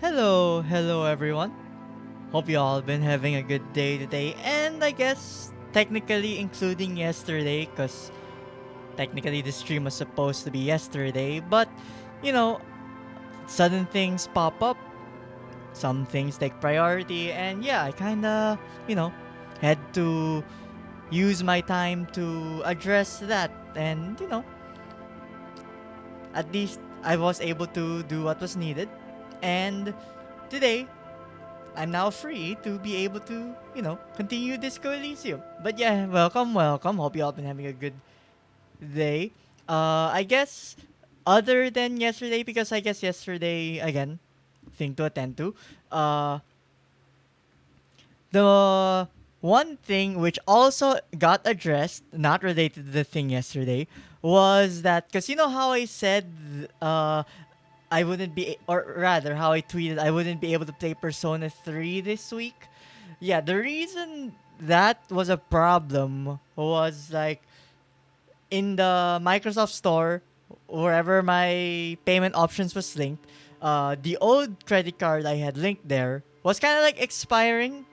Hello everyone. Hope you all been having a good day today, and I guess technically including yesterday, because technically the stream was supposed to be yesterday, but you know, sudden things pop up, some things take priority, and yeah, I kinda, you know, had to use my time to address that, and at least I was able to do what was needed, and today I'm now free to be able to, continue Disco Elysium. But yeah, welcome. Hope you all been having a good day. I guess other than yesterday, because I guess yesterday again, thing to attend to. Uh, the one thing which also got addressed, not related to the thing yesterday, was that because you know how I said, I wouldn't be, or rather, how I tweeted, I wouldn't be able to play Persona 3 this week. Yeah, the reason that was a problem was like in the Microsoft Store, wherever my payment options was linked, the old credit card I had linked there was kind of like expiring.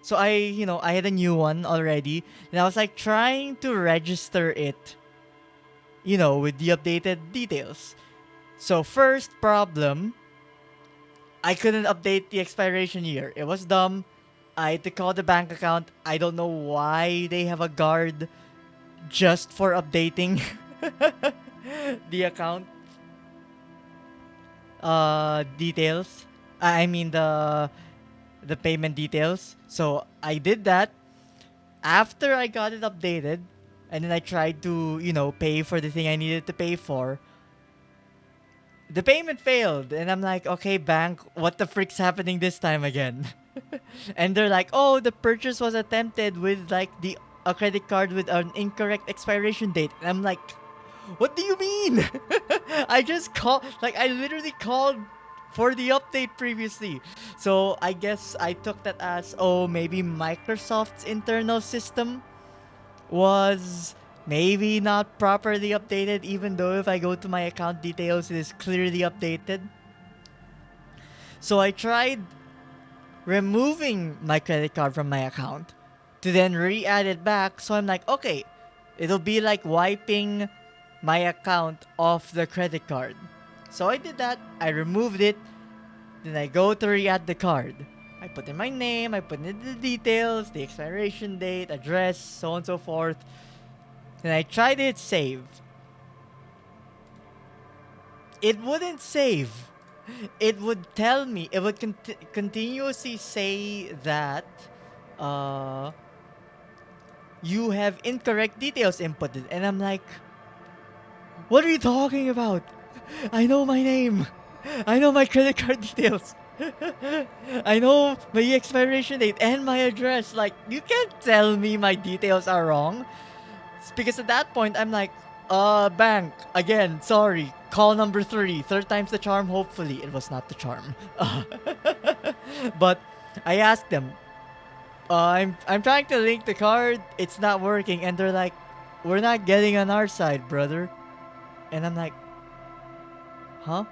So I had a new one already, and I was like trying to register it, with the updated details. So first problem, I couldn't update the expiration year. It was dumb. I had to call the bank account. I don't know why they have a guard just for updating the account details. I mean the payment details. So I did that after I got it updated, and then I tried to, pay for the thing I needed to pay for. The payment failed, and I'm like, okay, bank, what the frick's happening this time again? And they're like, oh, the purchase was attempted with like the a credit card with an incorrect expiration date. And I'm like, what do you mean? I literally called for the update previously. So I guess I took that as, oh, maybe Microsoft's internal system was maybe not properly updated, even though if I go to my account details, it is clearly updated. So I tried removing my credit card from my account to then re-add it back. So I'm like, okay, it'll be like wiping my account off the credit card. So I did that. I removed it. Then I go to re-add the card. I put in my name, I put in the details, the expiration date, address, so on and so forth. Then I tried to hit save. It wouldn't save. It would tell me, it would continuously say that uh, you have incorrect details inputted. And I'm like, what are you talking about? I know my name. I know my credit card details. I know my expiration date and my address. Like, you can't tell me my details are wrong. Because at that point, I'm like, bank, again, sorry. Call number 3. Third time's the charm, hopefully. It was not the charm. But I asked them, I'm trying to link the card. It's not working. And they're like, we're not getting on our side, brother. And I'm like, huh?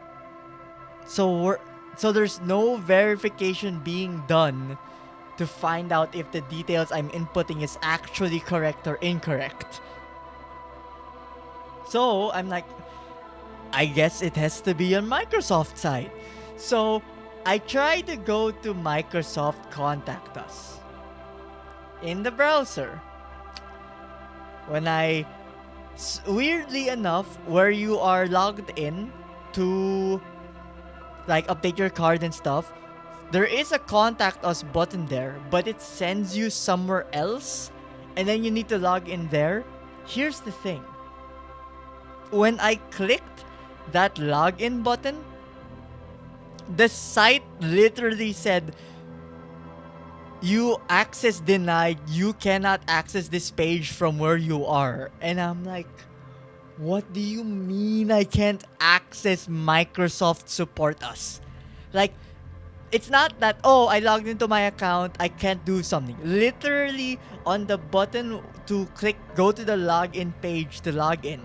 So there's no verification being done to find out if the details I'm inputting is actually correct or incorrect. So I'm like, I guess it has to be on Microsoft side. So I tried to go to Microsoft Contact Us in the browser. When weirdly enough, where you are logged in to like update your card and stuff, there is a contact us button there, but it sends you somewhere else, and then you need to log in there. Here's the thing. When I clicked that login button, the site literally said, you access denied, you cannot access this page from where you are. And I'm like, what do you mean I can't access Microsoft Support Us? Like, it's not that, oh, I logged into my account, I can't do something. Literally, on the button to click, go to the login page to log in,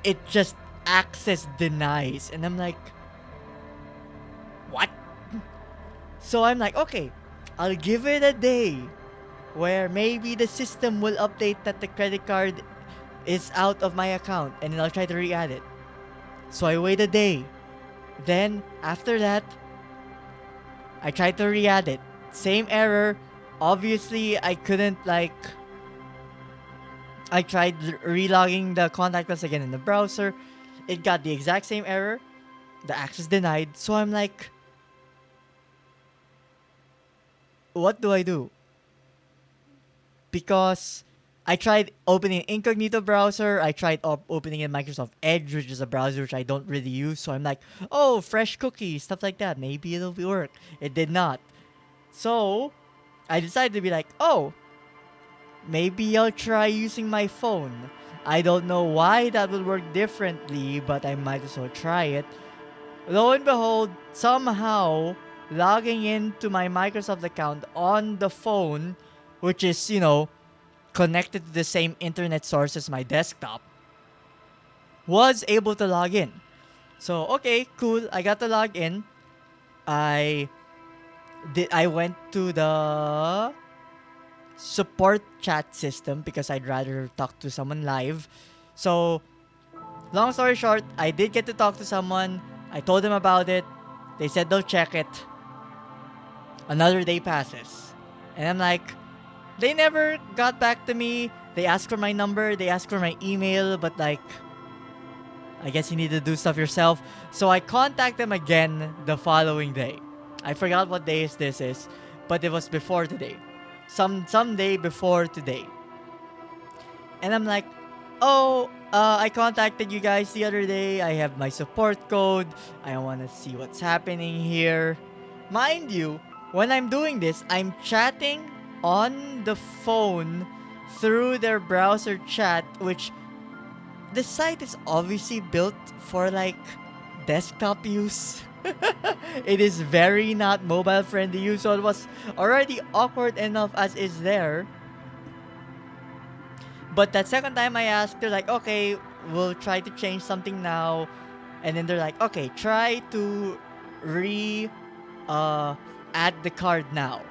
it just access denies. And I'm like, what? So I'm like, okay, I'll give it a day where maybe the system will update that the credit card is out of my account, and then I'll try to re-add it. So I wait a day. Then after that, I tried to re-add it. Same error. Obviously, I couldn't like. I tried relogging the contactless again in the browser. It got the exact same error. The access denied. So I'm like, what do I do? Because I tried opening incognito browser. I tried opening in Microsoft Edge, which is a browser which I don't really use. So I'm like, oh, fresh cookies, stuff like that. Maybe it'll work. It did not. So I decided to be like, oh, maybe I'll try using my phone. I don't know why that would work differently, but I might as well try it. Lo and behold, somehow logging into my Microsoft account on the phone, which is, connected to the same internet source as my desktop, was able to log in. So, okay, cool. I got to log in. I I went to the support chat system because I'd rather talk to someone live. So, long story short, I did get to talk to someone. I told them about it. They said they'll check it. Another day passes. And I'm like, they never got back to me. They asked for my number, they asked for my email, but like, I guess you need to do stuff yourself. So I contact them again the following day. I forgot what days this is, but it was before today. Some day before today. And I'm like, oh, I contacted you guys the other day. I have my support code. I want to see what's happening here. Mind you, when I'm doing this, I'm chatting on the phone through their browser chat, which the site is obviously built for like desktop use. It is very not mobile friendly use, so it was already awkward enough as is there. But that second time I asked, they're like, okay, we'll try to change something now. And then they're like, okay, try to re uh add the card now.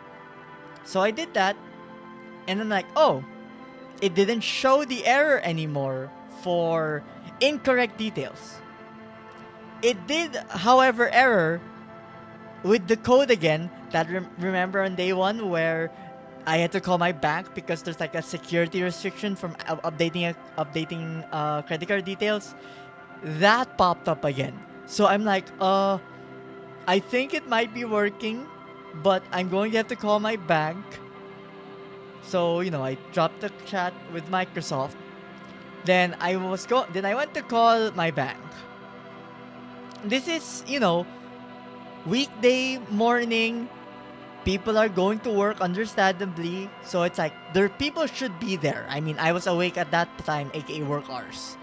So I did that, and I'm like, oh, it didn't show the error anymore for incorrect details. It did, however, error with the code again. That remember on day one where I had to call my bank because there's like a security restriction from updating credit card details. That popped up again. So I'm like, I think it might be working, but I'm going to have to call my bank. So I dropped the chat with Microsoft. Then I went to call my bank. This is weekday morning. People are going to work, understandably. So it's like their people should be there. I mean, I was awake at that time, aka work hours.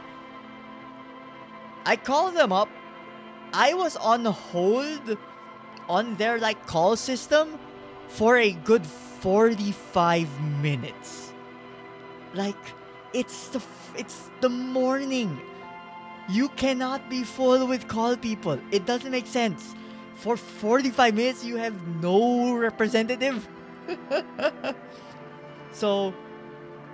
I called them up. I was on hold on their like call system for a good 45 minutes. Like it's the morning. You cannot be full with call people. It doesn't make sense. For 45 minutes you have no representative. So,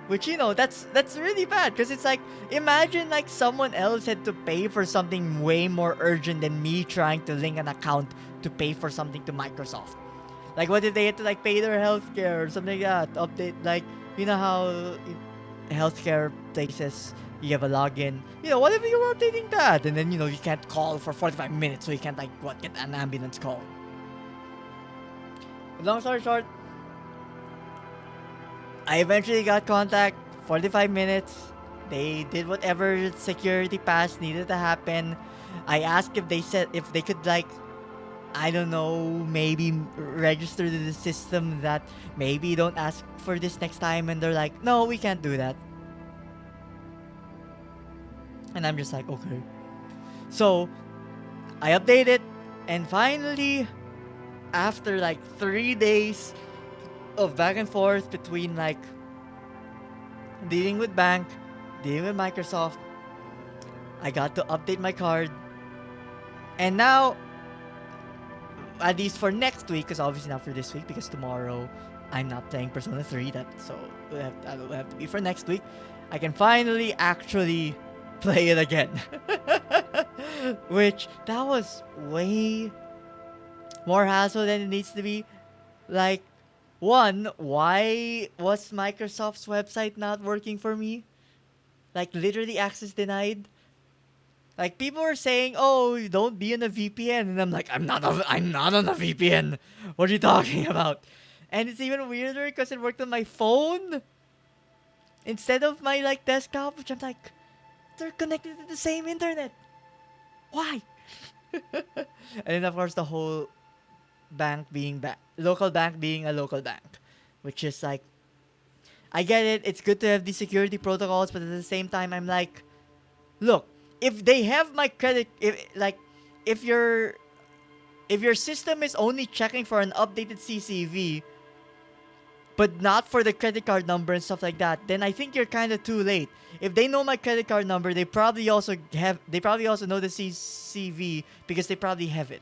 which that's really bad because it's like imagine like someone else had to pay for something way more urgent than me trying to link an account to pay for something to Microsoft. Like what if they had to like pay their healthcare or something like that? Update like how healthcare places you have a login. What if you're updating that and then you can't call for 45 minutes so you can't like get an ambulance call. Long story short, I eventually got contact. 45 minutes. They did whatever security pass needed to happen. I asked if they could like I don't know, maybe register to the system that maybe don't ask for this next time, and they're like, no, we can't do that. And I'm just like, okay. So I update it, and finally, after like 3 days of back and forth between like dealing with bank, dealing with Microsoft, I got to update my card. And now at least for next week, because obviously not for this week, because tomorrow I'm not playing Persona 3. That will have to be for next week. I can finally actually play it again. Which, that was way more hassle than it needs to be. Like, one, why was Microsoft's website not working for me? Like, literally access denied. Like, people were saying, "Oh, you don't be on a VPN," and I'm like, I'm not on a VPN. What are you talking about?" And it's even weirder because it worked on my phone instead of my like desktop, which I'm like, they're connected to the same internet. Why? And then of course the whole local bank being a local bank, which is like, I get it. It's good to have these security protocols, but at the same time, I'm like, look, if they have my credit, if your if your system is only checking for an updated CCV, but not for the credit card number and stuff like that, then I think you're kind of too late. If they know my credit card number, they probably also know the CCV because they probably have it.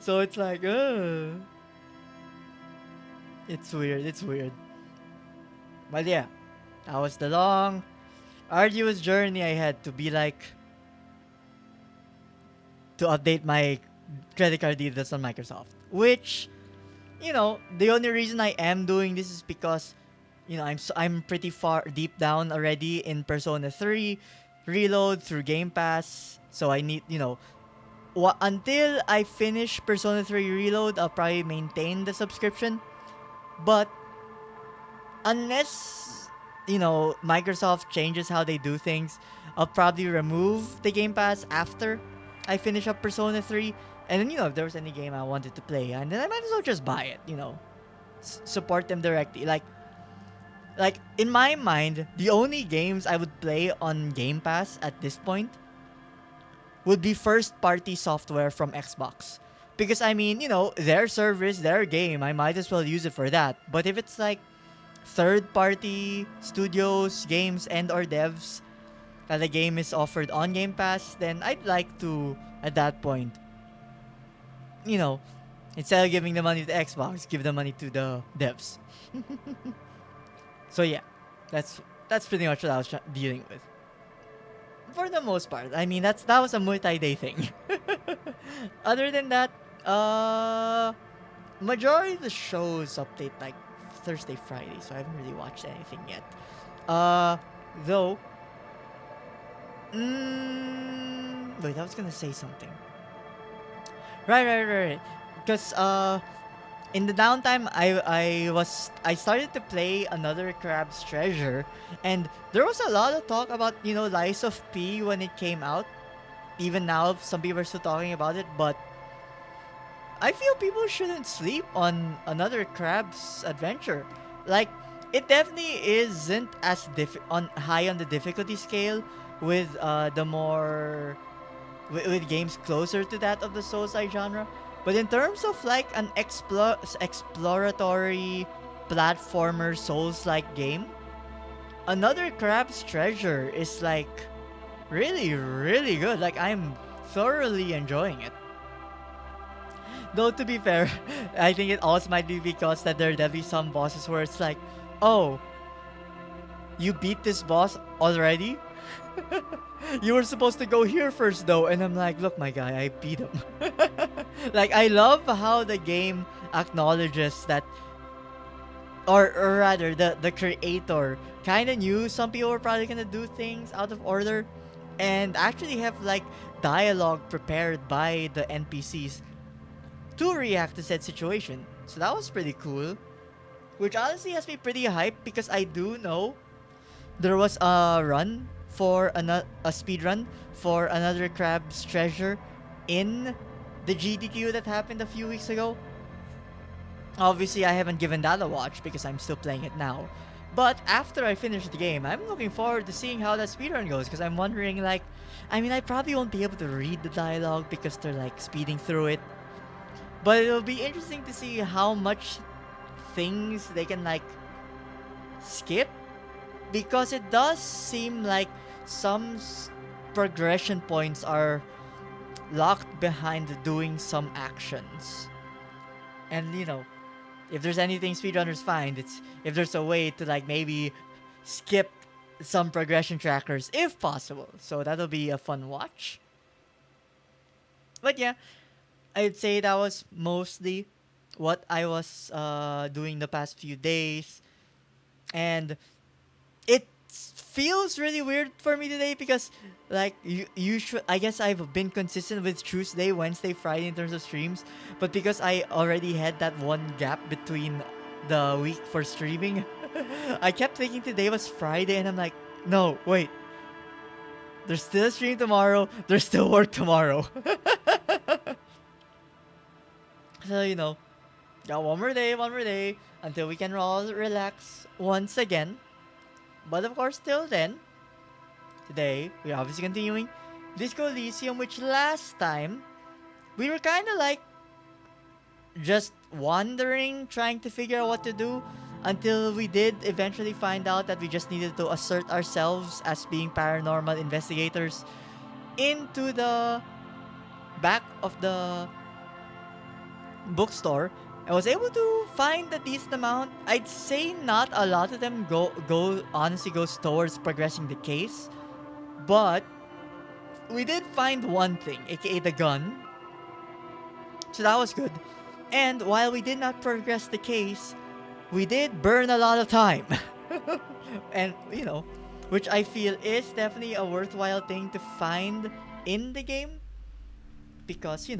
So it's like, it's weird. It's weird. But yeah, that was the long, arduous journey I had to be like, to update my credit card details on Microsoft. Which, the only reason I am doing this is because, I'm pretty far deep down already in Persona 3 Reload through Game Pass. So I need, until I finish Persona 3 Reload, I'll probably maintain the subscription. But unless, Microsoft changes how they do things, I'll probably remove the Game Pass after I finish up Persona 3. And then, if there was any game I wanted to play, and then I might as well just buy it, support them directly. Like, in my mind, the only games I would play on Game Pass at this point would be first-party software from Xbox. Because, I mean, their service, their game, I might as well use it for that. But if it's like third-party studios, games, and or devs, that the game is offered on Game Pass, then I'd like to, at that point, instead of giving the money to Xbox, give the money to the devs. So yeah, that's pretty much what I was dealing with. For the most part, I mean that was a multi-day thing. Other than that, majority of the shows update like Thursday, Friday, so I haven't really watched anything yet. Though, wait, I was gonna say something. Right. Because in the downtime, I started to play another Crab's Treasure, and there was a lot of talk about Lies of P when it came out. Even now, some people are still talking about it, but I feel people shouldn't sleep on another Crab's Adventure. Like, it definitely isn't as high on the difficulty scale with the more with games closer to that of the Souls-like genre. But in terms of like an exploratory platformer Souls-like game, another Crab's Treasure is like really, really good. Like, I'm thoroughly enjoying it. Though to be fair, I think it also might be because that there are definitely some bosses where it's like, oh, you beat this boss already? You were supposed to go here first though, and I'm like, look, my guy, I beat him. Like, I love how the game acknowledges that, or rather, the creator kind of knew some people were probably gonna do things out of order, and actually have like dialogue prepared by the NPCs to react to said situation. So that was pretty cool, which honestly has me pretty hyped because I do know there was a run for a speed run for another Crab's Treasure in the GDQ that happened a few weeks ago. Obviously, I haven't given that a watch because I'm still playing it now. But after I finish the game, I'm looking forward to seeing how that speedrun goes, because I'm wondering, like, I mean, I probably won't be able to read the dialogue because they're like speeding through it. But it'll be interesting to see how much things they can like skip, because it does seem like some progression points are locked behind doing some actions. And if there's anything speedrunners find, it's if there's a way to like maybe skip some progression trackers if possible. So that'll be a fun watch. But yeah, I'd say that was mostly what I was doing the past few days. And it feels really weird for me today because like you should I guess I've been consistent with Tuesday, Wednesday, Friday in terms of streams, but because I already had that one gap between the week for streaming, I kept thinking today was Friday and I'm like, no, wait. There's still a stream tomorrow. There's still work tomorrow. So, got one more day until we can all relax once again. But of course, till then, today, we're obviously continuing Disco Elysium, which last time, we were kind of like just wandering, trying to figure out what to do, until we did eventually find out that we just needed to assert ourselves as being paranormal investigators into the back of the bookstore. I was able to find a decent amount. I'd say not a lot of them honestly goes towards progressing the case, but we did find one thing, aka the gun. So that was good. And while we did not progress the case, we did burn a lot of time. And which I feel is definitely a worthwhile thing to find in the game because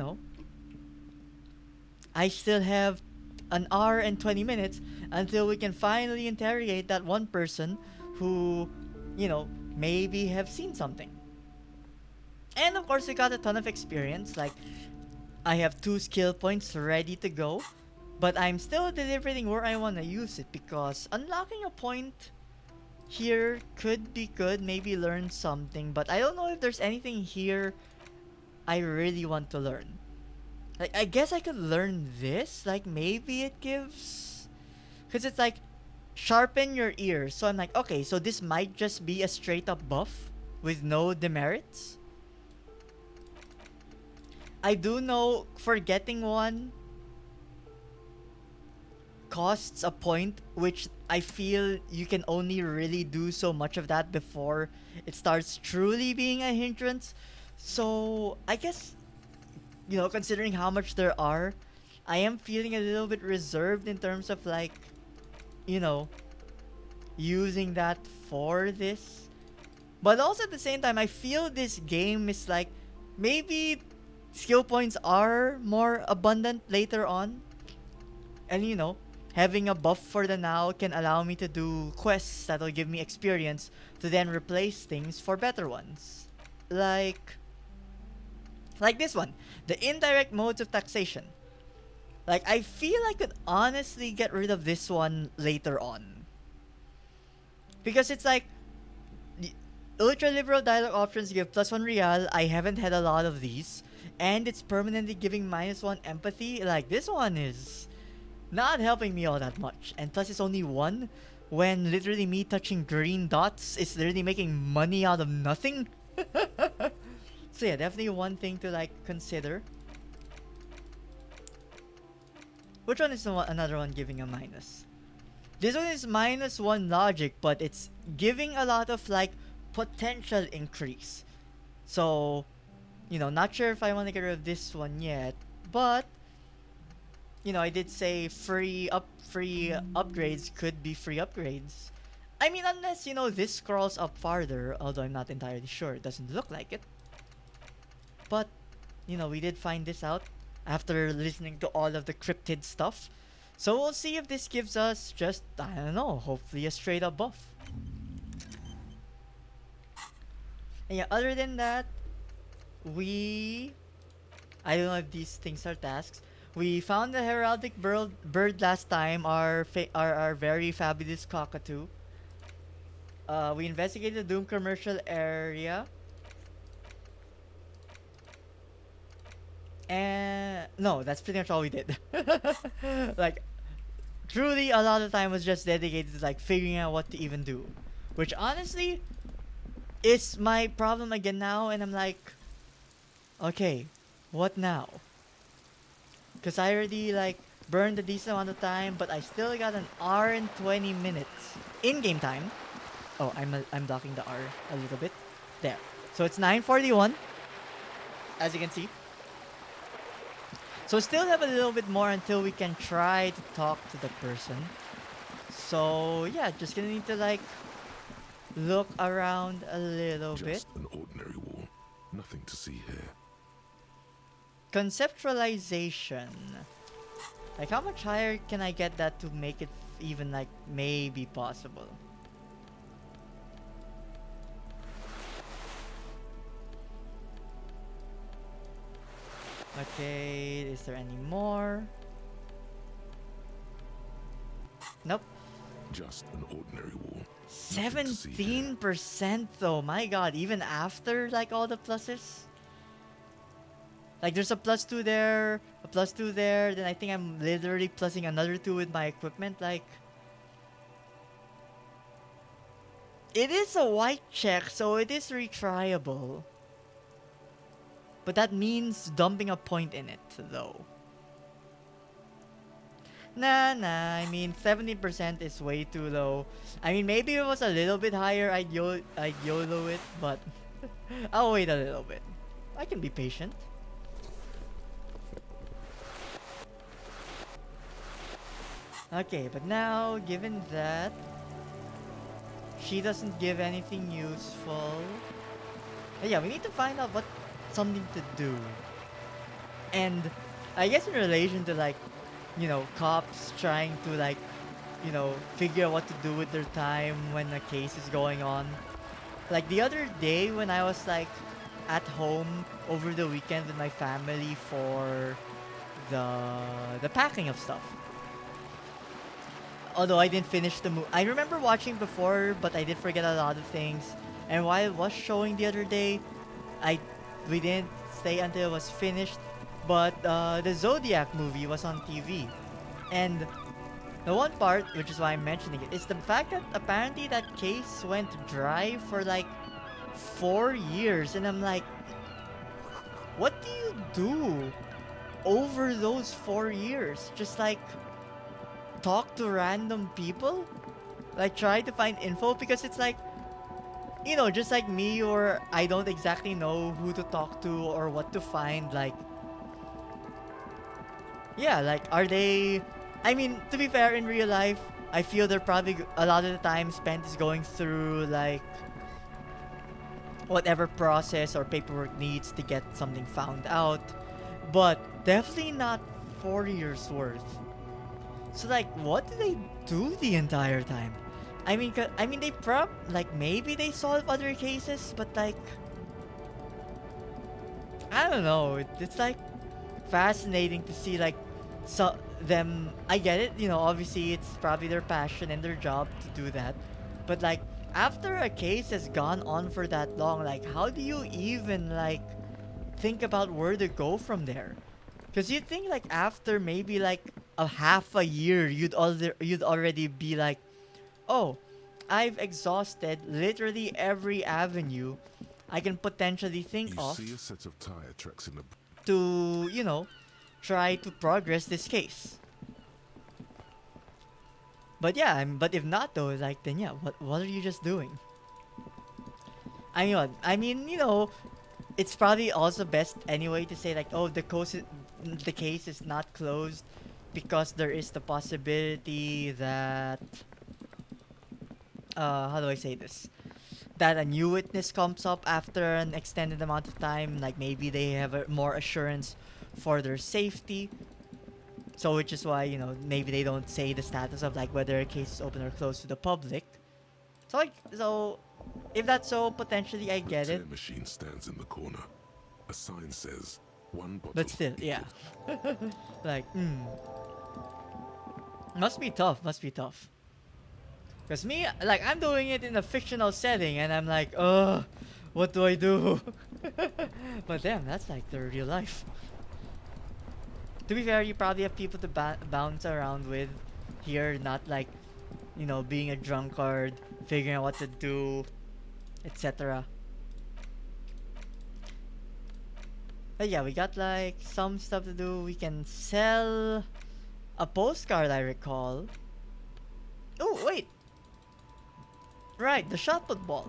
I still have an hour and 20 minutes until we can finally interrogate that one person who, maybe have seen something. And of course, we got a ton of experience. Like, I have 2 skill points ready to go, but I'm still deliberating where I want to use it because unlocking a point here could be good, maybe learn something, but I don't know if there's anything here I really want to learn. Like, I guess I could learn this. Like, maybe it gives... Because it's like, sharpen your ears. So I'm like, okay, so this might just be a straight up buff with no demerits. I do know forgetting one costs a point, which I feel you can only really do so much of that before it starts truly being a hindrance. So, I guess... considering how much there are, I am feeling a little bit reserved in terms of like, using that for this. But also at the same time, I feel this game is like, maybe skill points are more abundant later on. And having a buff for the now can allow me to do quests that'll give me experience to then replace things for better ones. Like this one, the indirect modes of taxation. Like, I feel I could honestly get rid of this one later on. Because it's like, ultra-liberal dialogue options give +1 real. I haven't had a lot of these. And it's permanently giving -1 empathy. Like, this one is not helping me all that much. And plus, it's only 1 when literally me touching green dots is literally making money out of nothing. So yeah, definitely one thing to like consider. Which one is another one giving a minus? This one is -1 logic, but it's giving a lot of like potential increase. So, not sure if I want to get rid of this one yet, but I did say free upgrades could be free upgrades. I mean, unless this scrolls up farther, although I'm not entirely sure. It doesn't look like it. But, we did find this out after listening to all of the cryptid stuff. So we'll see if this gives us just, I don't know, hopefully a straight up buff. And yeah, other than that, I don't know if these things are tasks. We found the heraldic bird last time, our very fabulous cockatoo. We investigated the Doom commercial area. And no, that's pretty much all we did. Like, truly a lot of time was just dedicated to like figuring out what to even do. Which honestly is my problem again now, and I'm like, okay, What now? Because I already like burned a decent amount of time, but I still got an hour and 20 minutes in game time. Oh, I'm blocking the R a little bit. There. So it's 9:41, as you can see. So still have a little bit more until we can try to talk to the person. So yeah, just gonna need to like look around a little bit. Just an ordinary wall. Nothing to see here. Conceptualization. Like how much higher can I get that to make it even like maybe possible? Okay, is there any more? Nope. Just an ordinary wall. 17% though, my god, even after like all the pluses? Like there's a +2 there, a +2 there, then I think I'm literally plusing another 2 with my equipment, like... It is a white check, so it is retryable. But that means dumping a point in it, though. Nah, I mean, 70% is way too low. I mean, maybe if it was a little bit higher, I'd YOLO it, but I'll wait a little bit. I can be patient. Okay, but now, given that she doesn't give anything useful, yeah, we need to find out what something to do. And I guess in relation to like, you know, cops trying to like, you know, figure out what to do with their time when a case is going on. Like the other day when I was like at home over the weekend with my family for the packing of stuff. Although I didn't finish the movie. I remember watching before, but I did forget a lot of things. And while it was showing the other day, I we didn't stay until it was finished. But the Zodiac movie was on TV. And the one part, which is why I'm mentioning it, is the fact that apparently that case went dry for like 4 years. And I'm like, what do you do over those 4 years? Just like talk to random people? Like try to find info? Because it's like, you know, just like me, or I don't exactly know who to talk to or what to find. Like, yeah, like, are they... I mean, to be fair, in real life, I feel they're probably a lot of the time spent is going through, like, whatever process or paperwork needs to get something found out. But definitely not 4 years worth. So, like, what do they do the entire time? I mean, like, maybe they solve other cases, but, like, I don't know. It's like fascinating to see like so them. I get it, you know, obviously it's probably their passion and their job to do that, but like after a case has gone on for that long, like how do you even like think about where to go from there? Because you think like after maybe like a half a year you'd already be like, oh, I've exhausted literally every avenue I can potentially think You of see a set of tire tracks in the... to, you know, try to progress this case. But yeah, but if not though, like then yeah, what are you just doing? I mean, I mean, you know, it's probably also best anyway to say like, oh, the case is not closed because there is the possibility that how do I say this? That a new witness comes up after an extended amount of time, like maybe they have more assurance for their safety. So which is why, you know, maybe they don't say the status of like whether a case is open or closed to the public. So like, so if that's so, potentially I get The it. tear machine stands in the corner. A sign says, one bottle. But still, yeah. Like, must be tough, must be tough. Because me, like, I'm doing it in a fictional setting and I'm like, what do I do? But damn, that's like the real life. To be fair, you probably have people to bounce around with here, not like, you know, being a drunkard, figuring out what to do, etc. But yeah, we got like some stuff to do. We can sell a postcard, I recall. Oh, wait. Right, the shot put ball.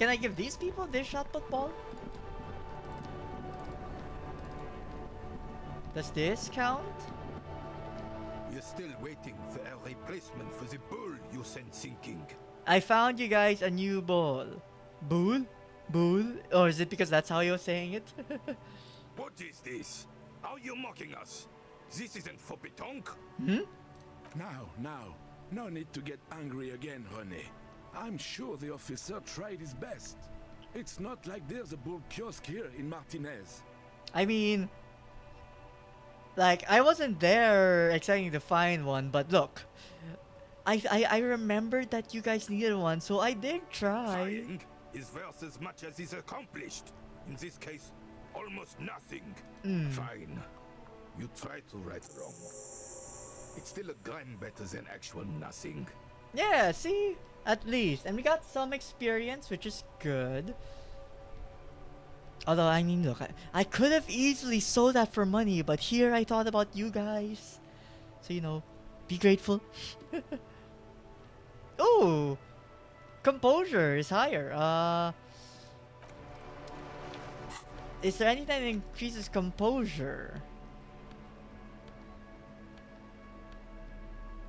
Can I give these people this shot put ball? Does this count? We're still waiting for a replacement for the bull you sent sinking. I found you guys a new ball. Bull? Bull? Or is it because that's how you're saying it? What is this? Are you mocking us? This isn't for pétanque. Hmm? Now. No need to get angry again, René. I'm sure the officer tried his best. It's not like there's a bull kiosk here in Martinez. I mean, like, I wasn't there expecting to find one, but look. I remembered that you guys needed one, so I did try. Trying is worth as much as is accomplished. In this case, almost nothing. Fine. You tried to right wrong. It's still a gram better than actual nothing. Yeah, see? At least. And we got some experience, which is good. Although, I mean, look, I could have easily sold that for money, but here I thought about you guys. So, you know, be grateful. Ooh! Composure is higher. Is there anything that increases composure?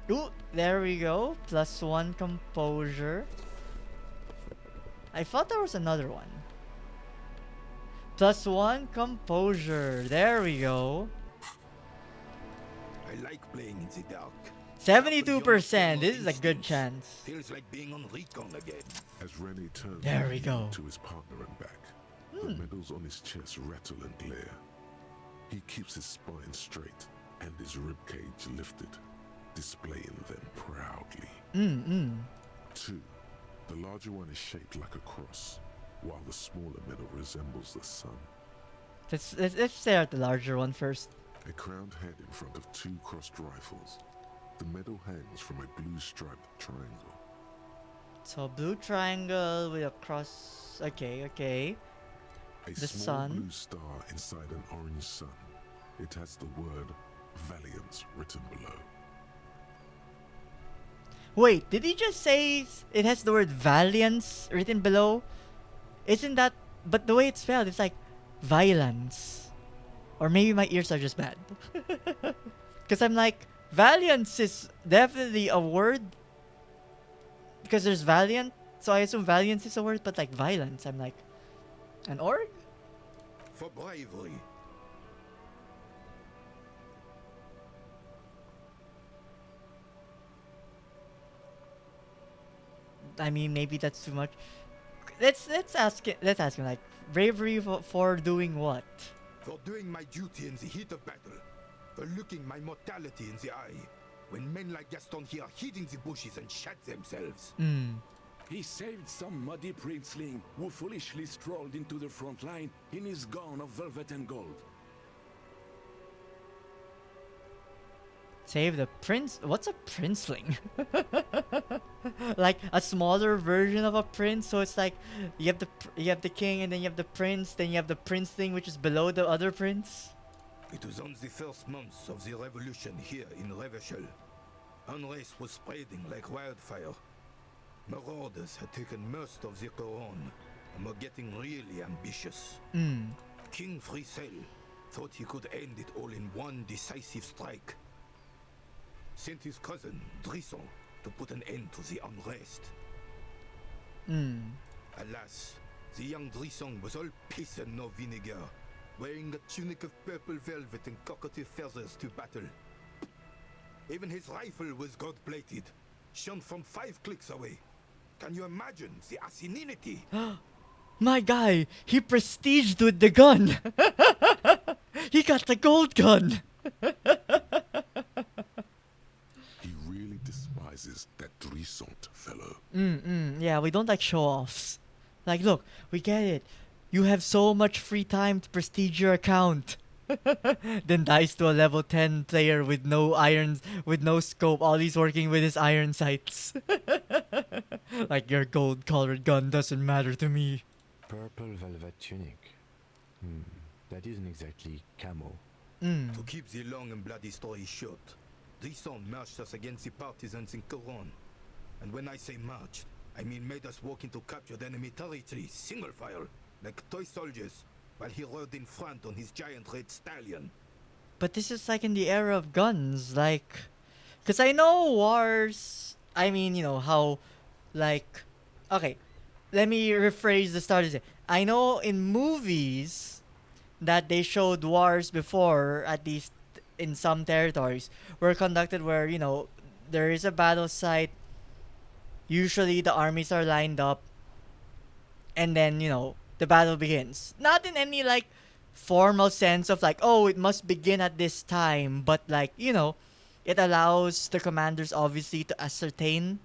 Ooh, there we go. +1 composure. I thought there was another one. +1 composure. There we go. I like playing in the dark. 72%. This is a good chance. Feels like being on recon again. As Rennie turns There we go. to his partner and back, the medals on his chest rattle and glare. He keeps his spine straight and his ribcage lifted, displaying them proudly. 2. The larger one is shaped like a cross, while the smaller medal resembles the sun. Let's stare at the larger one first. A crowned head in front of 2 crossed rifles. The medal hangs from a blue striped triangle. So blue triangle with a cross. Okay. A The small sun. blue star inside an orange sun. It has the word Valiance written below. Wait, did he just say it has the word Valiance written below? Isn't that... But the way it's spelled, it's like violence. Or maybe my ears are just bad. Because I'm like, Valiance is definitely a word. Because there's Valiant. So I assume Valiance is a word, but like violence, I'm like, an org? For bravery. I mean, maybe that's too much. Let's ask him like bravery for doing what? For doing my duty in the heat of battle. For looking my mortality in the eye. When men like Gaston here hid in the bushes and shot themselves. He saved some muddy princeling who foolishly strolled into the front line in his gown of velvet and gold. Save the prince. What's a princeling? Like a smaller version of a prince. So it's like you have the king, and then you have the prince, then you have the princeling, which is below the other prince. It was on the first months of the revolution here in Revachol. Unrest was spreading like wildfire. Marauders had taken most of the Couronne and were getting really ambitious. King Frisel thought he could end it all in one decisive strike. Sent his cousin, Drisson, to put an end to the unrest. Alas, the young Drisson was all piss and no vinegar, wearing a tunic of purple velvet and cockatiel feathers to battle. Even his rifle was gold-plated, shone from 5 clicks away. Can you imagine the asininity? My guy, he prestiged with the gun. He got the gold gun. He really despises that Drissant fellow. Yeah, we don't like show-offs. Like, look, we get it. You have so much free time to prestige your account. Then dies to a level 10 player with no irons, with no scope. All he's working with is iron sights. Like, your gold-colored gun doesn't matter to me. Purple velvet tunic. That isn't exactly camo. To keep the long and bloody story short, Drisson marched us against the partisans in Coron. And when I say marched, I mean made us walk into captured enemy territory, single file, like toy soldiers, while he rode in front on his giant red stallion. But this is like in the era of guns, like, because I know wars. I mean, you know how, like, okay, let me rephrase the start of it. I know in movies that they showed wars before, at least in some territories, were conducted where, you know, there is a battle site. Usually the armies are lined up, and then, you know, the battle begins. Not in any, like, formal sense of, like, oh, it must begin at this time, but, like, you know, it allows the commanders, obviously, to ascertain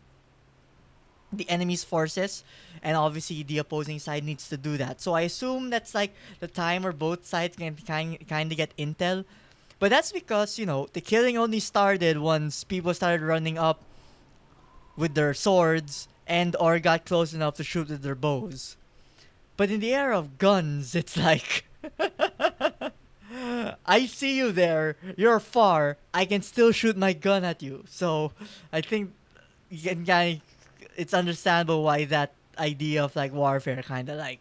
the enemy's forces, and obviously the opposing side needs to do that. So I assume that's like the time where both sides can kind of get intel. But that's because, you know, the killing only started once people started running up with their swords and or got close enough to shoot with their bows. But in the era of guns, it's like I see you there, you're far, I can still shoot my gun at you. So I think you can kind of, it's understandable why that idea of like warfare kind of like,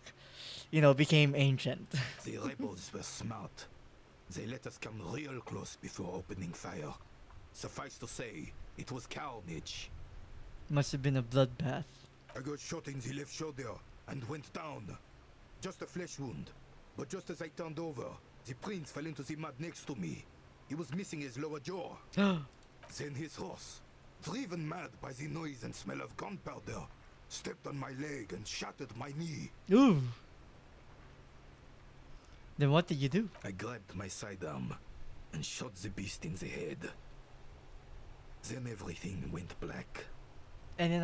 you know, became ancient. The rebels were smart. They let us come real close before opening fire. Suffice to say, it was carnage. Must have been a bloodbath. I got shot in the left shoulder and went down. Just a flesh wound. But just as I turned over, the prince fell into the mud next to me. He was missing his lower jaw. Then his horse, driven mad by the noise and smell of gunpowder, stepped on my leg and shattered my knee. Ooh. Then what did you do? I grabbed my sidearm and shot the beast in the head. Then everything went black. And then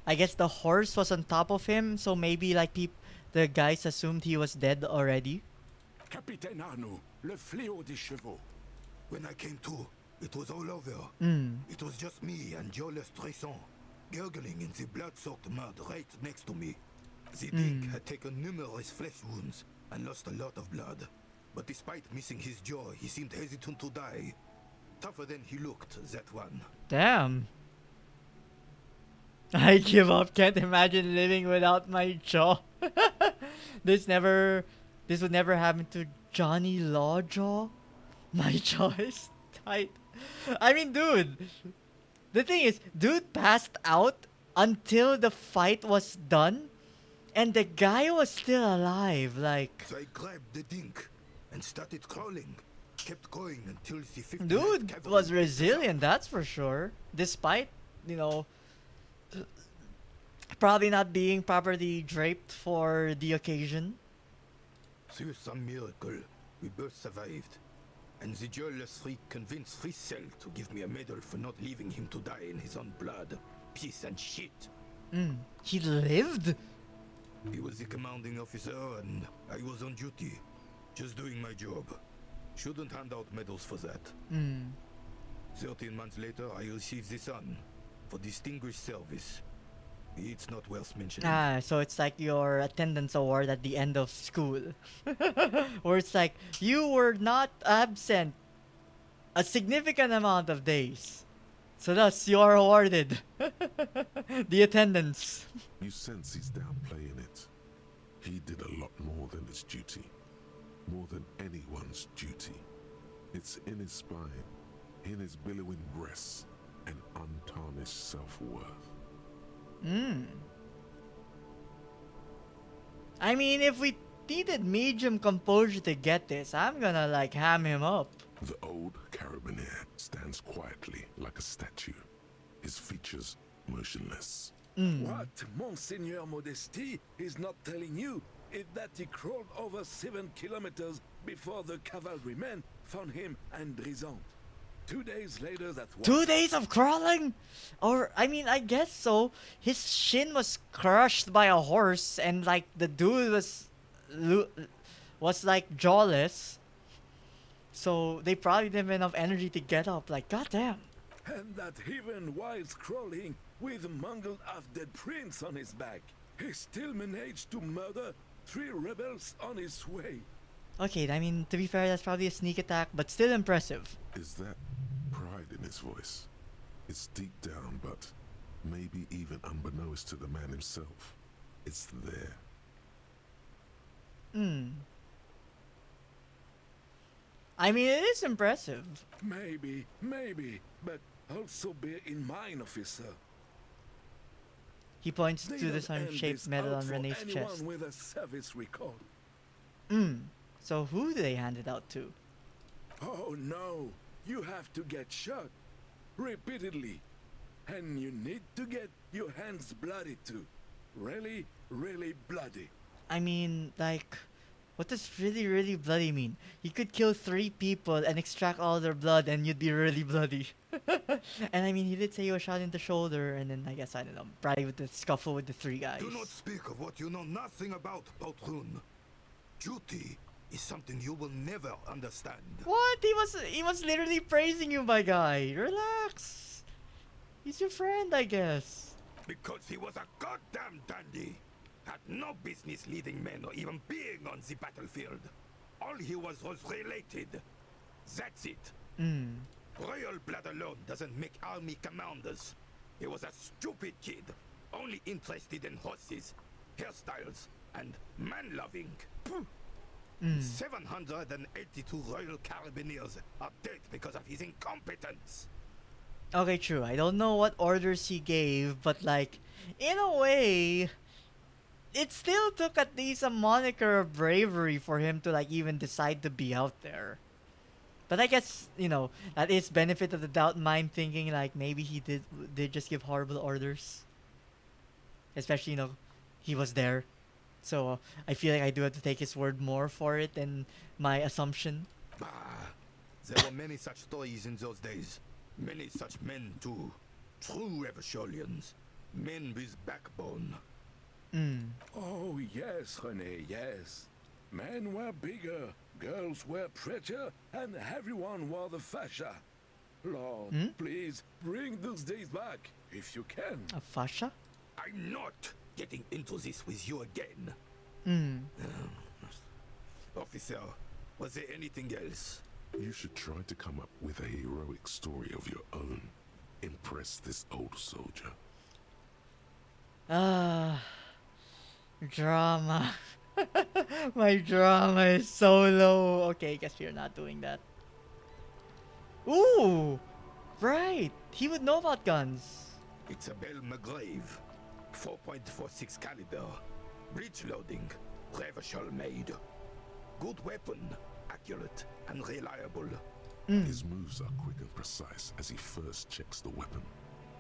I guess the horse was on top of him, so maybe like the guys assumed he was dead already. Capitaine Arnaud, le fléau des chevaux. When I came to, it was all over. It was just me and Jolas Tresson, gurgling in the blood-soaked mud right next to me. The Dick had taken numerous flesh wounds and lost a lot of blood. But despite missing his jaw, he seemed hesitant to die. Tougher than he looked, that one. Damn. I give up. Can't imagine living without my jaw. This would never happen to Johnny Lawjaw. My jaw is tight. I mean, dude. The thing is, dude passed out until the fight was done, and the guy was still alive. Like, So I grabbed the Dink and started crawling. Kept going until the 50 dude was resilient, that's for sure. Despite, you know, probably not being properly draped for the occasion. Through some miracle, we both survived. And the jealous freak convinced Frissel to give me a medal for not leaving him to die in his own blood. Piece and shit. He lived? He was the commanding officer and I was on duty. Just doing my job. Shouldn't hand out medals for that. 13 months later, I received the Sun for distinguished service. It's not worth mentioning. Ah, so it's like your attendance award at the end of school. Where it's like, you were not absent a significant amount of days. So thus, you are awarded the attendance. You sense he's downplaying it. He did a lot more than his duty. More than anyone's duty. It's in his spine, in his billowing breasts, and untarnished self-worth. I mean, if we needed medium composure to get this, I'm gonna like ham him up. The old carabinier stands quietly like a statue, his features motionless. What Monseigneur Modesty is not telling you is that he crawled over 7 kilometers before the cavalrymen found him and Drizant. 2 days later, that 2 days of crawling? Or, I mean, I guess so. His shin was crushed by a horse, and like the dude was like jawless. So they probably didn't have enough energy to get up. Like, goddamn. And that even while crawling with a mangled half-dead prince on his back, he still managed to murder 3 rebels on his way. Okay, I mean, to be fair, that's probably a sneak attack, but still impressive. Is that pride in his voice? It's deep down, but maybe even unbeknownst to the man himself, it's there. Hmm. I mean, it is impressive. Maybe, but also bear in mind, officer. He points They to the don't sun-shaped this medal out on for Renee's anyone chest. with a service record. So who do they hand it out to? Oh no, you have to get shot repeatedly, and you need to get your hands bloody too. Really, really bloody. I mean, like, what does really, really bloody mean? You could kill 3 people and extract all their blood and you'd be really bloody. And I mean, he did say he was shot in the shoulder and then, I guess, I don't know, probably with the scuffle with the 3 guys. Do not speak of what you know nothing about, Poltroon. Duty is something you will never understand. What? He was literally praising you, my guy. Relax. He's your friend, I guess. Because he was a goddamn dandy. Had no business leading men or even being on the battlefield. All he was related. That's it. Royal blood alone doesn't make army commanders. He was a stupid kid, only interested in horses, hairstyles, and man-loving. 782 Royal Carabineers are dead because of his incompetence. Okay, true. I don't know what orders he gave, but like, in a way, it still took at least a moniker of bravery for him to like even decide to be out there. But I guess, you know, that is benefit of the doubt mind thinking like maybe he did just give horrible orders. Especially, you know, he was there. So I feel like I do have to take his word more for it than my assumption. There were many such stories in those days. Many such men too. True Revacholians. Men with backbone. Oh yes, René, yes. Men were bigger, girls were prettier, and everyone wore the fascia. Lord, please bring those days back, if you can. A fascia? I'm not getting into this with you again. Officer, was there anything else? You should try to come up with a heroic story of your own. Impress this old soldier. Drama. My drama is so low. Okay, guess we're not doing that. Ooh! Right! He would know about guns. It's a Bell McGrave. 4.46 caliber. Breech loading. Revachol made. Good weapon. Accurate and reliable. His moves are quick and precise as he first checks the weapon,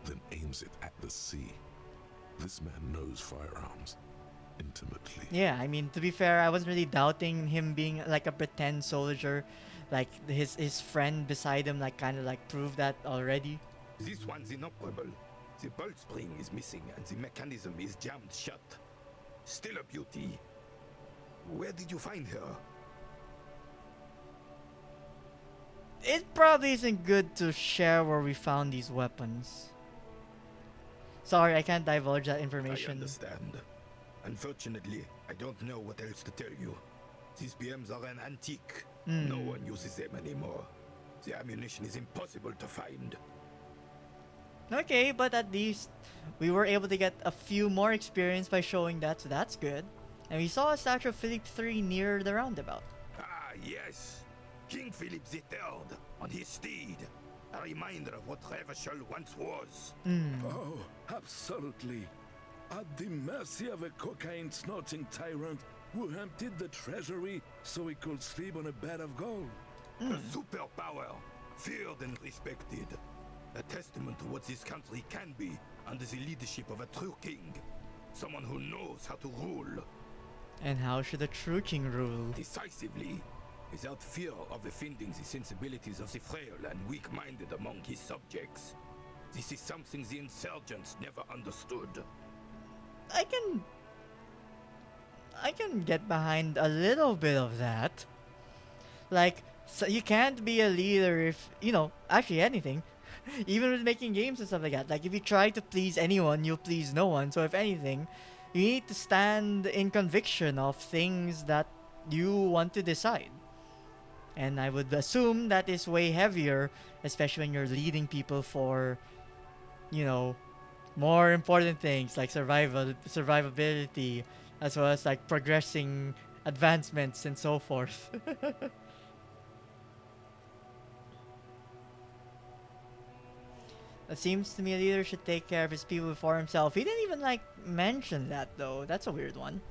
then aims it at the sea. This man knows firearms intimately. Yeah, I mean, to be fair, I wasn't really doubting him being like a pretend soldier. Like, his friend beside him, like, kind of like proved that already. This one's inoperable. The bolt spring is missing and the mechanism is jammed shut. Still a beauty. Where did you find her? It probably isn't good to share where we found these weapons. Sorry, I can't divulge that I information. understand. Unfortunately, I don't know what else to tell you. These BMs are an antique. No one uses them anymore. The ammunition is impossible to find. Okay, but at least we were able to get a few more experience by showing that, so that's good. And we saw a statue of Philip III near the roundabout. Ah, yes. King Philip III on his steed. A reminder of what Revachol once was. Oh, absolutely. At the mercy of a cocaine-snorting tyrant who emptied the treasury so he could sleep on a bed of gold. A superpower, feared and respected. A testament to what this country can be under the leadership of a true king. Someone who knows how to rule. And how should a true king rule? Decisively, without fear of offending the sensibilities of the frail and weak-minded among his subjects. This is something the insurgents never understood. I can get behind a little bit of that. Like, so you can't be a leader if, you know, actually anything. Even with making games and stuff like that. Like, if you try to please anyone, you'll please no one. So if anything, You need to stand in conviction of things that you want to decide. And I would assume that is way heavier, especially when you're leading people for, you know, more important things like survivability, as well as like progressing advancements and so forth. It seems to me a leader should take care of his people before himself. He didn't even like mention that though. That's a weird one.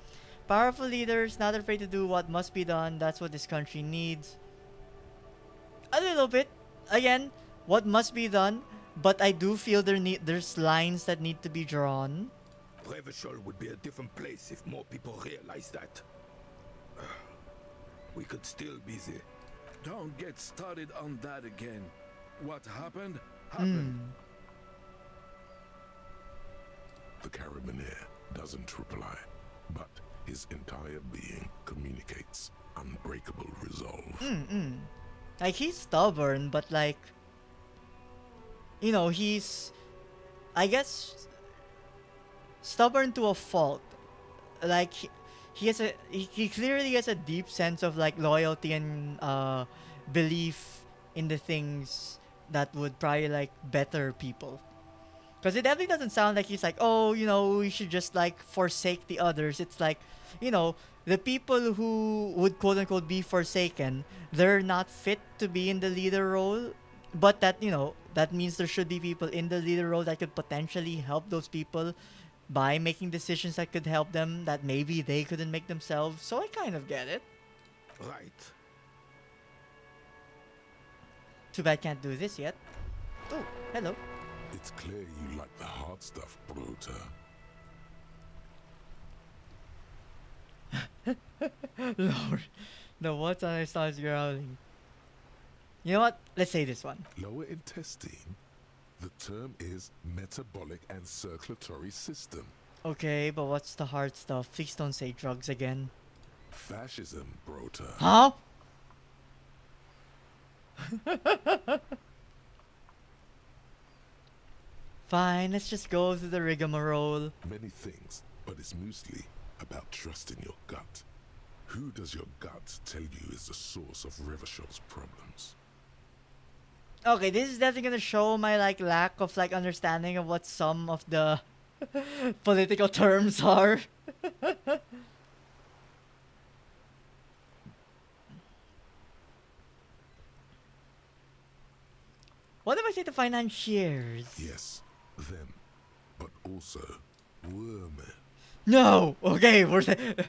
Powerful leaders, not afraid to do what must be done. That's what this country needs. A little bit. Again, what must be done, but I do feel there's lines that need to be drawn. Revachol would be a different place if more people realize that. We could still be there. Don't get started on that again. What happened, happened. The Carabiner doesn't reply, but his entire being communicates unbreakable resolve. Like, he's stubborn, but like, you know, he's, I guess, stubborn to a fault. Like, he clearly has a deep sense of like loyalty and belief in the things that would probably like better people. Because it definitely doesn't sound like he's like, oh, you know, we should just like forsake the others. It's like, you know, the people who would quote unquote be forsaken, they're not fit to be in the leader role. But that, you know, that means there should be people in the leader role that could potentially help those people by making decisions that could help them that maybe they couldn't make themselves. So I kind of get it. Right. Too bad can't do this yet. Oh, hello. It's clear you like the hard stuff, Bruta. Lord. The what's on starts growling. You know what? Let's say this one. Lower intestine? The term is metabolic and circulatory system. Okay, but what's the hard stuff? Please don't say drugs again. Fascism, Bruta. Huh? Fine, let's just go through the rigmarole. Many things, but it's mostly about trusting your gut. Who does your gut tell you is the source of Revachol's problems? Okay, this is definitely gonna show my like lack of like understanding of what some of the political terms are. What if I say the financiers? Yes, them, but also women. No! Okay,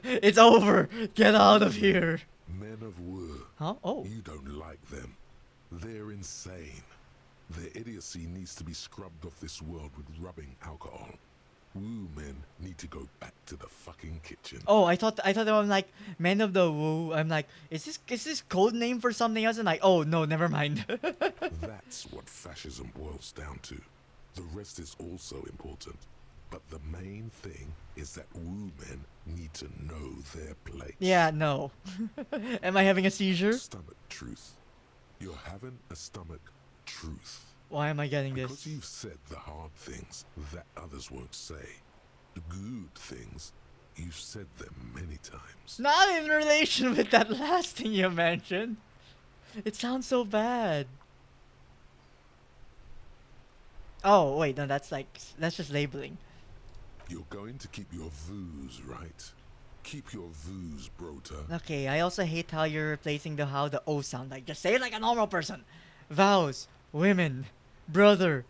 it's over. Get out of here. Men of War. Huh? Oh. You don't like them. They're insane. Their idiocy needs to be scrubbed off this world with rubbing alcohol. Woo men need to go back to the fucking kitchen. Oh, I thought they were like Men of the Woo. I'm like, is this code name for something else? And like, oh no, never mind. That's what fascism boils down to. The rest is also important. But the main thing is that woo men need to know their place. Yeah, no. Am I having a seizure? Stomach truth. You're having a stomach truth. Why am I getting Because this? you've said the hard things that others won't say. The good things, you've said them many times. Not in relation with that last thing you mentioned. It sounds so bad. Oh, wait, no, that's just labeling. You're going to keep your voos, right? Keep your voos, Brota. Okay, I also hate how you're replacing the how the O sound. Like, just say it like a normal person. Vows, women, brother.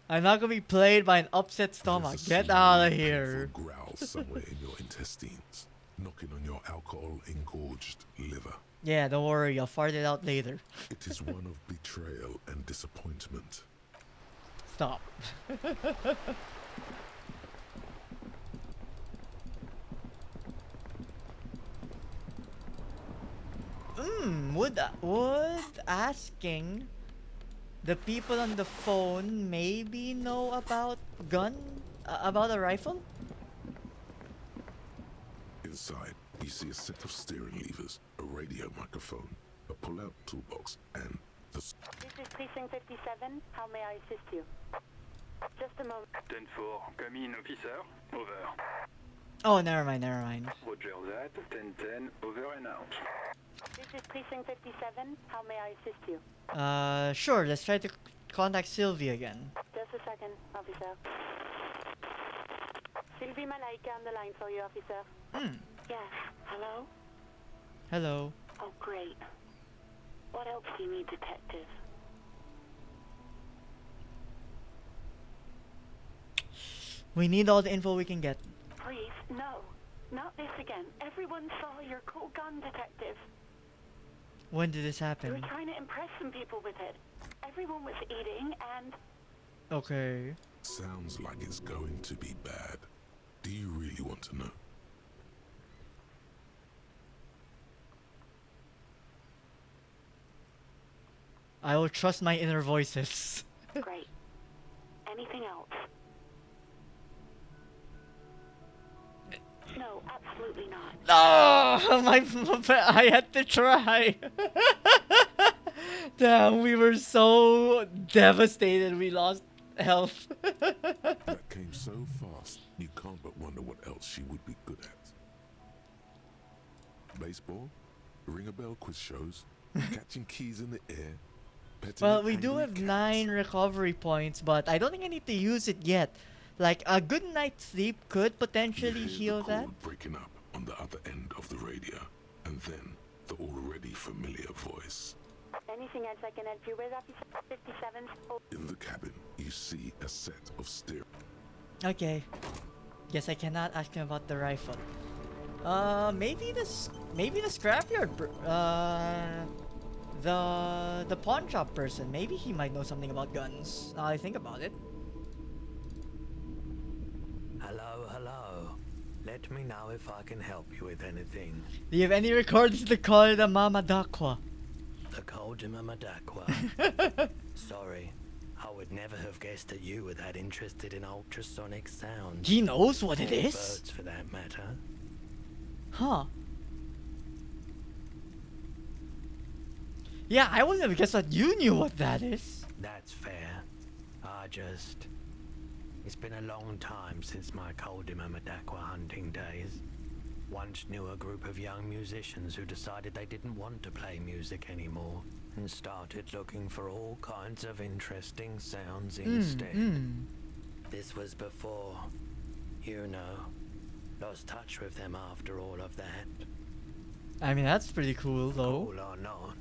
I'm not gonna be played by an upset stomach. There's a Get slow, out of painful here. growl somewhere in your intestines, knocking on your alcohol-engorged liver. Yeah, don't worry, I'll fart it out later. It is one of betrayal and disappointment. Stop. Would asking the people on the phone maybe know about about a rifle? Inside, you see a set of steering levers, a radio microphone, a pull-out toolbox, and the This is Precinct 57. How may I assist you? Just a moment. 10-4, come in, officer. Over. Oh, never mind, never mind. Roger that. 10-10, over and out. This is Precinct 57. How may I assist you? Sure, let's try to contact Sylvie again. Just a second, officer. Sylvie Malaika on the line for you, officer. Yes. Hello? Hello. Oh, great. What else do you need, detective? We need all the info we can get. Please, no. Not this again. Everyone saw your cool gun, detective. When did this You were happen? trying to impress some people with it. Everyone was eating and... Okay. Sounds like it's going to be bad. Do you really want to know? I will trust my inner voices. Great. Anything else? No, absolutely not. No, I had to try. Damn, we were so devastated. We lost health. That came so fast, you can't but wonder what else she would be good at. Baseball, ring a bell quiz shows, catching keys in the air. petting Well, an we do angry have cat. 9 recovery points, but I don't think I need to use it yet. Like, a good night's sleep could You potentially hear heal the that. call breaking up on the other end of the radio, and then the already familiar voice. Anything else I can help you with, officer? 57? Oh, In the cabin, you see a set of steering. Okay. Guess I cannot ask him about the rifle. Maybe maybe the scrapyard. The pawn shop person. Maybe he might know something about guns. Now I think about it. Hello, hello. Let me know if I can help you with anything. Do you have any recordings to call the Mama Dakwa? The Koldima Madakwa. Sorry, I would never have guessed that you were that interested in ultrasonic sound. He knows what it Or is? birds, for that matter. Huh. Yeah, I wouldn't have guessed that you knew what that is. That's fair. It's been a long time since my Koldima Madakwa hunting days. Once knew a group of young musicians who decided they didn't want to play music anymore and started looking for all kinds of interesting sounds instead. This was before, you know, lost touch with them after all of that. I mean, that's pretty cool, though. Cool or not,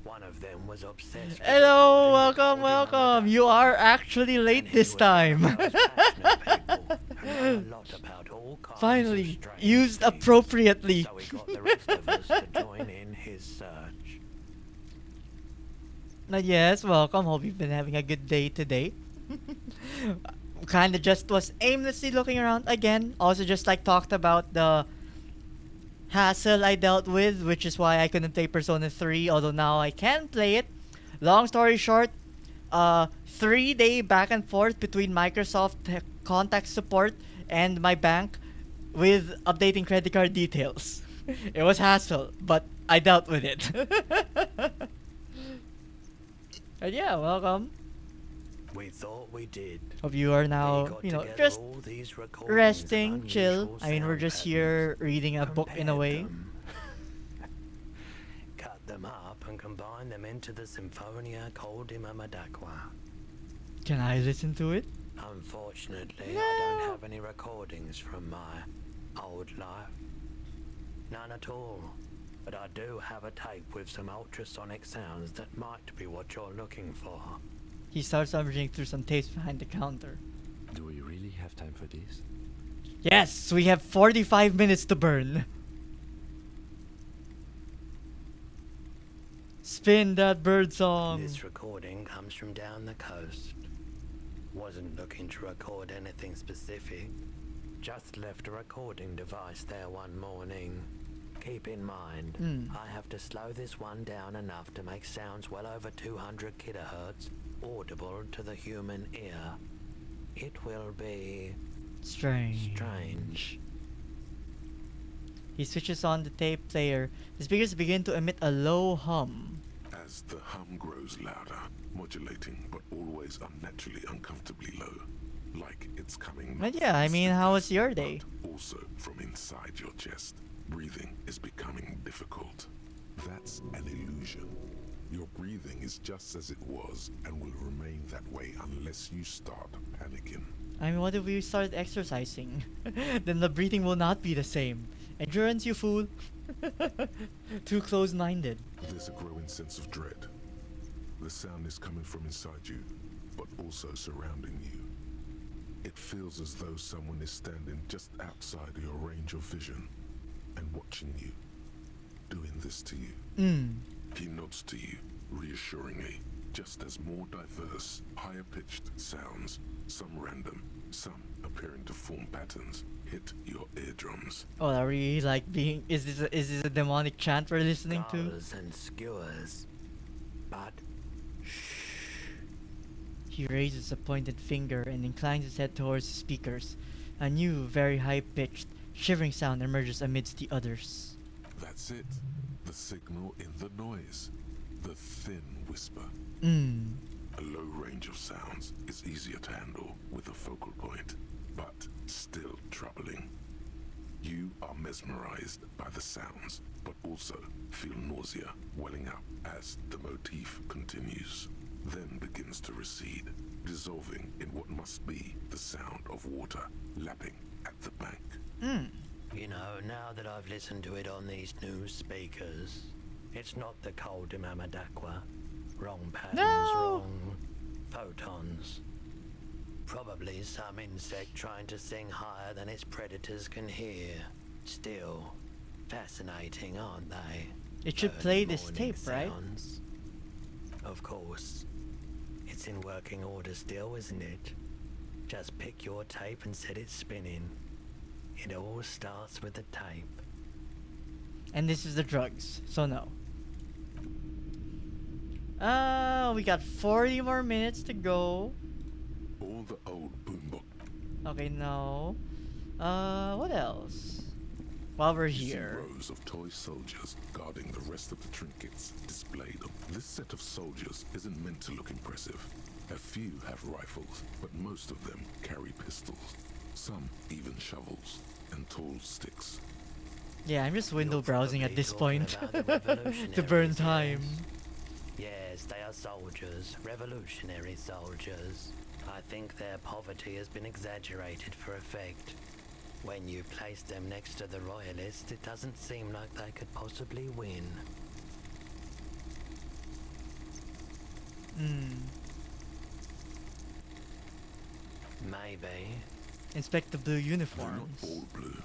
one of them was obsessed with Hello, recording the welcome, Koldima welcome. Madakwa. You are actually late And he this was one time. of those passionate people who know a lot about all kinds of Finally, strange used things. appropriately. So he got the rest of us to join in his search. Yes, welcome. Hope you've been having a good day today. Kinda just was aimlessly looking around again. Also just like talked about the hassle I dealt with, which is why I couldn't play Persona 3, although now I can play it. Long story short, 3-day back and forth between Microsoft contact support and my bank with updating credit card details. It was hassle, but I dealt with it. And yeah, welcome. We thought we did. Hope you are We now, got you know, together just all these recordings of resting, chill. unusual I mean, we're sound just patterns, here reading a book in a compared way. them, cut them up and combined them into the Symphonia Koldima Madakwa. Can I listen to it? Unfortunately, I don't have any recordings from my old life. None at all. But I do have a tape with some ultrasonic sounds that might be what you're looking for. He starts rummaging through some tapes behind the counter. Do we really have time for this? Yes, we have 45 minutes to burn. Spin that bird song. This recording comes from down the coast. Wasn't looking to record anything specific. Just left a recording device there one morning. Keep in mind, I have to slow this one down enough to make sounds well over 200 kilohertz audible to the human ear. It will be strange. He switches on the tape player. The speakers begin to emit a low hum. As the hum grows louder, modulating but always unnaturally uncomfortably low, like it's coming. But not yeah, from I mean, how was your speakers, day? but also from inside your chest. Breathing is becoming difficult. That's an illusion. Your breathing is just as it was and will remain that way unless you start panicking. I mean, what if we start exercising? Then the breathing will not be the same. Endurance, you fool. Too close-minded. There's a growing sense of dread. The sound is coming from inside you, but also surrounding you. It feels as though someone is standing just outside your range of vision and watching you, doing this to you. He nods to you, reassuringly, just as more diverse, higher-pitched sounds, some random, some appearing to form patterns, hit your eardrums. Oh, are we like being? Is this a demonic chant we're listening to? Scars and skewers. But He raises a pointed finger and inclines his head towards the speakers. A new, very high-pitched, shivering sound emerges amidst the others. That's it. The signal in the noise. The thin whisper. A low range of sounds is easier to handle with a focal point, but still troubling. You are mesmerized by the sounds, but also feel nausea welling up as the motif continues, then begins to recede, dissolving in what must be the sound of water lapping at the bank. you know, now that I've listened to it on these new speakers, it's not the cold Imamadakwa. Wrong patterns, No! wrong photons. Probably some insect trying to sing higher than its predators can hear. Still, fascinating, aren't they? It should Early play this morning tape, right? sounds. Of course. It's in working order still, isn't it? Just pick your tape and set it spinning. It all starts with the tape. And this is the drugs, so no. We got 40 more minutes to go. All the old boombox. Okay, no. What else? While we're You see here. rows of toy soldiers guarding the rest of the trinkets displayed. This set of soldiers isn't meant to look impressive. A few have rifles, but most of them carry pistols. Some even shovels and tall sticks. Yeah, I'm just window You're browsing at probably this talking point. about the To burn revolutionaries, time. Yes, they are soldiers, revolutionary soldiers. I think their poverty has been exaggerated for effect. When you place them next to the royalists, it doesn't seem like they could possibly win. Maybe. Inspect the blue They're not uniforms. all blue.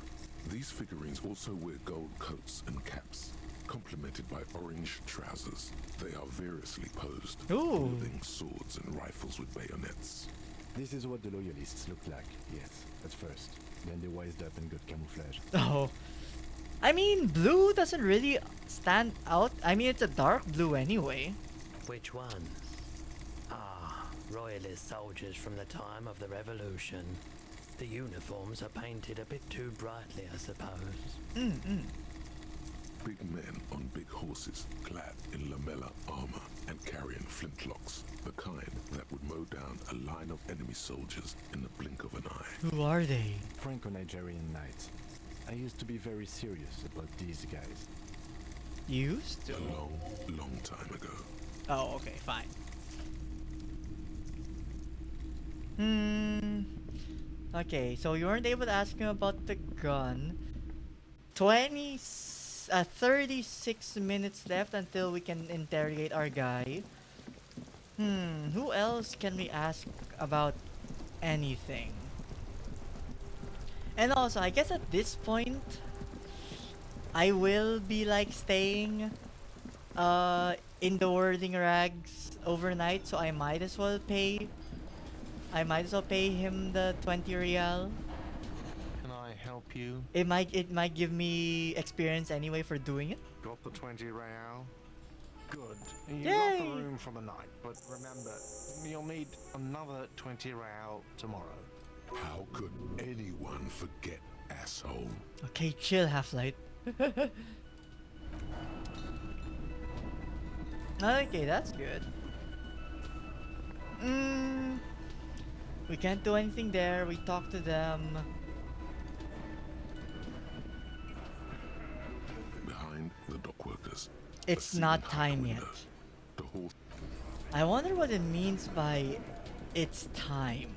These figurines also wear gold coats and caps, complemented by orange trousers. They are variously posed, Ooh. wielding swords and rifles with bayonets. This is what the loyalists look like, yes, at first. Then they wised up and got camouflage. Oh. I mean, blue doesn't really stand out. I mean, it's a dark blue anyway. Which ones? Ah, royalist soldiers from the time of the revolution. The uniforms are painted a bit too brightly, I suppose. Big men on big horses, clad in lamella armor and carrying flintlocks, the kind that would mow down a line of enemy soldiers in the blink of an eye. Who are they? Franco-Nigerian knights. I used to be very serious about these guys. Used to? A long, long time ago. Oh, okay, fine. Okay, so you weren't able to ask him about the gun. 36 minutes left until we can interrogate our guy. Who else can we ask about anything? And also, I guess at this point, I will be like staying in the wording rags overnight, so I might as well pay him the 20 real. Can I help you? It might give me experience anyway for doing it. Got the 20 real? Good. You Yay! got the room for the night, but remember, you'll need another 20 real tomorrow. How could anyone forget, asshole? Okay, chill, Half-Light. Okay, that's good. We can't do anything there. We talked to them. Behind the dock workers. a It's ceiling not height time window. yet. The whole I wonder what it means by it's time.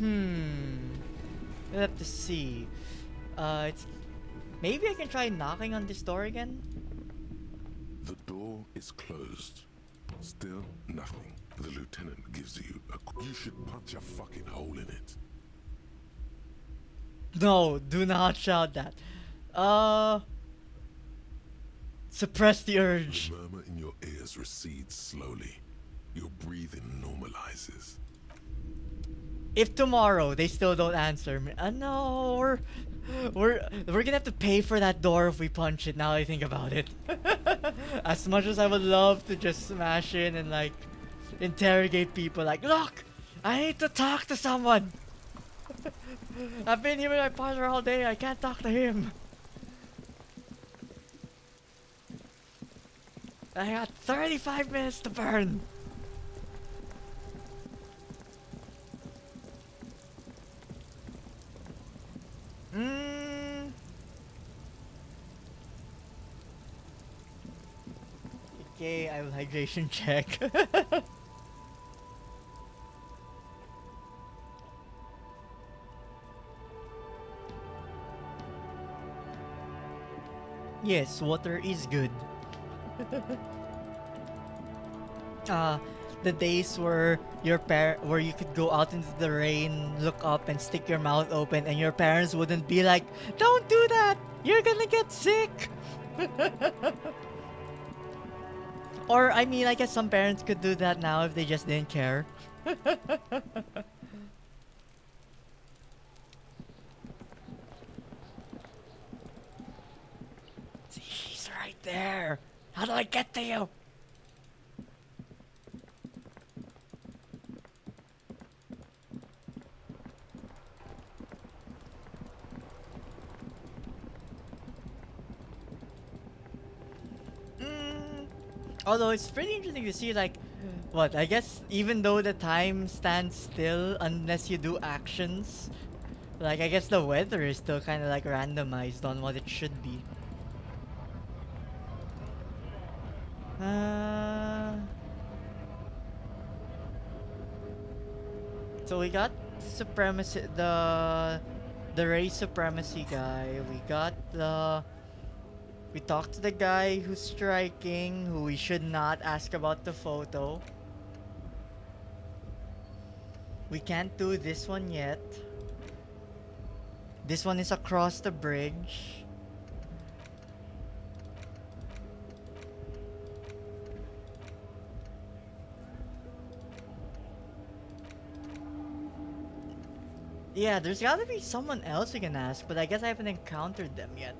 We'll have to see. It's maybe I can try knocking on this door again. The door is closed. Still nothing. The lieutenant gives you a... You should punch a fucking hole in it. No, do not shout that. Suppress the urge. The murmur in your ears recedes slowly. Your breathing normalizes. If tomorrow they still don't answer me, no, we're gonna have to pay for that door if we punch it. Now I think about it. As much as I would love to just smash in and like interrogate people, like, look, I need to talk to someone. I've been here with my partner all day. I can't talk to him. I got 35 minutes to burn. Okay, I will hydration check. Yes, water is good. The days where where you could go out into the rain, look up and stick your mouth open and your parents wouldn't be like, "Don't do that! You're gonna get sick!" Or, I mean, I guess some parents could do that now if they just didn't care. See, she's right there. How do I get to you? Although it's pretty interesting to see, like, what, I guess even though the time stands still unless you do actions, like, I guess the weather is still kind of like randomized on what it should be. So we got supremacy, the race supremacy guy. We talked to the guy who's striking, who we should not ask about the photo. We can't do this one yet. This one is across the bridge. Yeah, there's gotta be someone else we can ask, but I guess I haven't encountered them yet.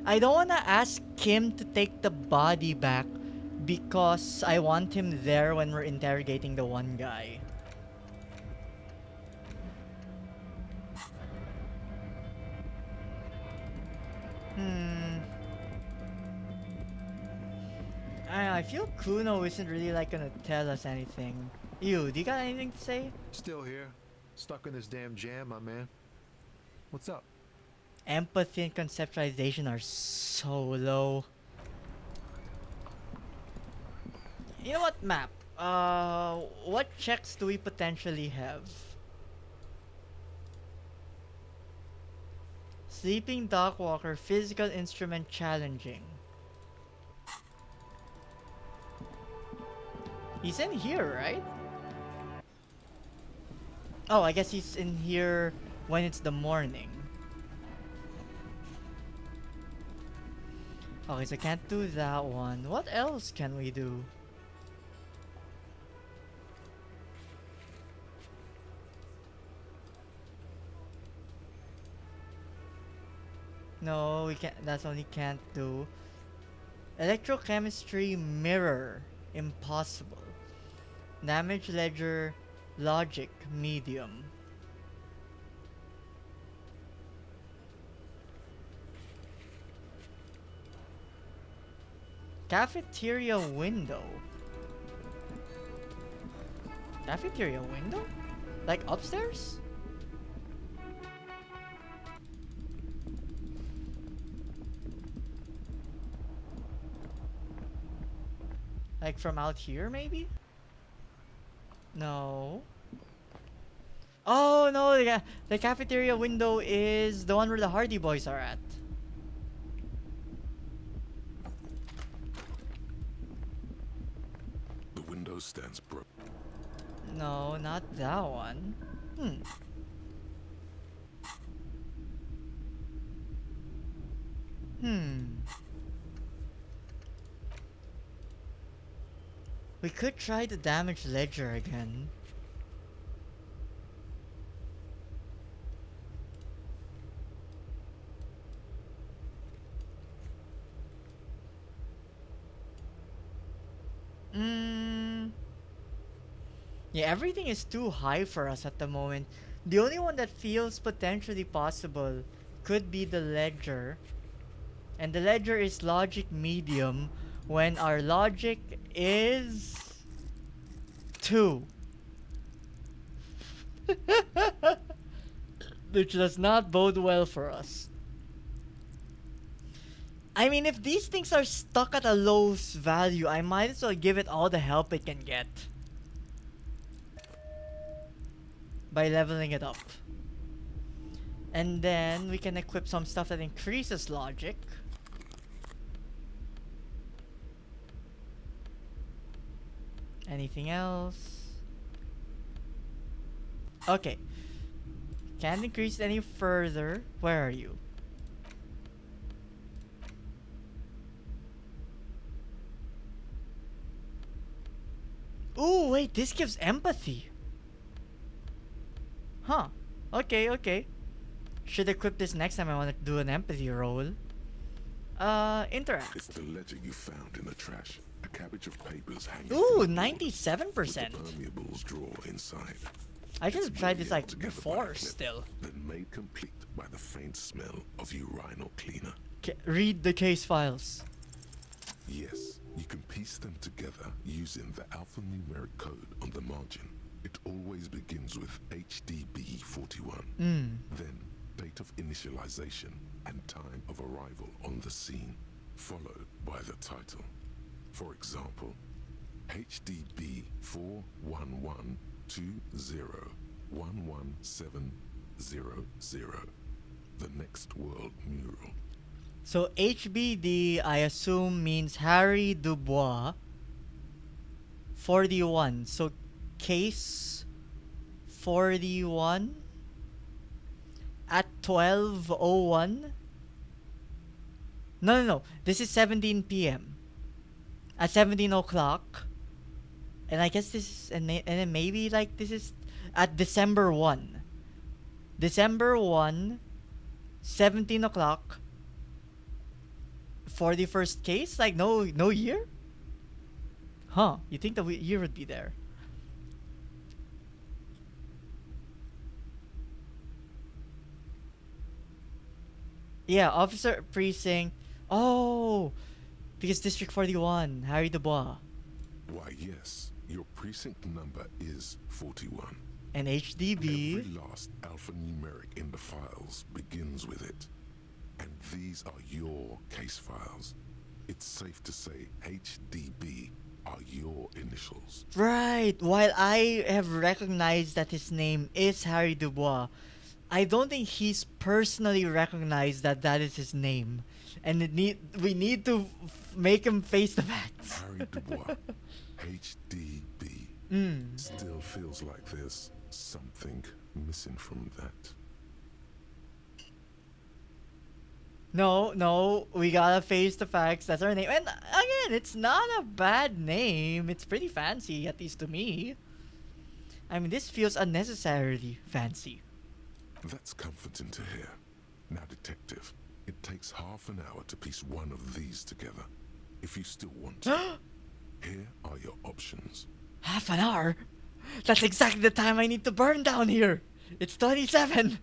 I don't wanna ask Kim to take the body back because I want him there when we're interrogating the one guy. I feel Kuno isn't really like gonna tell us anything. You, do you got anything to say? Still here. Stuck in this damn jam, my man. What's up? Empathy and conceptualization are so low. You know what, map? What checks do we potentially have? Sleeping dog walker, physical instrument challenging. He's in here, right? Oh, I guess he's in here when it's the morning. Okay, so I can't do that one. What else can we do? No, we can't. That's one we can't do. Electrochemistry mirror. Impossible. Damage ledger. Logic. Medium. Cafeteria window. Cafeteria window? Like upstairs? Like from out here, maybe? No. Oh, no, the cafeteria window is the one where the Hardy Boys are at. The window stands broken. No, not that one. We could try the damaged ledger again. Yeah, everything is too high for us at the moment. The only one that feels potentially possible could be the ledger. And the ledger is logic medium when our logic is 2. Which does not bode well for us. I mean, if these things are stuck at a low value, I might as well give it all the help it can get. By leveling it up. And then we can equip some stuff that increases logic. Anything else? Okay. Can't increase it any further. Where are you? Ooh, wait, this gives empathy. Huh. Okay, okay. Should equip this next time I want to do an empathy roll. Interact. It's the ledger you found in the trash. A cabbage of papers hanging. Ooh, from the 97%. with the permeables drawer inside. I should have tried this like Together by a before clip, still. Then made complete by the faint smell of urinal cleaner. Read the case files. Yes, you can piece them together using the alphanumeric code on the margin. It always begins with HDB41. Then date of initialization and time of arrival on the scene, followed by the title. For example, HDB 41120111700, the Next World Mural. So HBD, I assume, means Harry Dubois 41. So case 41 at 12:01. No. This is 17 p.m. At 17 o'clock. And I guess this is, and then maybe like this is at December 1. December 1, 17 o'clock. 41st case? Like no year? Huh, you think the year would be there? Yeah, officer precinct. Oh, because District 41, Harry Dubois. Why, yes, your precinct number is 41. And HDB. Every last alphanumeric in the files begins with it. And these are your case files. It's safe to say HDB are your initials. Right. While I have recognized that his name is Harry Dubois, I don't think he's personally recognized that that is his name. And we need to make him face the facts. Harry Dubois, HDB. Still feels like there's something missing from that. No, we gotta face the facts. That's our name. And again, it's not a bad name. It's pretty fancy, at least to me. I mean, this feels unnecessarily fancy. That's comforting to hear. Now, detective, it takes half an hour to piece one of these together. If you still want to, here are your options. Half an hour? That's exactly the time I need to burn down here. It's 27.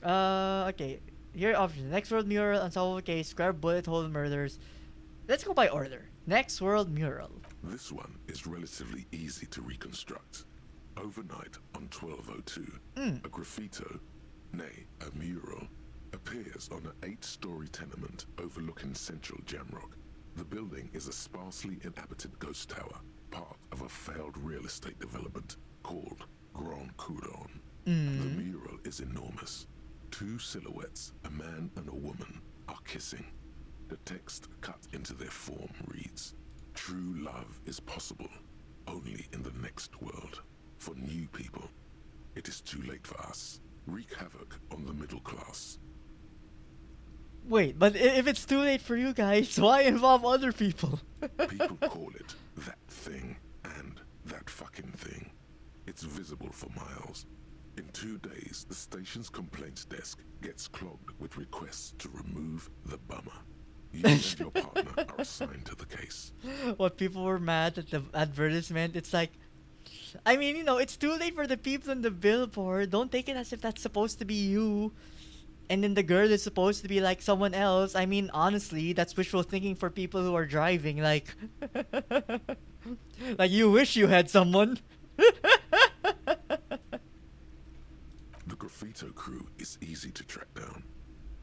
Okay. Here are options. Next world mural, unsolvable case, square bullet hole murders. Let's go by order. Next world mural. This one is relatively easy to reconstruct. Overnight on 1202, a graffito, nay, a mural, appears on an 8-story tenement overlooking central Jamrock. The building is a sparsely inhabited ghost tower, part of a failed real estate development called Grand Couronne. The mural is enormous. 2 silhouettes, a man and a woman, are kissing. The text cut into their form reads, "True love is possible, only in the next world. For new people, it is too late for us. Wreak havoc on the middle class." Wait, but if it's too late for you guys, why involve other people? People call it that thing and that fucking thing. It's visible for miles. In 2 days, the station's complaints desk gets clogged with requests to remove the bummer. You and your partner are assigned to the case. What, people were mad at the advertisement? It's like, I mean, you know, it's too late for the people on the billboard. Don't take it as if that's supposed to be you. And then the girl is supposed to be like someone else. I mean, honestly, that's wishful thinking for people who are driving. Like, like you wish you had someone. The graffito crew is easy to track down.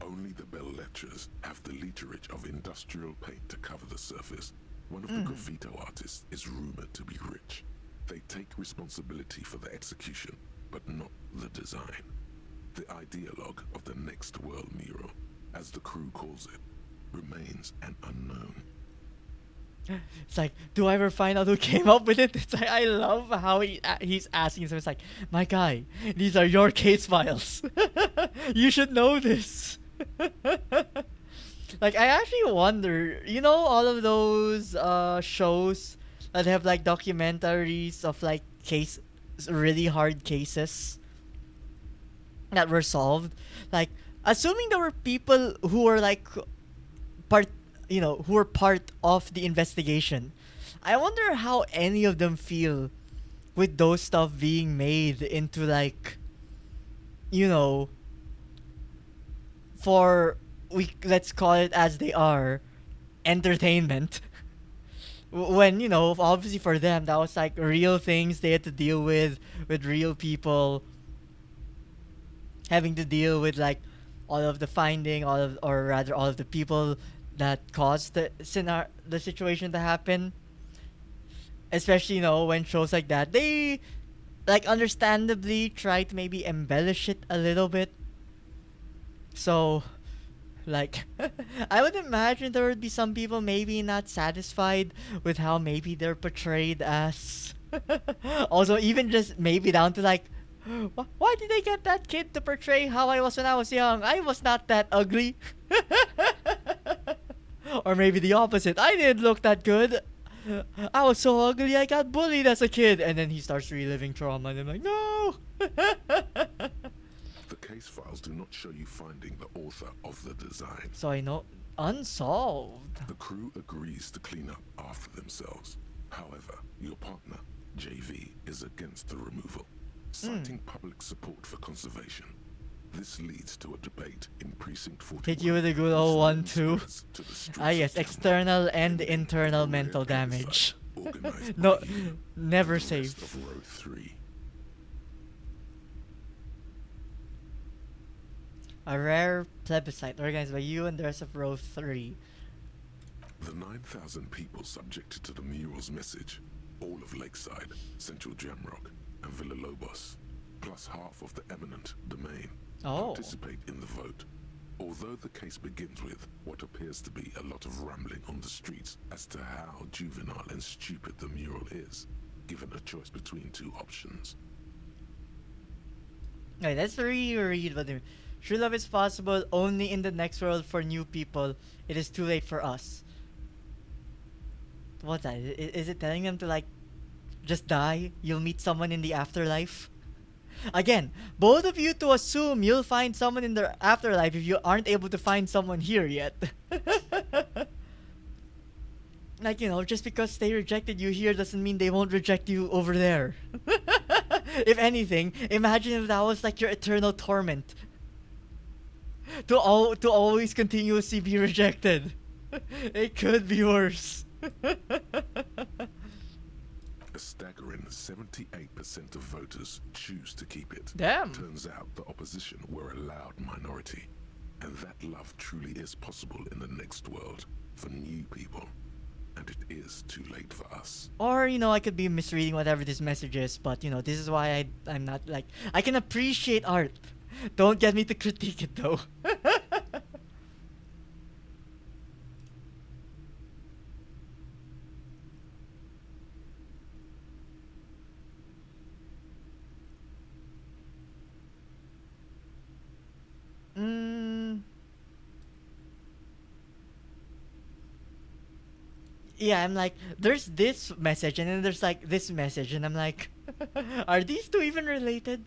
Only the bell lectures have the literage of industrial paint to cover the surface. One of the graffito artists is rumored to be rich. They take responsibility for the execution, but not the design. The ideologue of the next world mural, as the crew calls it, remains an unknown. It's like, do I ever find out who came up with it? It's like, I love how he's asking. So it's like, my guy, these are your case files. You should know this. Like, I actually wonder, you know, all of those shows that have like documentaries of like really hard cases that were solved. Like, assuming there were people who were like who were part of the investigation, I wonder how any of them feel with those stuff being made into like, you know, for let's call it as they are, entertainment. When, you know, obviously for them that was like real things they had to deal with real people, having to deal with like all of the finding, all of the people that caused the situation to happen. Especially, you know, when shows like that, they like understandably try to maybe embellish it a little bit. So, like, I would imagine there would be some people maybe not satisfied with how maybe they're portrayed as. Also, even just maybe down to like, why did they get that kid to portray how I was when I was young? I was not that ugly. Or maybe the opposite. I didn't look that good. I was so ugly, I got bullied as a kid. And then he starts reliving trauma, and I'm like, no! The case files do not show you finding the author of the design. So I know, unsolved. The crew agrees to clean up after themselves. However, your partner, JV, is against the removal, citing public support for conservation. This leads to a debate in Precinct 41. Hit you with a good old one too. Ah yes, external and internal mental damage. No, never safe. Of row 3. A rare plebiscite organized by you and the rest of row 3. The 9,000 people subjected to the mural's message, all of Lakeside, Central Jamrock, and Villa Lobos, plus half of the eminent domain, participate in the vote. Although the case begins with what appears to be a lot of rambling on the streets as to how juvenile and stupid the mural is, given a choice between 2 options. Alright, let's reread what they. True love is possible only in the next world for new people. It is too late for us. What's that? Is it telling them to like just die? You'll meet someone in the afterlife? Again, both of you to assume you'll find someone in the afterlife if you aren't able to find someone here yet. Like, you know, just because they rejected you here doesn't mean they won't reject you over there. If anything, imagine if that was like your eternal torment. to always continuously be rejected. It could be worse. A staggering 78% of voters choose to keep it. Damn. Turns out the opposition were a loud minority. And that love truly is possible in the next world for new people. And it is too late for us. Or, I could be misreading whatever this message is, but, this is why I'm not like... I can appreciate art. Don't get me to critique it, though. Yeah, I'm like, there's this message, and then there's like this message, and I'm like, are these two even related?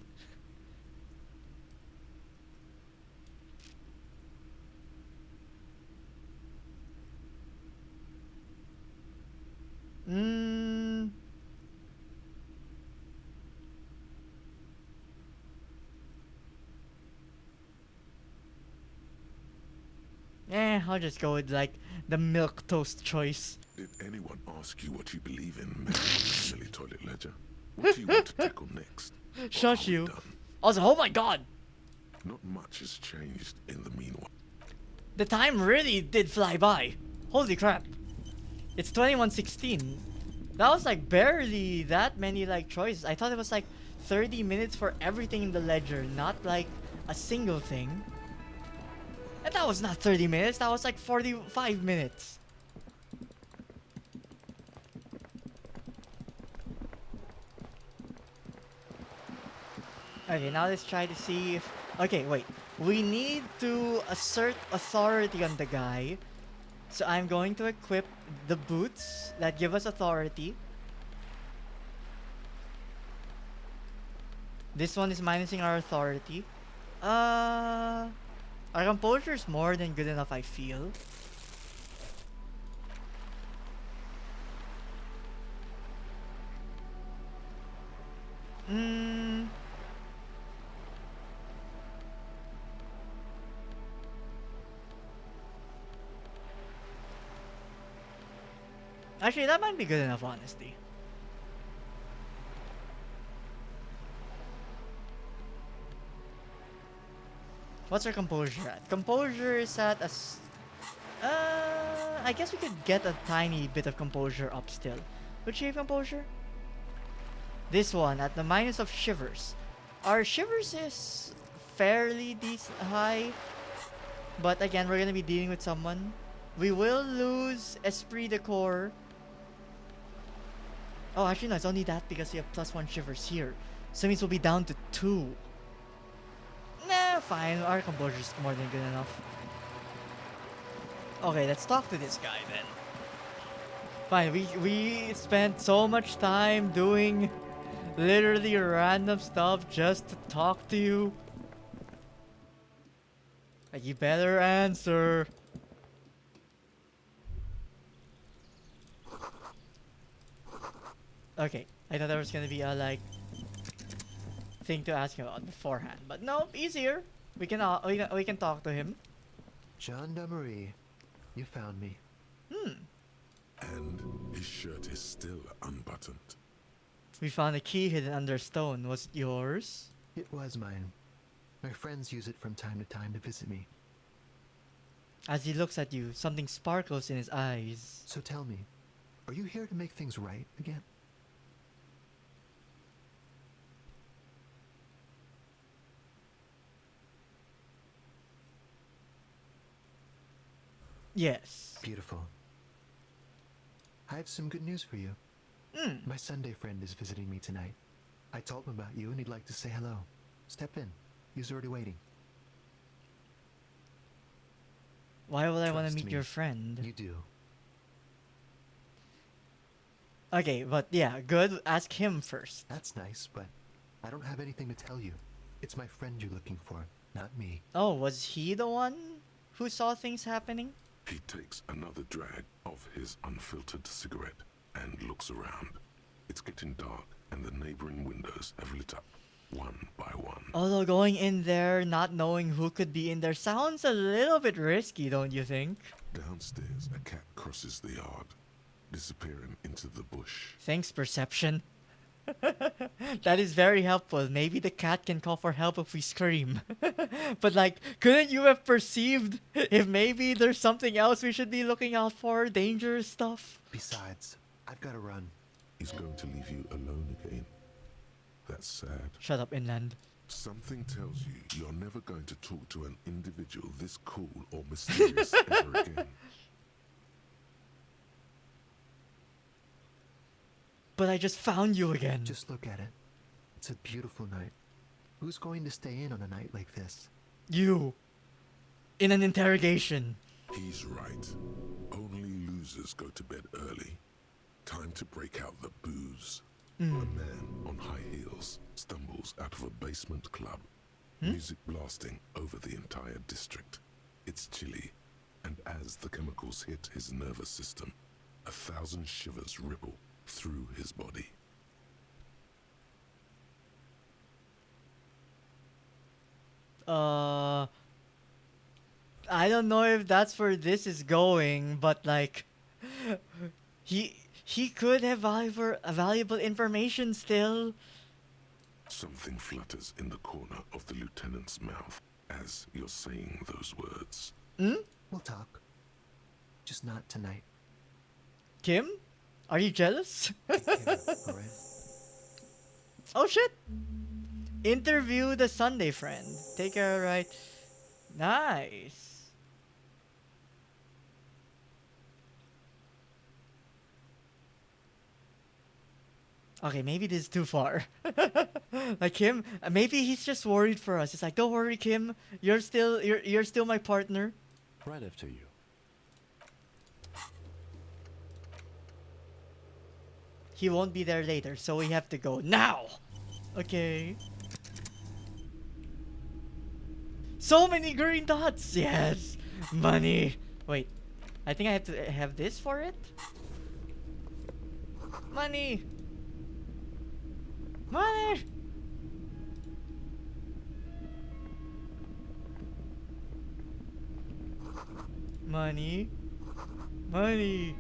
I'll just go with like the milk toast choice. Did anyone ask you what you believe in, Silly Toilet Ledger? What do you want to tackle next? Shush you. Also, oh my god! Not much has changed in the meanwhile. The time really did fly by. Holy crap. It's 21:16. That was like barely that many like choices. I thought it was like 30 minutes for everything in the ledger, not like a single thing. And that was not 30 minutes, that was like 45 minutes. Okay, now let's try to see if... Okay, wait. We need to assert authority on the guy. So I'm going to equip the boots that give us authority. This one is minusing our authority. Our composure is more than good enough, I feel. Actually, that might be good enough, honestly. What's our composure at? Composure is at a... I guess we could get a tiny bit of composure up still. Which gave composure? This one, at the minus of shivers. Our shivers is fairly high. But again, we're gonna be dealing with someone. We will lose Esprit de Corps. Oh, actually no, it's only that because we have +1 shivers here. So it means we'll be down to 2. Nah, fine. Our composure is more than good enough. Okay, let's talk to this guy then. Fine, we spent so much time doing literally random stuff just to talk to you. Like, you better answer. Okay, I thought there was gonna be a like thing to ask him about beforehand, but no, easier. We can talk to him. Gendarmerie, you found me. And his shirt is still unbuttoned. We found a key hidden under a stone. Was it yours? It was mine. My friends use it from time to time to visit me. As he looks at you, something sparkles in his eyes. So tell me, are you here to make things right again? Yes. Beautiful. I have some good news for you. My Sunday friend is visiting me tonight. I told him about you and he'd like to say hello. Step in. He's already waiting. Why would I want to Trust meet me, your friend? You do. Okay, but yeah, good. Ask him first. That's nice, but I don't have anything to tell you. It's my friend you're looking for, not me. Oh, was he the one who saw things happening? He takes another drag of his unfiltered cigarette and looks around. It's getting dark and the neighboring windows have lit up. one by one. Although going in there, not knowing who could be in there, sounds a little bit risky, don't you think? Downstairs, a cat crosses the yard, disappearing into the bush. Thanks, perception. That is very helpful. Maybe the cat can call for help if we scream. But like, couldn't you have perceived if maybe there's something else we should be looking out for? Dangerous stuff? Besides, I've got to run. He's going to leave you alone again. That's sad. Shut up, Inland. Something tells you you're never going to talk to an individual this cool or mysterious ever again. But I just found you again. Just look at it. It's a beautiful night. Who's going to stay in on a night like this? You. In an interrogation. He's right. Only losers go to bed early. Time to break out the booze. A man on high heels stumbles out of a basement club. Music blasting over the entire district. It's chilly, and as the chemicals hit his nervous system, 1,000 shivers ripple through his body. I don't know if that's where this is going, but like, he could have valuable information still. Something flutters in the corner of the lieutenant's mouth as you're saying those words. We'll talk. Just not tonight. Kim? Are you jealous? Take care, alright? Oh shit! Interview the Sunday friend. Take care, right? Nice. Okay, maybe this is too far. Like Kim, maybe he's just worried for us. It's like, don't worry, Kim. You're still my partner. Right after you. He won't be there later, so we have to go now. Okay. So many green dots. Yes. Money. Wait. I think I have to have this for it. Money. Money. Money. Money.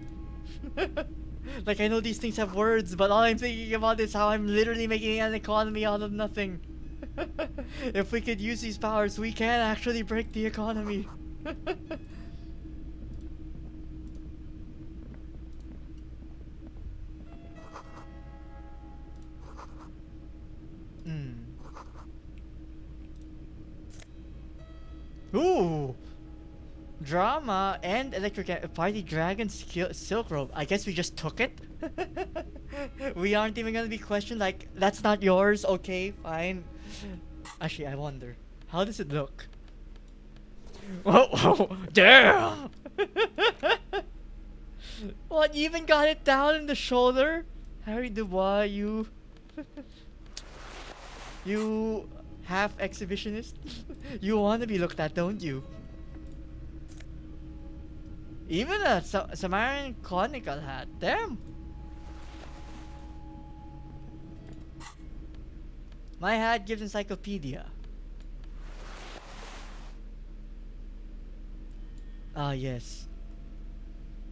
Like, I know these things have words, but all I'm thinking about is how I'm literally making an economy out of nothing. If we could use these powers, we can actually break the economy. Ooh! Drama and electric party dragon silk robe. I guess we just took it. We aren't even gonna be questioned. Like, that's not yours. Okay, fine. Actually, I wonder, how does it look? Whoa, damn! What? You even got it down in the shoulder, Harry Dubois? You half exhibitionist. You want to be looked at, don't you? Even a Samaritan conical hat. Damn. My hat gives encyclopedia. Ah, yes.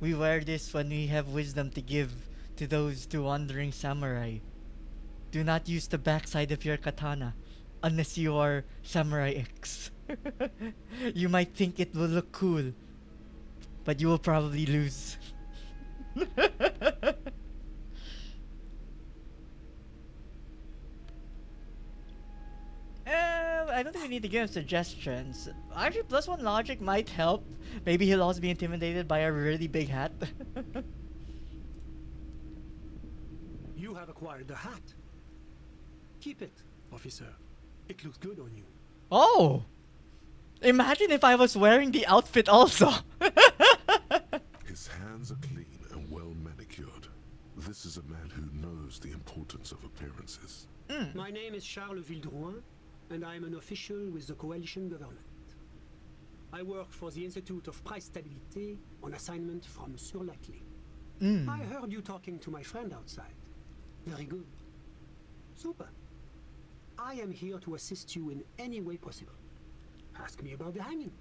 We wear this when we have wisdom to give to those two wandering samurai. Do not use the backside of your katana unless you are Samurai X. You might think it will look cool, but you will probably lose. I don't think we need to give him suggestions. Actually, +1 logic might help. Maybe he'll also be intimidated by a really big hat. You have acquired the hat. Keep it, officer. It looks good on you. Oh! Imagine if I was wearing the outfit also. His hands are clean and well manicured. This is a man who knows the importance of appearances. My name is Charles Vildrouin, and I am an official with the coalition government. I work for the Institute of Price Stability on assignment from Monsieur Laclay. I heard you talking to my friend outside. Very good. Super. I am here to assist you in any way possible. Ask me about the hanging.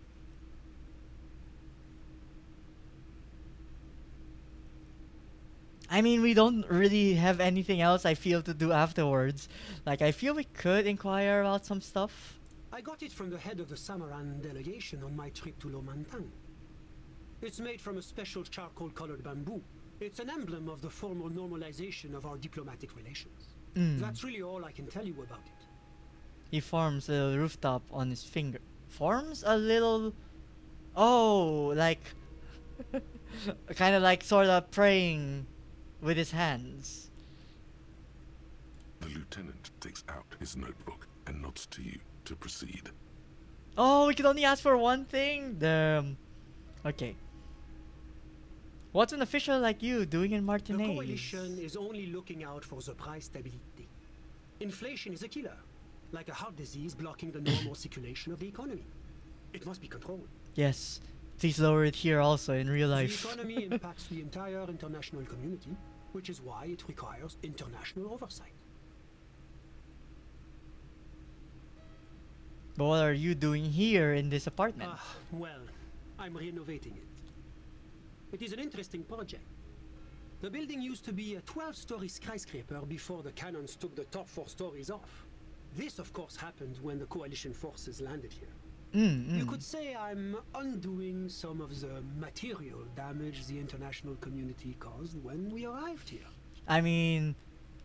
I mean, we don't really have anything else, I feel, to do afterwards. Like, I feel we could inquire about some stuff. I got it from the head of the Samaran delegation on my trip to Lomantang. It's made from a special charcoal-colored bamboo. It's an emblem of the formal normalization of our diplomatic relations. That's really all I can tell you about it. He forms a rooftop on his finger. Forms a little... Oh, like... kind of like sort of praying with his hands. The lieutenant takes out his notebook and nods to you to proceed. Oh, we can only ask for one thing? Damn. Okay. What's an official like you doing in The Martinez? coalition is only looking out for the price stability. Inflation is a killer, like a heart disease blocking the normal circulation of the economy. It must be controlled. Yes. Please lower it here also in real life. The economy impacts the entire international community, which is why it requires international oversight. But what are you doing here in this apartment? Well, I'm renovating it. It is an interesting project. The building used to be a 12-story skyscraper before the cannons took the top 4 stories off. This, of course, happened when the coalition forces landed here. You could say I'm undoing some of the material damage the international community caused when we arrived here. I mean,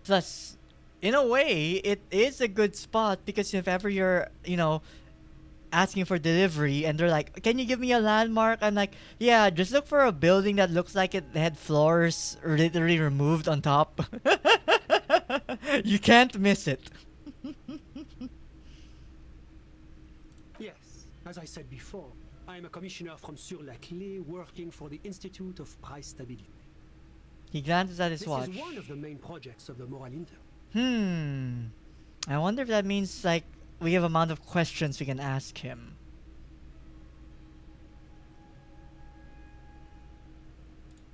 plus, in a way, it is a good spot because if ever you're, you know, asking for delivery and they're like, can you give me a landmark? I'm like, yeah, just look for a building that looks like it had floors literally removed on top. You can't miss it. Yes, as I said before, I am a commissioner from Sur-la-Clé working for the Institute of Price Stability. He glances at his watch. This is one of the main projects of the Moral Inter. I wonder if that means, like, we have amount of questions we can ask him.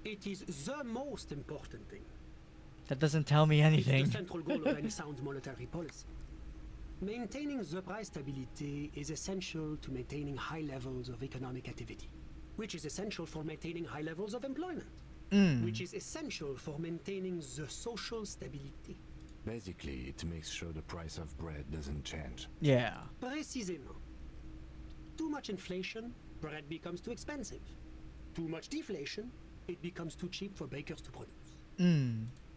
It is the most important thing. That doesn't tell me anything. It's the central goal of any sound monetary policy. Maintaining the price stability is essential to maintaining high levels of economic activity, which is essential for maintaining high levels of employment, which is essential for maintaining the social stability. Basically, it makes sure the price of bread doesn't change. Yeah. Précisément. Too much inflation, bread becomes too expensive. Too much deflation, it becomes too cheap for bakers to produce.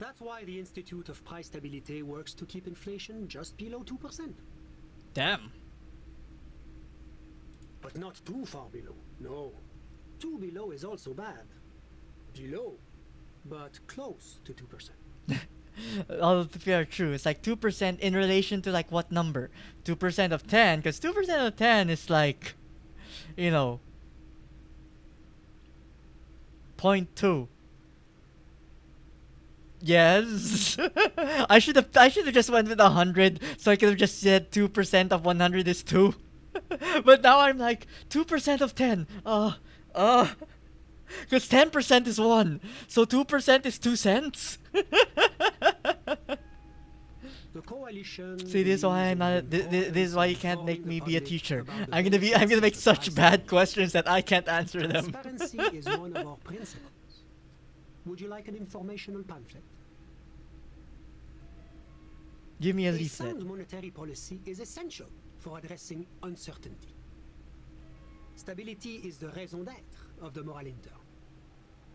That's why the Institute of Price Stability works to keep inflation just below 2%. Damn. But not too far below. No. Too below is also bad. Below, but close to 2%. All of the fair true. It's like 2% in relation to like what number? 2% of 10, because 2% of 10 is like, you know, 0.2. Yes. I should have just went with 100, so I could have just said 2% of 100 is 2. But now I'm like 2% of 10. Because 10% is 1, so 2% is 2 cents. The coalition. See, this is why I'm not. This is why you can't make me be a teacher. I'm gonna make such bad questions that I can't answer them. Transparency is one of our principles. Would you like an informational pamphlet? Give me a A leaflet. sound monetary policy is essential for addressing uncertainty. Stability is the raison d'être of the Moral Inter.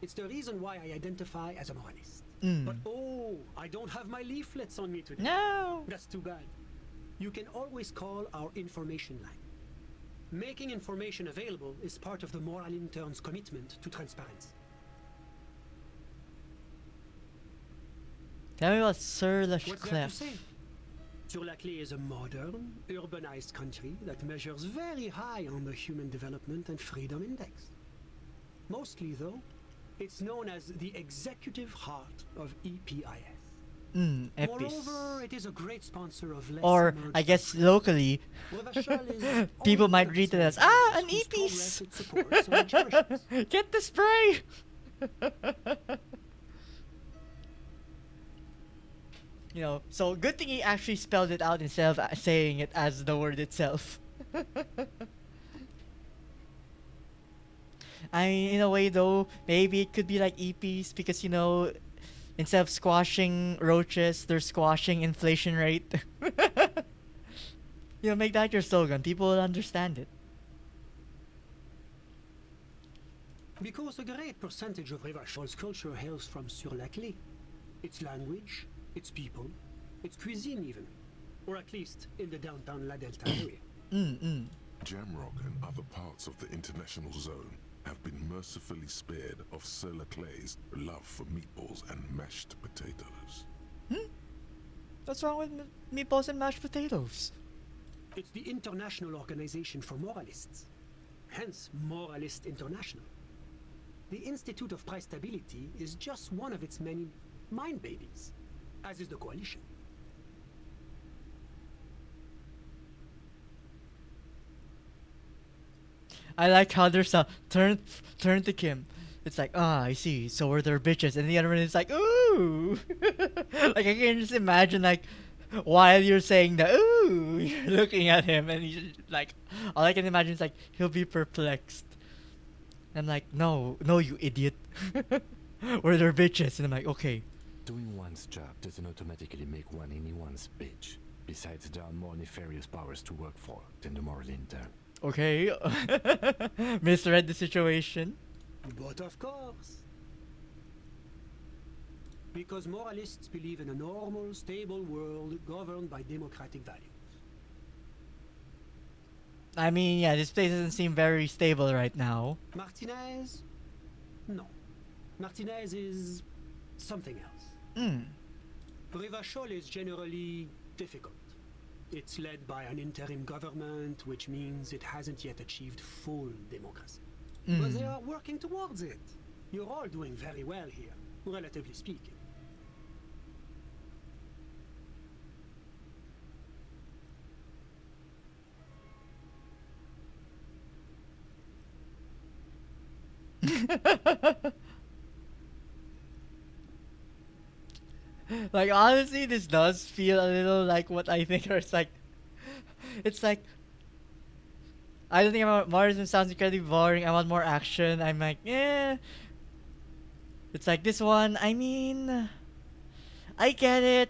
It's the reason why I identify as a moralist. But I don't have my leaflets on me today. No! That's too bad. You can always call our information line. Making information available is part of the Moral Intern's commitment to transparency. Tell me about Sir What's there to Lashclef. say? Sur-la-Clé is a modern, urbanized country that measures very high on the Human Development and Freedom Index. Mostly, though, it's known as the executive heart of EPIS. Epis. Moreover, it is a great sponsor of less Or, emerging I guess locally, Revachol is people only might one of read it the as, celebrities an whose Epis! progress it supports and cherishes. Get the spray! You know, so good thing he actually spelled it out instead of saying it as the word itself. I mean, in a way though, maybe it could be like EPs because you know, instead of squashing roaches, they're squashing inflation rate. You know, make that your slogan. People will understand it. Because a great percentage of Revachol's culture hails from Sur-la-Clé. Its language, its people, its cuisine even. Or at least in the downtown La Delta area. Jamrock and other parts of the international zone have been mercifully spared of Sur-la-Clé's love for meatballs and mashed potatoes. What's wrong with meatballs and mashed potatoes? It's the International Organization for Moralists. Hence, Moralist International. The Institute of Price Stability is just one of its many mind babies, as is the Coalition. I like how there's a turn to Kim. It's like, I see. So are there bitches, and the other one is like, ooh. Like I can just imagine like while you're saying the ooh, you're looking at him, and he's like, all I can imagine is like he'll be perplexed. I'm like, no, you idiot. Or they're bitches, and I'm like, okay. Doing one's job doesn't automatically make one anyone's bitch. Besides, there are more nefarious powers to work for than the moral intern. Okay. Misread the situation. But of course. Because moralists believe in a normal, stable world governed by democratic values. I mean, yeah, this place doesn't seem very stable right now. Martinez? No. Martinez is something else. Revachol is generally difficult. It's led by an interim government, which means it hasn't yet achieved full democracy. But they are working towards it. You're all doing very well here, relatively speaking. Like honestly, this does feel a little like what I think. Or it's like I don't think Morrison sounds incredibly boring. I want more action. I'm like, It's like this one. I mean, I get it.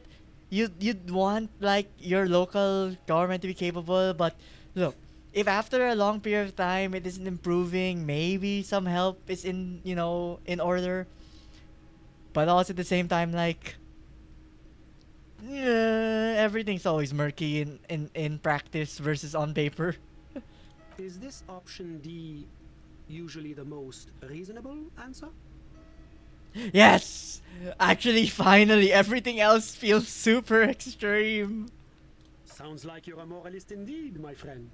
You'd want like your local government to be capable, but look, if after a long period of time it isn't improving, maybe some help is in order. But also at the same time, like, everything's always murky in practice versus on paper. Is this option D usually the most reasonable answer? Yes! Actually, finally, everything else feels super extreme. Sounds like you're a moralist indeed, my friend.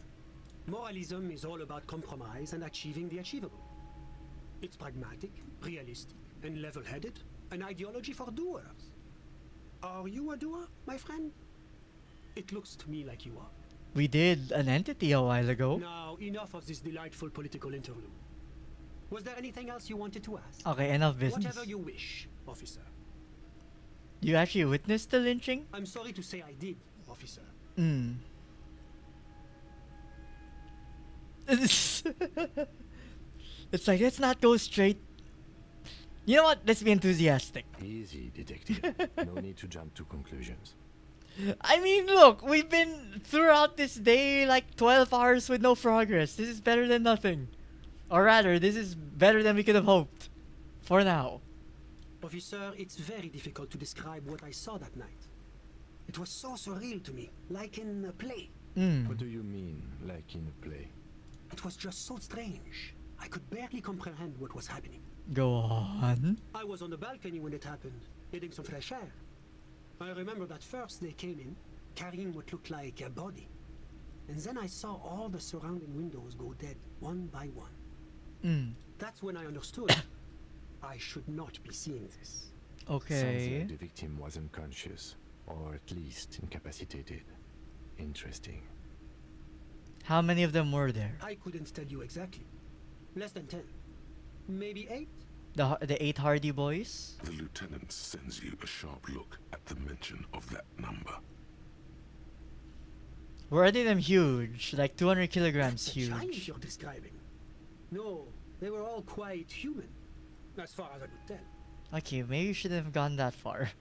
Moralism is all about compromise and achieving the achievable. It's pragmatic, realistic, and level-headed, an ideology for doers. Are you a doer, my friend? It looks to me like you are. We did an entity a while ago. Now, enough of this delightful political interlude. Was there anything else you wanted to ask? Okay, enough business. Whatever you wish, officer. You actually witnessed the lynching? I'm sorry to say I did, officer. It's like, let's not go straight. You know what? Let's be enthusiastic. Easy, detective. No need to jump to conclusions. I mean, look, we've been throughout this day like 12 hours with no progress. This is better than nothing. Or rather, this is better than we could have hoped. For now. Officer, it's very difficult to describe what I saw that night. It was so surreal to me, like in a play. What do you mean, like in a play? It was just so strange. I could barely comprehend what was happening. Go on. I was on the balcony when it happened, getting some fresh air. I remember that first they came in, carrying what looked like a body. And then I saw all the surrounding windows go dead, one by one. That's when I understood I should not be seeing this. Okay. Sounds like the victim was unconscious, or at least incapacitated. Interesting. How many of them were there? I couldn't tell you exactly. Less than 10. Maybe 8? The 8 Hardy Boys? The lieutenant sends you a sharp look at the mention of that number. Were any of them huge? Like 200 kilograms The giant huge? you're describing. No, they were all quite human, as far as I could tell. Okay, maybe you shouldn't have gone that far.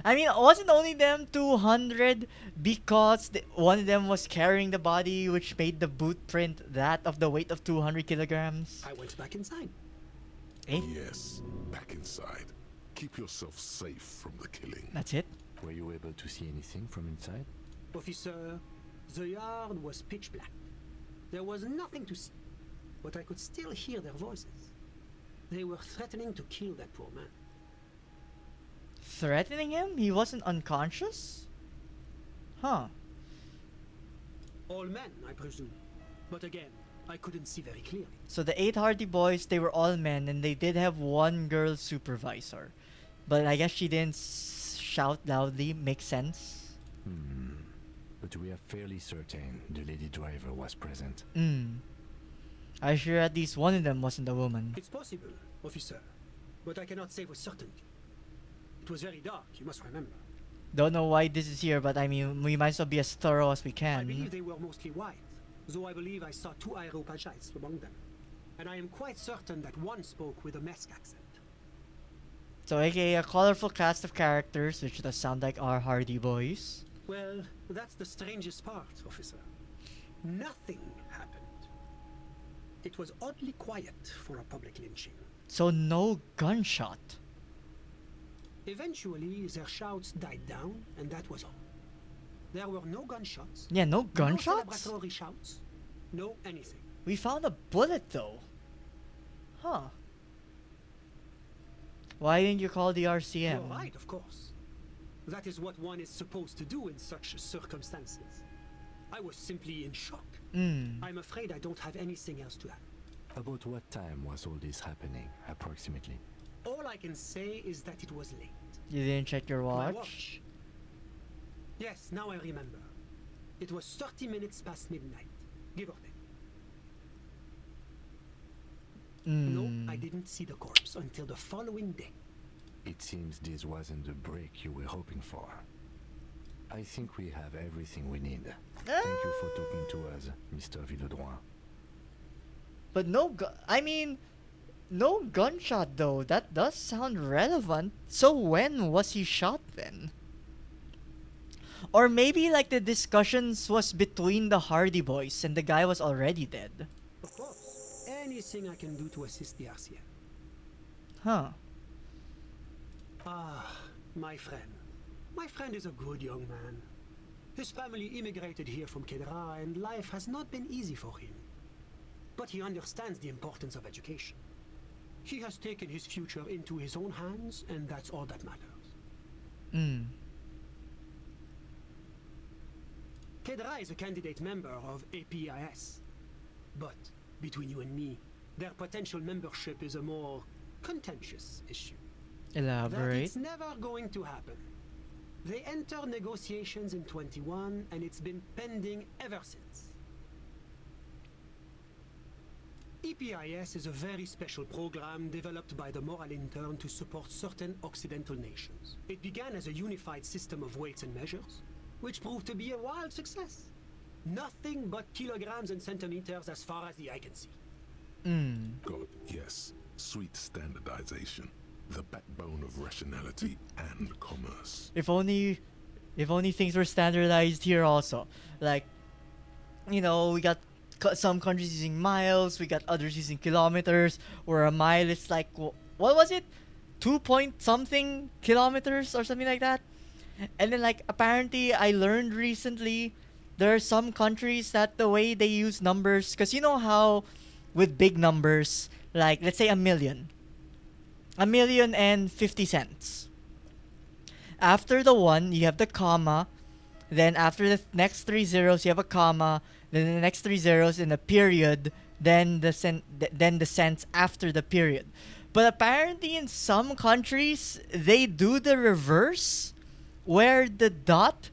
I mean, wasn't only them 200 because one of them was carrying the body, which made the boot print that of the weight of 200 kilograms? I went back inside. Eh? Yes, back inside. Keep yourself safe from the killing. That's it? Were you able to see anything from inside? Officer, the yard was pitch black. There was nothing to see, but I could still hear their voices. They were threatening to kill that poor man. Threatening him? He wasn't unconscious? Huh. All men, I presume. But again, I couldn't see very clearly. So the 8 Hardy Boys, they were all men, and they did have one girl supervisor. But I guess she didn't shout loudly. Makes sense. But we are fairly certain the lady driver was present. I'm sure at least one of them wasn't a woman. It's possible, officer, but I cannot say with certainty. It was very dark, you must remember. Don't know why this is here, but I mean, we might as well be as thorough as we I believe can. they were mostly white, though I believe I saw 2 Aeropagites among them. And I am quite certain that one spoke with a Mesk accent. So, aka a colorful cast of characters, which does sound like our Hardy Boys. Well, that's the strangest part, officer. Nothing happened. It was oddly quiet for a public lynching. So, no gunshot. Eventually, their shouts died down, and that was all. There were no gunshots. Yeah, no No gunshots? celebratory shouts. No anything. We found a bullet though. Huh. Why didn't you call the RCM? You're right, of course. That is what one is supposed to do in such circumstances. I was simply in shock. I'm afraid I don't have anything else to add. About what time was all this happening, approximately? All I can say is that it was late. You didn't check your My watch? watch. Yes, now I remember. It was 30 minutes past midnight, give or take. No, I didn't see the corpse until the following day. It seems this wasn't the break you were hoping for. I think we have everything we need. Thank you for talking to us, Mr. Villedroit. But no gunshot though. That does sound relevant. So when was he shot then? Or maybe like the discussions was between the Hardy Boys and the guy was already dead. Of course, anything I can do to assist the RCM. Huh. Ah, my friend. My friend is a good young man. His family immigrated here from Kedra and life has not been easy for him. But he understands the importance of education. He has taken his future into his own hands and that's all that matters. Kedra is a candidate member of APIS. But between you and me, their potential membership is a more contentious issue. That Elaborate. it's never going to happen. They entered negotiations in 21 and it's been pending ever since. EPIS is a very special program developed by the Moral Intern to support certain Occidental nations. It began as a unified system of weights and measures, which proved to be a wild success. Nothing but kilograms and centimeters as far as the eye can see. God, yes. Sweet standardization. The backbone of rationality and commerce. If only things were standardized here also. Like, we got some countries using miles, we got others using kilometers, where a mile is like, what was it? 2 point something kilometers or something like that? And then like, apparently I learned recently, there are some countries that the way they use numbers, because you know how with big numbers, like let's say 1,050 cents. After the 1, you have the comma. Then after the next 3 zeros, you have a comma. Then the next 3 zeros in a period. Then the cents after the period. But apparently in some countries, they do the reverse, where the dot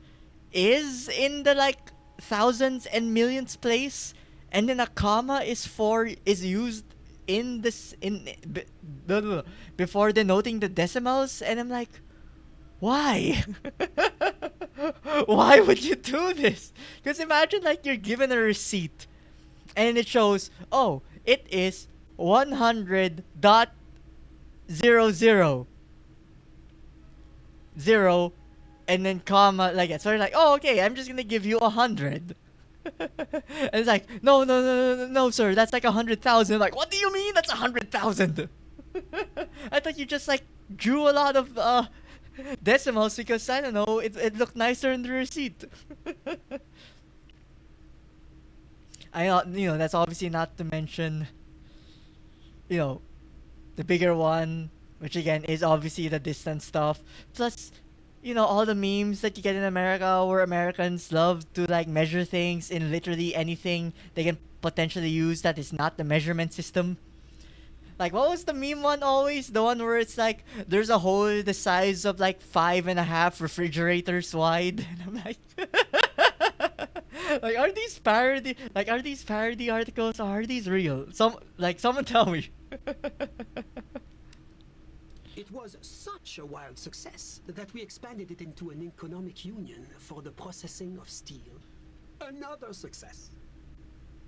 is in the like thousands and millions place, and then a comma is used in this before denoting the decimals, and I'm like, why? Why would you do this? Because imagine like you're given a receipt and it shows, oh, it is 100.000 and then comma like that. So you're like, oh, okay, I'm just gonna give you 100. And it's like, no, sir, that's like 100,000. Like, what do you mean that's 100,000? I thought you just like drew a lot of decimals because I don't know, it looked nicer in the receipt. That's obviously not to mention, you know, the bigger one, which again is obviously the distance stuff. Plus, all the memes that you get in America where Americans love to like measure things in literally anything they can potentially use that is not the measurement system. Like, what was the meme one always? The one where it's like, there's a hole the size of like 5.5 refrigerators wide. And I'm like, like, are these parody? Like, are these parody articles or are these real? Someone tell me. It was such a wild success that we expanded it into an economic union for the processing of steel. Another success.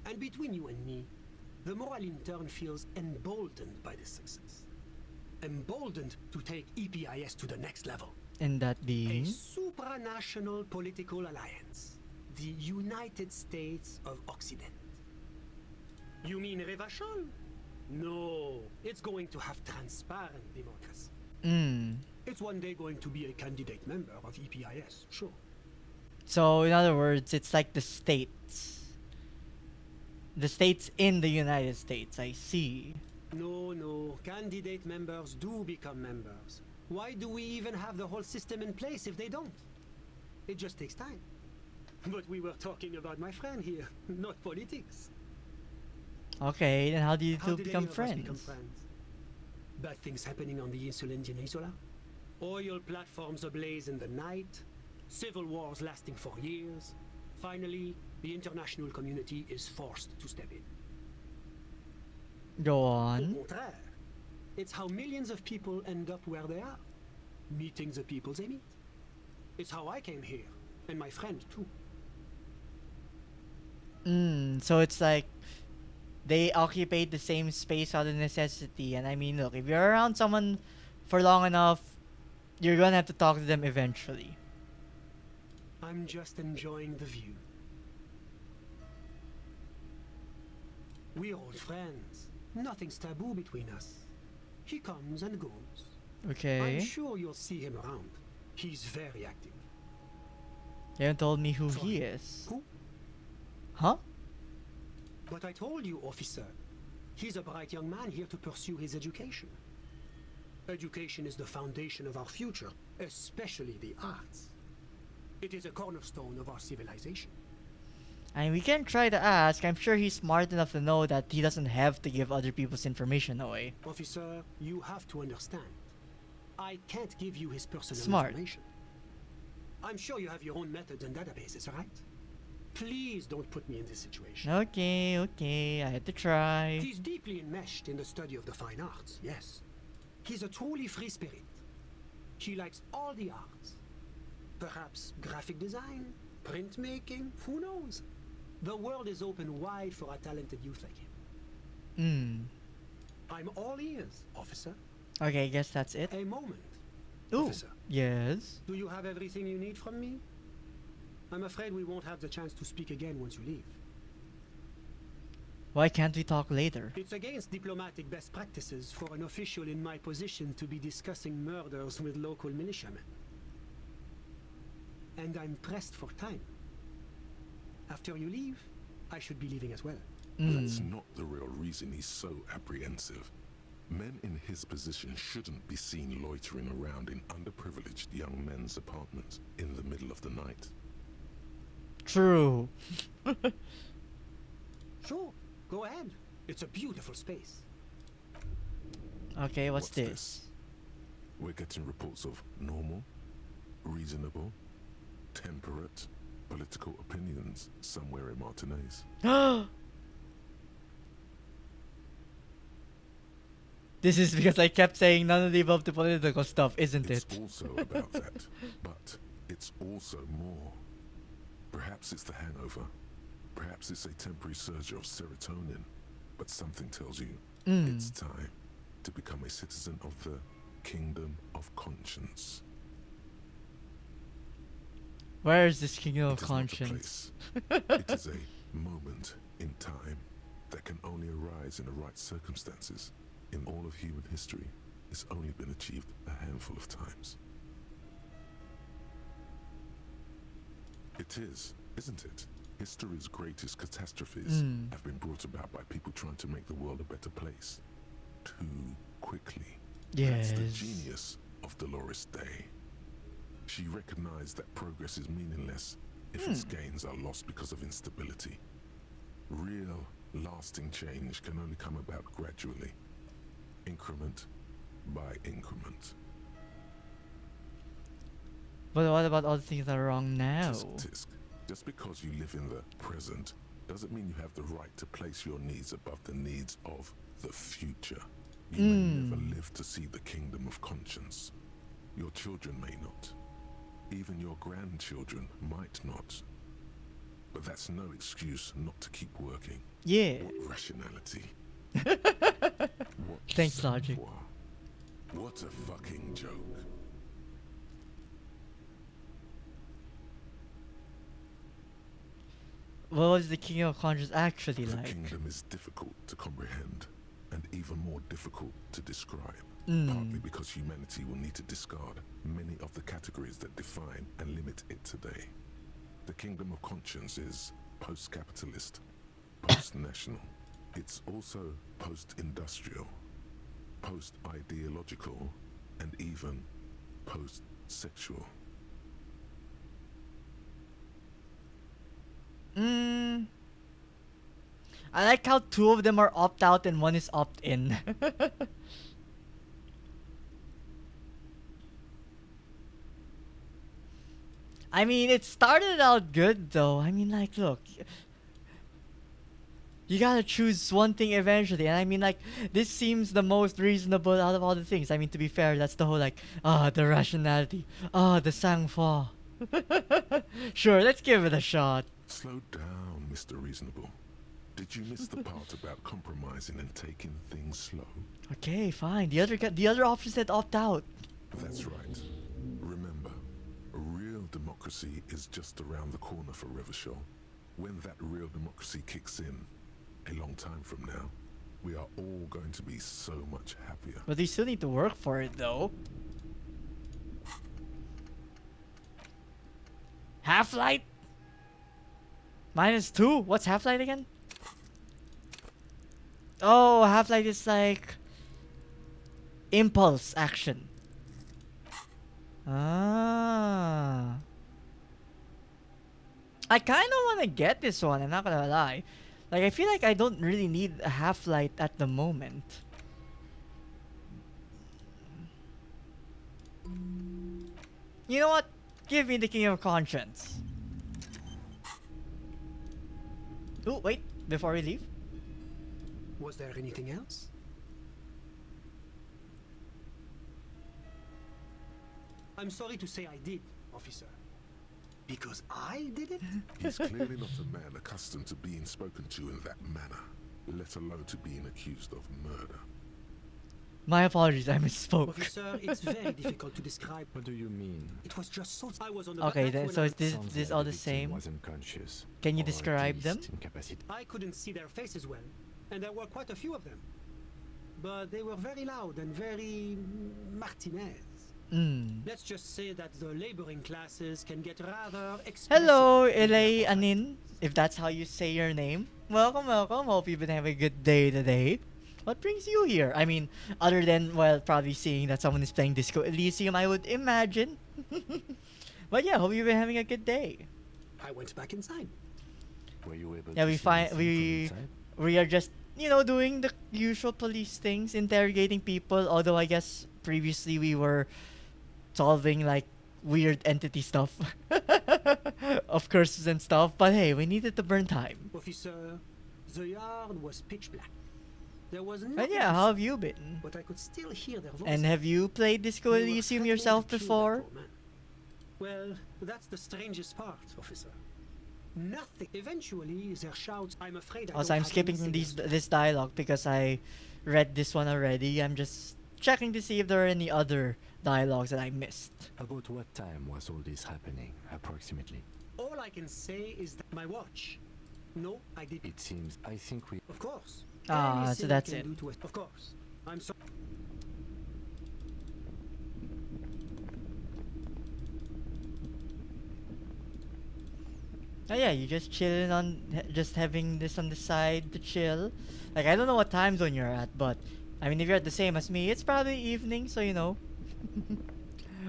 And between you and me, the moral intern feels emboldened by this success. Emboldened to take EPIS to the next level. And that being? A supranational political alliance. The United States of Occident. You mean Revachol? No, it's going to have transparent democracy. It's one day going to be a candidate member of EPIS, sure. So, in other words, it's like the states. The states in the United States, I see. No, candidate members do become members. Why do we even have the whole system in place if they don't? It just takes time. But we were talking about my friend here, not politics. Okay, then how did you two did become any of us friends? become friends? Bad things happening on the insular Peninsula? Oil platforms ablaze in the night? Civil wars lasting for years? Finally, the international community is forced to step in. Go Au on. contraire, it's how millions of people end up where they are, meeting the people they meet. It's how I came here, and my friend too. So it's like they occupy the same space out of necessity. And I mean, look, if you're around someone for long enough, you're gonna have to talk to them eventually. I'm just enjoying the view. We're old friends. Nothing's taboo between us. He comes and goes. Okay. I'm sure you'll see him around. He's very active. You haven't told me who he is. Who? Huh? But I told you, officer. He's a bright young man here to pursue his education. Education is the foundation of our future, especially the arts. It is a cornerstone of our civilization. I mean, we can try to ask. I'm sure he's smart enough to know that he doesn't have to give other people's information away. Officer, you have to understand. I can't give you his personal Smart. information. I'm sure you have your own methods and databases, right? Please don't put me in this situation. Okay, I had to try. He's deeply enmeshed in the study of the fine arts, yes. He's a truly free spirit. He likes all the arts. Perhaps graphic design, printmaking, who knows? The world is open wide for a talented youth like him. I'm all ears, officer. Okay, I guess that's it. A moment. Ooh, Officer. yes. Do you have everything you need from me? I'm afraid we won't have the chance to speak again once you leave. Why can't we talk later? It's against diplomatic best practices for an official in my position to be discussing murders with local militiamen. And I'm pressed for time. After you leave, I should be leaving as well. That's not the real reason he's so apprehensive. Men in his position shouldn't be seen loitering around in underprivileged young men's apartments in the middle of the night. True. Sure, go ahead. It's a beautiful space. Okay, what's this? We're getting reports of normal, reasonable, temperate political opinions somewhere in Martinez. This is because I kept saying none of the above the political stuff, isn't It's it? also about that, but it's also more. Perhaps it's the hangover. Perhaps it's a temporary surge of serotonin. But something tells you it's time to become a citizen of the Kingdom of Conscience. Where is this Kingdom of It is not a Conscience? place. It is a moment in time that can only arise in the right circumstances. In all of human history, it's only been achieved a handful of times. It is, isn't it? History's greatest catastrophes have been brought about by people trying to make the world a better place. Too quickly. Yes. That's the genius of Dolores Day. She recognized that progress is meaningless if its gains are lost because of instability. Real, lasting change can only come about gradually, increment by increment. But what about all the things that are wrong now? Tisk, tisk. Just because you live in the present doesn't mean you have the right to place your needs above the needs of the future. You may never live to see the Kingdom of Conscience. Your children may not. Even your grandchildren might not. But that's no excuse not to keep working. Yeah. What rationality? What Thanks, Logic. savoir? What a fucking joke. What was the Kingdom of Conscience actually The like? kingdom is difficult to comprehend and even more difficult to describe. Mm. Partly because humanity will need to discard many of the categories that define and limit it today. The Kingdom of Conscience is post-capitalist, post-national. It's also post-industrial, post-ideological, and even post-sexual. I like how two of them are opt-out and one is opt-in. I mean, it started out good though. I mean, like, look. You gotta choose one thing eventually. And I mean, like, this seems the most reasonable out of all the things. I mean, to be fair, that's the whole, like, the rationality. The sang-froid. Sure, let's give it a shot. Slow down, Mr. Reasonable. Did you miss the part about compromising and taking things slow? Okay, fine. The other option said opt-out. That's right. Remember, real democracy is just around the corner for Revachol. When that real democracy kicks in, a long time from now, we are all going to be so much happier. But you still need to work for it, though. Half-light? -2? What's half-light again? Oh, half-light is like impulse action. I kind of want to get this one, I'm not gonna lie. Like, I feel like I don't really need a half-light at the moment. You know what? Give me the Kingdom of Conscience. Oh, wait. Before we leave. Was there anything else? I'm sorry to say I did, officer. Because I did it? He's clearly not a man accustomed to being spoken to in that manner, let alone to being accused of murder. My apologies, I misspoke. Officer, it's very difficult to describe. What do you mean? It was just so... I was on the Okay, back then when so I- is this Sounds this like all the the victim same? was unconscious, Can you or at describe them? least incapacitated. I couldn't see their faces well, and there were quite a few of them. But they were very loud and very Martinez. Let's just say that the laboring classes can get rather expressive. Hello, Elay Anin, if that's how you say your name. Welcome, welcome. Hope you've been having a good day today. What brings you here? I mean, other than, well, probably seeing that someone is playing Disco Elysium, I would imagine. But yeah, hope you've been having a good day. I went back inside. Were you able Yeah, to we see find anything from inside? we are just, you know, doing the usual police things, interrogating people. Although I guess previously we were solving like weird entity stuff of curses and stuff. But hey, we needed to burn time. Officer, the yard was pitch black. There was But nothing yeah, to how see, have you been? but I could still hear their voices. And have you played Disco They were Elysium threatening yourself to kill that before? poor man. Well, that's the strangest part, officer. Nothing. Eventually, their shouts. I'm afraid. Also, I'm skipping this dialogue because I read this one already. I'm just checking to see if there are any other dialogues that I missed. About what time was all this happening, approximately? All I can say is that my watch. No, I did. It seems, I think we... Of course. Ah, Anything so I that's can it. do to of course. I'm sorry. Oh yeah, you just chilling on, just having this on the side to chill. Like, I don't know what time zone you're at, but I mean, if you're at the same as me, it's probably evening, so you know.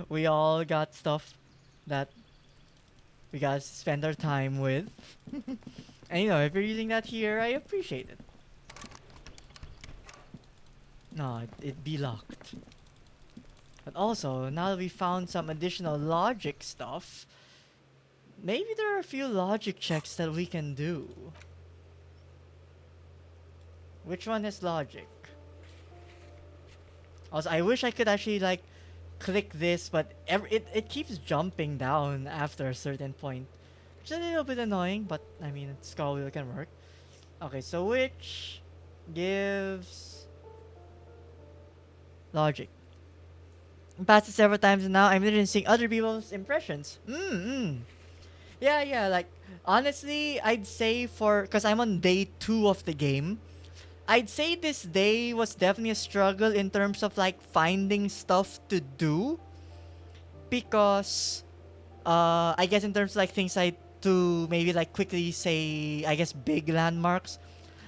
We all got stuff that we gotta spend our time with. And you know, if you're using that here, I appreciate it. No, it'd be locked. But also, now that we found some additional logic stuff, maybe there are a few logic checks that we can do. Which one is logic? Also, I wish I could actually like click this, but it keeps jumping down after a certain point. Which is a little bit annoying, but I mean, scroll wheel can work. Okay, so which gives logic. Passed it several times and now I'm literally seeing other people's impressions. Yeah, like, honestly, I'd say because I'm on day 2 of the game, I'd say this day was definitely a struggle in terms of, like, finding stuff to do. Because, I guess in terms of, like, things to maybe, like, quickly say, I guess, big landmarks,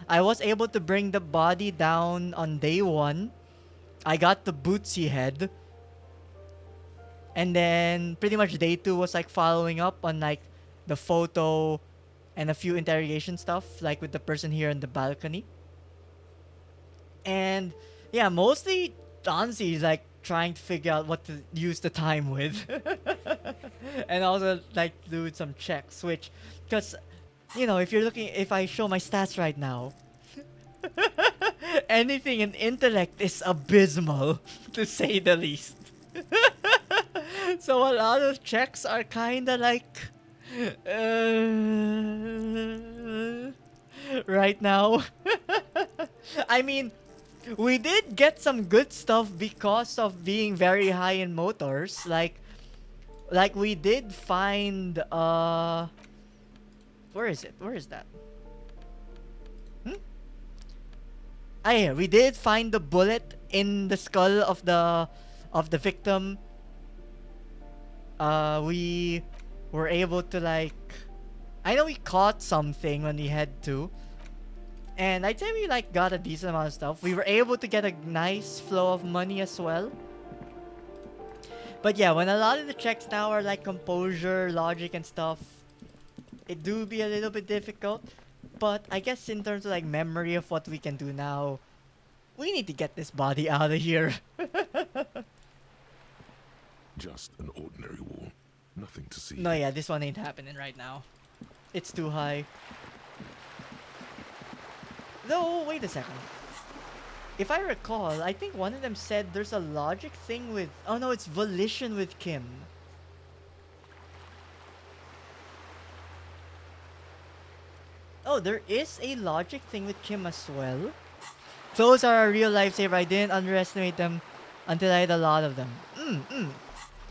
I was able to bring the body down on day 1. I got the Bootsy head. And then, pretty much day 2 was, like, following up on, like, the photo and a few interrogation stuff, like with the person here on the balcony. And yeah, mostly honestly like trying to figure out what to use the time with. And also like do some checks, which, because you know, if I show my stats right now, anything in intellect is abysmal, to say the least. So a lot of checks are kinda like right now. I mean, we did get some good stuff because of being very high in motors. Like we did find where is it? Where is that? Ah yeah, we did find the bullet in the skull of the victim. We were able to like, I know we caught something when we had to, and I'd say we like got a decent amount of stuff. We were able to get a nice flow of money as well. But yeah, when a lot of the checks now are like composure, logic and stuff, it do be a little bit difficult. But I guess in terms of like memory of what we can do now, we need to get this body out of here. Just an ordinary wall. Nothing to see. No, yeah, this one ain't happening right now. It's too high. Though, wait a second. If I recall, I think one of them said there's a logic thing with... Oh no, it's volition with Kim. Oh, there is a logic thing with Kim as well. Those are a real lifesaver. I didn't underestimate them until I had a lot of them.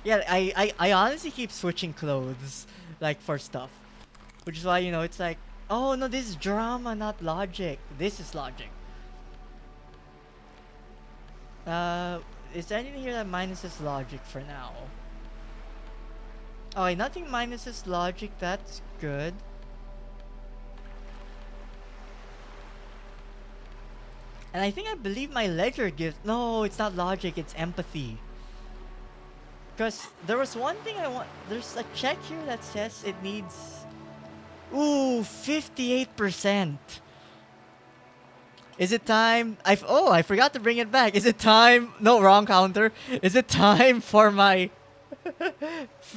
Yeah, I honestly keep switching clothes, like, for stuff. Which is why, you know, it's like, oh no, this is drama, not logic. This is logic. Is there anything here that minuses logic for now? Oh, wait, nothing minuses logic, that's good. And I believe my ledger gives... No, it's not logic, it's empathy. Because there was one thing I want... There's a check here that says it needs... Ooh, 58%. Is it time... I forgot to bring it back. Is it time... No, wrong counter. Is it time for my...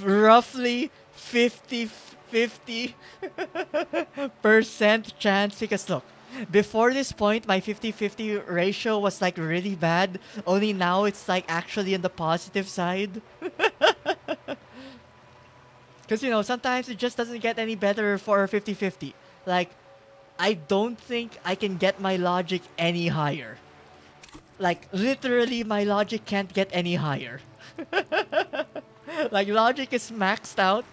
roughly 50% chance? Because look, Before this point, my 50-50 ratio was like really bad. Only now it's like actually on the positive side. Because, sometimes it just doesn't get any better for 50-50. Like, I don't think I can get my logic any higher. Like, literally, my logic can't get any higher. Like, logic is maxed out,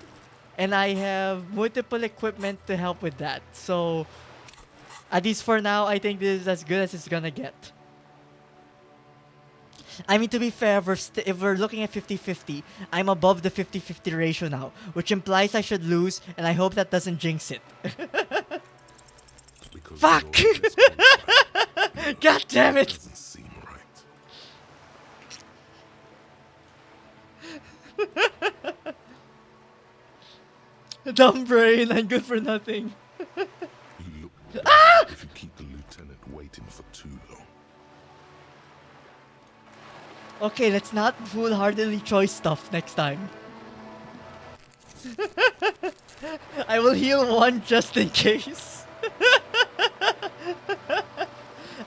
and I have multiple equipment to help with that. So, at least for now, I think this is as good as it's gonna get. I mean, to be fair, if we're looking at 50-50, I'm above the 50-50 ratio now, which implies I should lose, and I hope that doesn't jinx it. Fuck! God damn it! Doesn't seem right. Dumb brain, I'm good for nothing. You look bad if you keep the lieutenant waiting for too long. Okay, let's not foolhardily choice stuff next time. I will heal one just in case.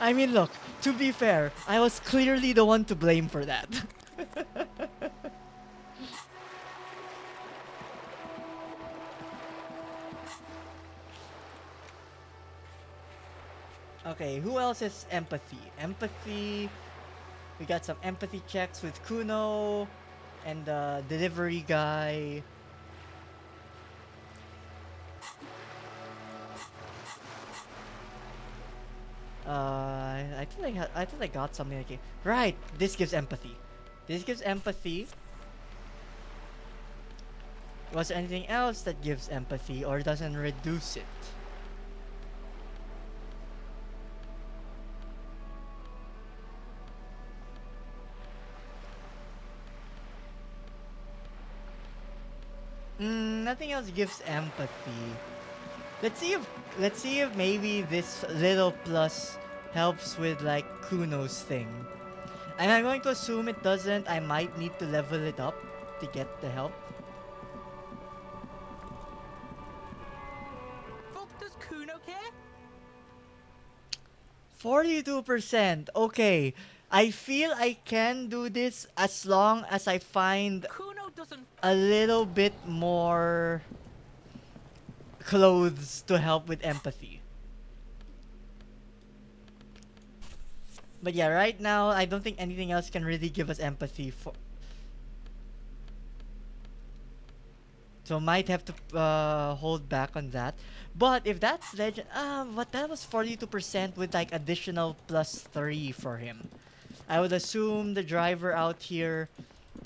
I mean, look, to be fair, I was clearly the one to blame for that. Okay, who else is empathy? Empathy. We got some empathy checks with Kuno and the delivery guy. I thought I got something like it. Right, this gives empathy. This gives empathy. Was there anything else that gives empathy or doesn't reduce it? Nothing else gives empathy. Let's see if maybe this little plus helps with like Kuno's thing. And I'm going to assume it doesn't. I might need to level it up to get the help. Fuck, does Kuno care? 42%. Okay. I feel I can do this as long as I find a little bit more clothes to help with empathy. But yeah, right now, I don't think anything else can really give us empathy for... So might have to hold back on that. But if that's legend... but that was 42% with like additional +3 for him. I would assume the driver out here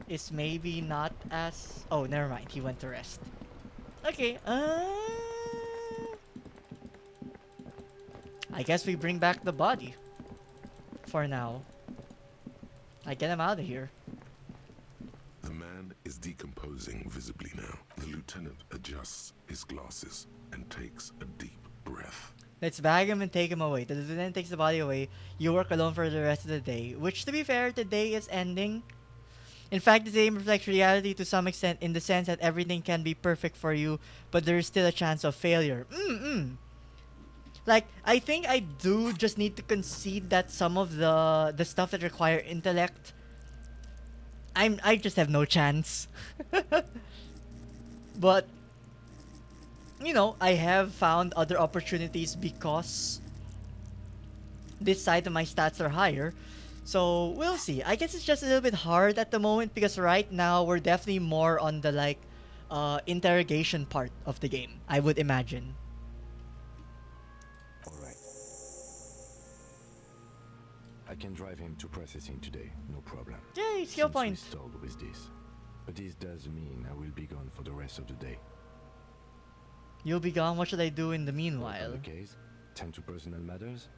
is maybe not as... Oh, never mind. He went to rest. Okay, I guess we bring back the body. For now. I get him out of here. The man is decomposing visibly now. The lieutenant adjusts his glasses and takes a deep breath. Let's bag him and take him away. The lieutenant takes the body away. You work alone for the rest of the day. Which, to be fair, the day is ending. In fact, the game reflects reality to some extent in the sense that everything can be perfect for you, but there is still a chance of failure. Like, I think I do just need to concede that some of the stuff that require intellect, I just have no chance. But, you know, I have found other opportunities because this side of my stats are higher. So, we'll see. I guess it's just a little bit hard at the moment because right now we're definitely more on the, like, interrogation part of the game, I would imagine. Alright. I can drive him to processing today, no problem. Yay, skill point! Installed with this. But this does mean I will be gone for the rest of the day. You'll be gone? What should I do in the meanwhile? In the case, tend to personal matters.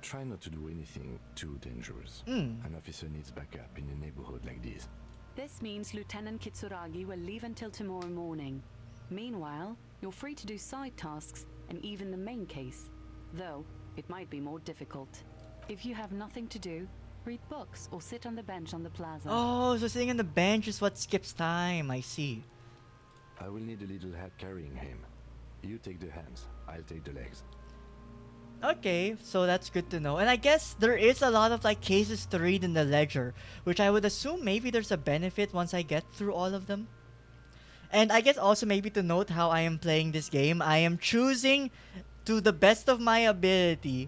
Try not to do anything too dangerous. An officer needs backup in a neighborhood like this. This means Lieutenant Kitsuragi will leave until tomorrow morning. Meanwhile, you're free to do side tasks and even the main case. Though, it might be more difficult. If you have nothing to do, read books or sit on the bench on the plaza. Oh, so sitting on the bench is what skips time. I see. I will need a little help carrying him. You take the hands, I'll take the legs. Okay, so that's good to know. And I guess there is a lot of like cases to read in the ledger, which I would assume maybe there's a benefit once I get through all of them. And I guess also maybe to note how I am playing this game, I am choosing to the best of my ability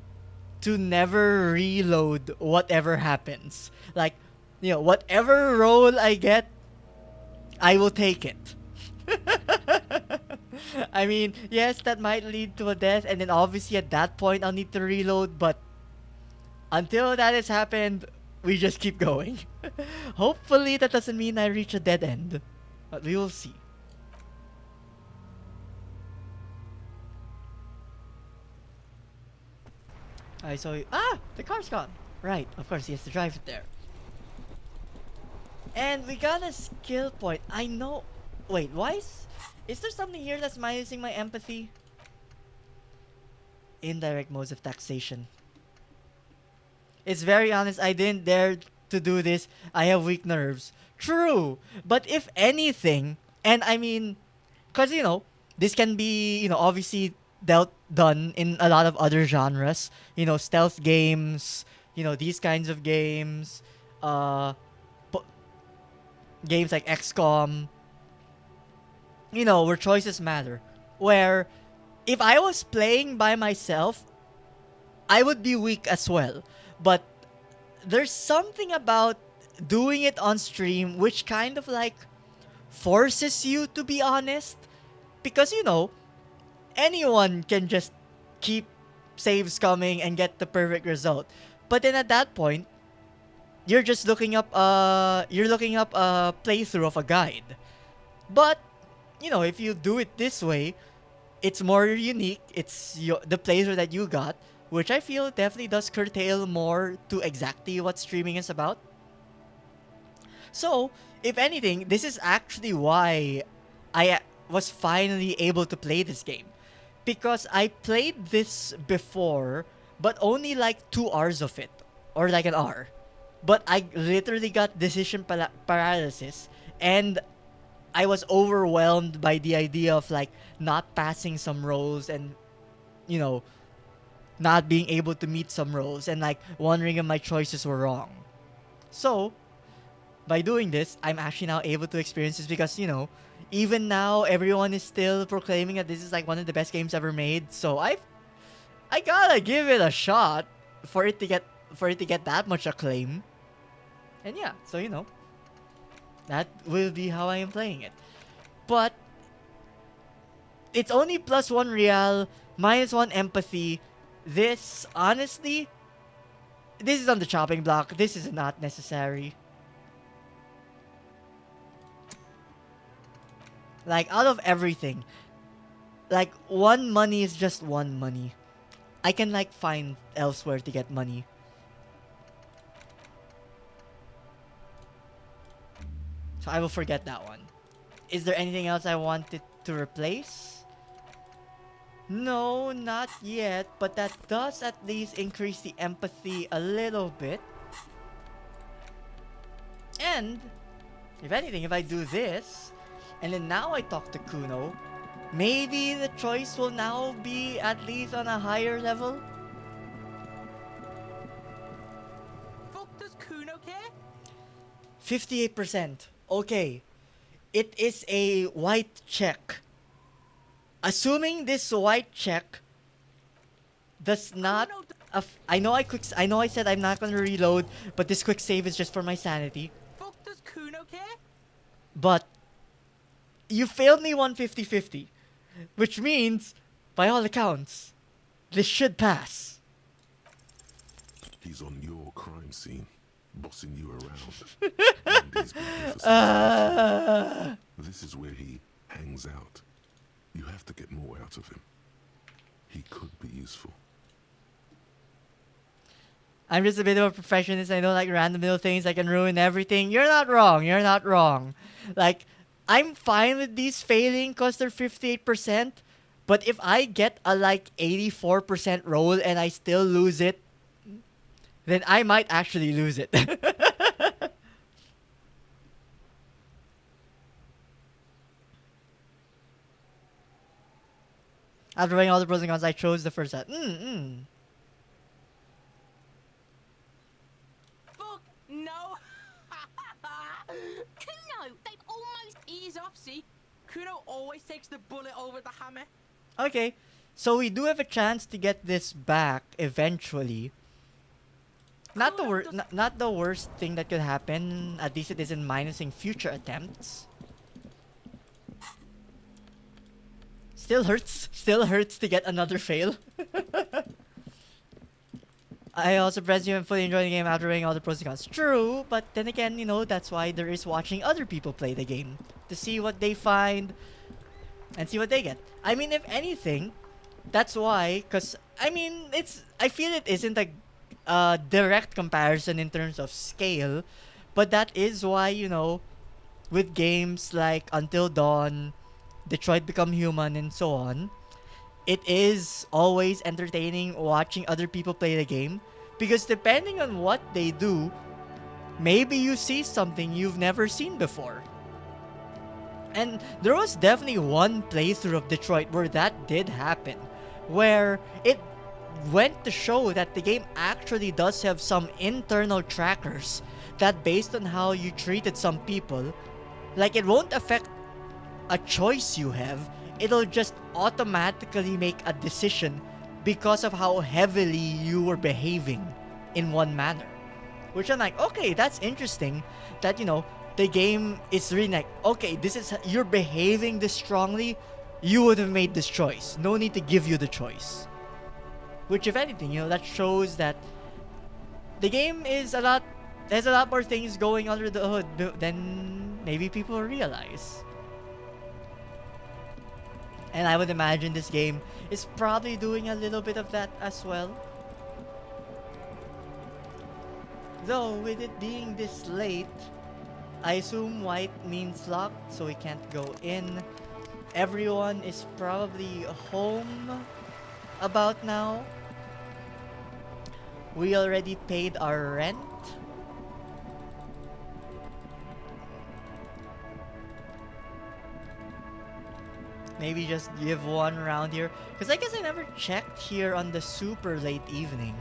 to never reload whatever happens. Like, whatever role I get, I will take it. I mean, yes, that might lead to a death, and then obviously at that point I'll need to reload, but until that has happened, we just keep going. Hopefully that doesn't mean I reach a dead end, but we will see. I saw you. Ah! The car's gone! Right, of course he has to drive it there. And we got a skill point. I know. Wait, why is there something here that's minusing my empathy? Indirect modes of taxation. It's very honest, I didn't dare to do this. I have weak nerves. True. But if anything, and I mean, because, this can be, obviously done in a lot of other genres. Stealth games, these kinds of games. Games like XCOM. Where choices matter. Where, if I was playing by myself, I would be weak as well. But there's something about doing it on stream which kind of like forces you to be honest. Because, anyone can just keep saves coming and get the perfect result. But then at that point, you're just looking up a playthrough of a guide. But, if you do it this way, it's more unique. It's the playthrough that you got, which I feel definitely does curtail more to exactly what streaming is about. So, if anything, this is actually why I was finally able to play this game. Because I played this before, but only like 2 hours of it. Or like an hour. But I literally got decision paralysis. And I was overwhelmed by the idea of like not passing some roles and, not being able to meet some roles and like wondering if my choices were wrong. So, by doing this, I'm actually now able to experience this because, even now everyone is still proclaiming that this is like one of the best games ever made. So I gotta give it a shot for it to get that much acclaim. And yeah, so that will be how I am playing it. But it's only +1 real, -1 empathy. This, honestly, this is on the chopping block. This is not necessary. Like, out of everything, like, 1 money is just 1 money. I can, like, find elsewhere to get money. So I will forget that one. Is there anything else I wanted to replace? No, not yet, but that does at least increase the empathy a little bit. And, if anything, if I do this, and then now I talk to Kuno, maybe the choice will now be at least on a higher level? Fuck, does Kuno care? 58%. Okay. It is a white check. Assuming this white check does not... I know I said I'm not gonna reload, but this quick save is just for my sanity. Fuck, does Kuno care? But you failed me 150-50, which means, by all accounts, this should pass. He's on your crime scene, bossing you around. And he's been here for some time. This is where he hangs out. You have to get more out of him. He could be useful. I'm just a bit of a perfectionist. I know like random little things that can ruin everything. You're not wrong. You're not wrong. Like, I'm fine with these failing because they're 58%. But if I get a like 84% roll and I still lose it, then I might actually lose it. After weighing all the pros and cons, I chose the first set. Kuno always takes the bullet over the hammer. Okay, so we do have a chance to get this back eventually. Not not the worst thing that could happen. At least it isn't minusing future attempts. Still hurts. Still hurts to get another fail. I also presume I'm fully enjoying the game after weighing all the pros and cons. True, but then again, you know, that's why there is watching other people play the game. To see what they find and see what they get. I mean, if anything, that's why, because, I mean, I feel it isn't a direct comparison in terms of scale, but that is why, you know, with games like Until Dawn, Detroit Become Human, and so on, it is always entertaining watching other people play the game, because depending on what they do, maybe you see something you've never seen before. And there was definitely one playthrough of Detroit where that did happen, where it went to show that the game actually does have some internal trackers that, based on how you treated some people, like, it won't affect a choice you have, it'll just automatically make a decision because of how heavily you were behaving in one manner. Which I'm like, okay, that's interesting. That, you know, the game is really like, okay, this is, you're behaving this strongly, you would have made this choice. No need to give you the choice. Which, if anything, you know, that shows that the game is there's a lot more things going under the hood than maybe people realize. And I would imagine this game is probably doing a little bit of that as well. Though, with it being this late, I assume white means locked, so we can't go in. Everyone is probably home about now. We already paid our rent. Maybe just give one round here. Because I guess I never checked here on the super late evening.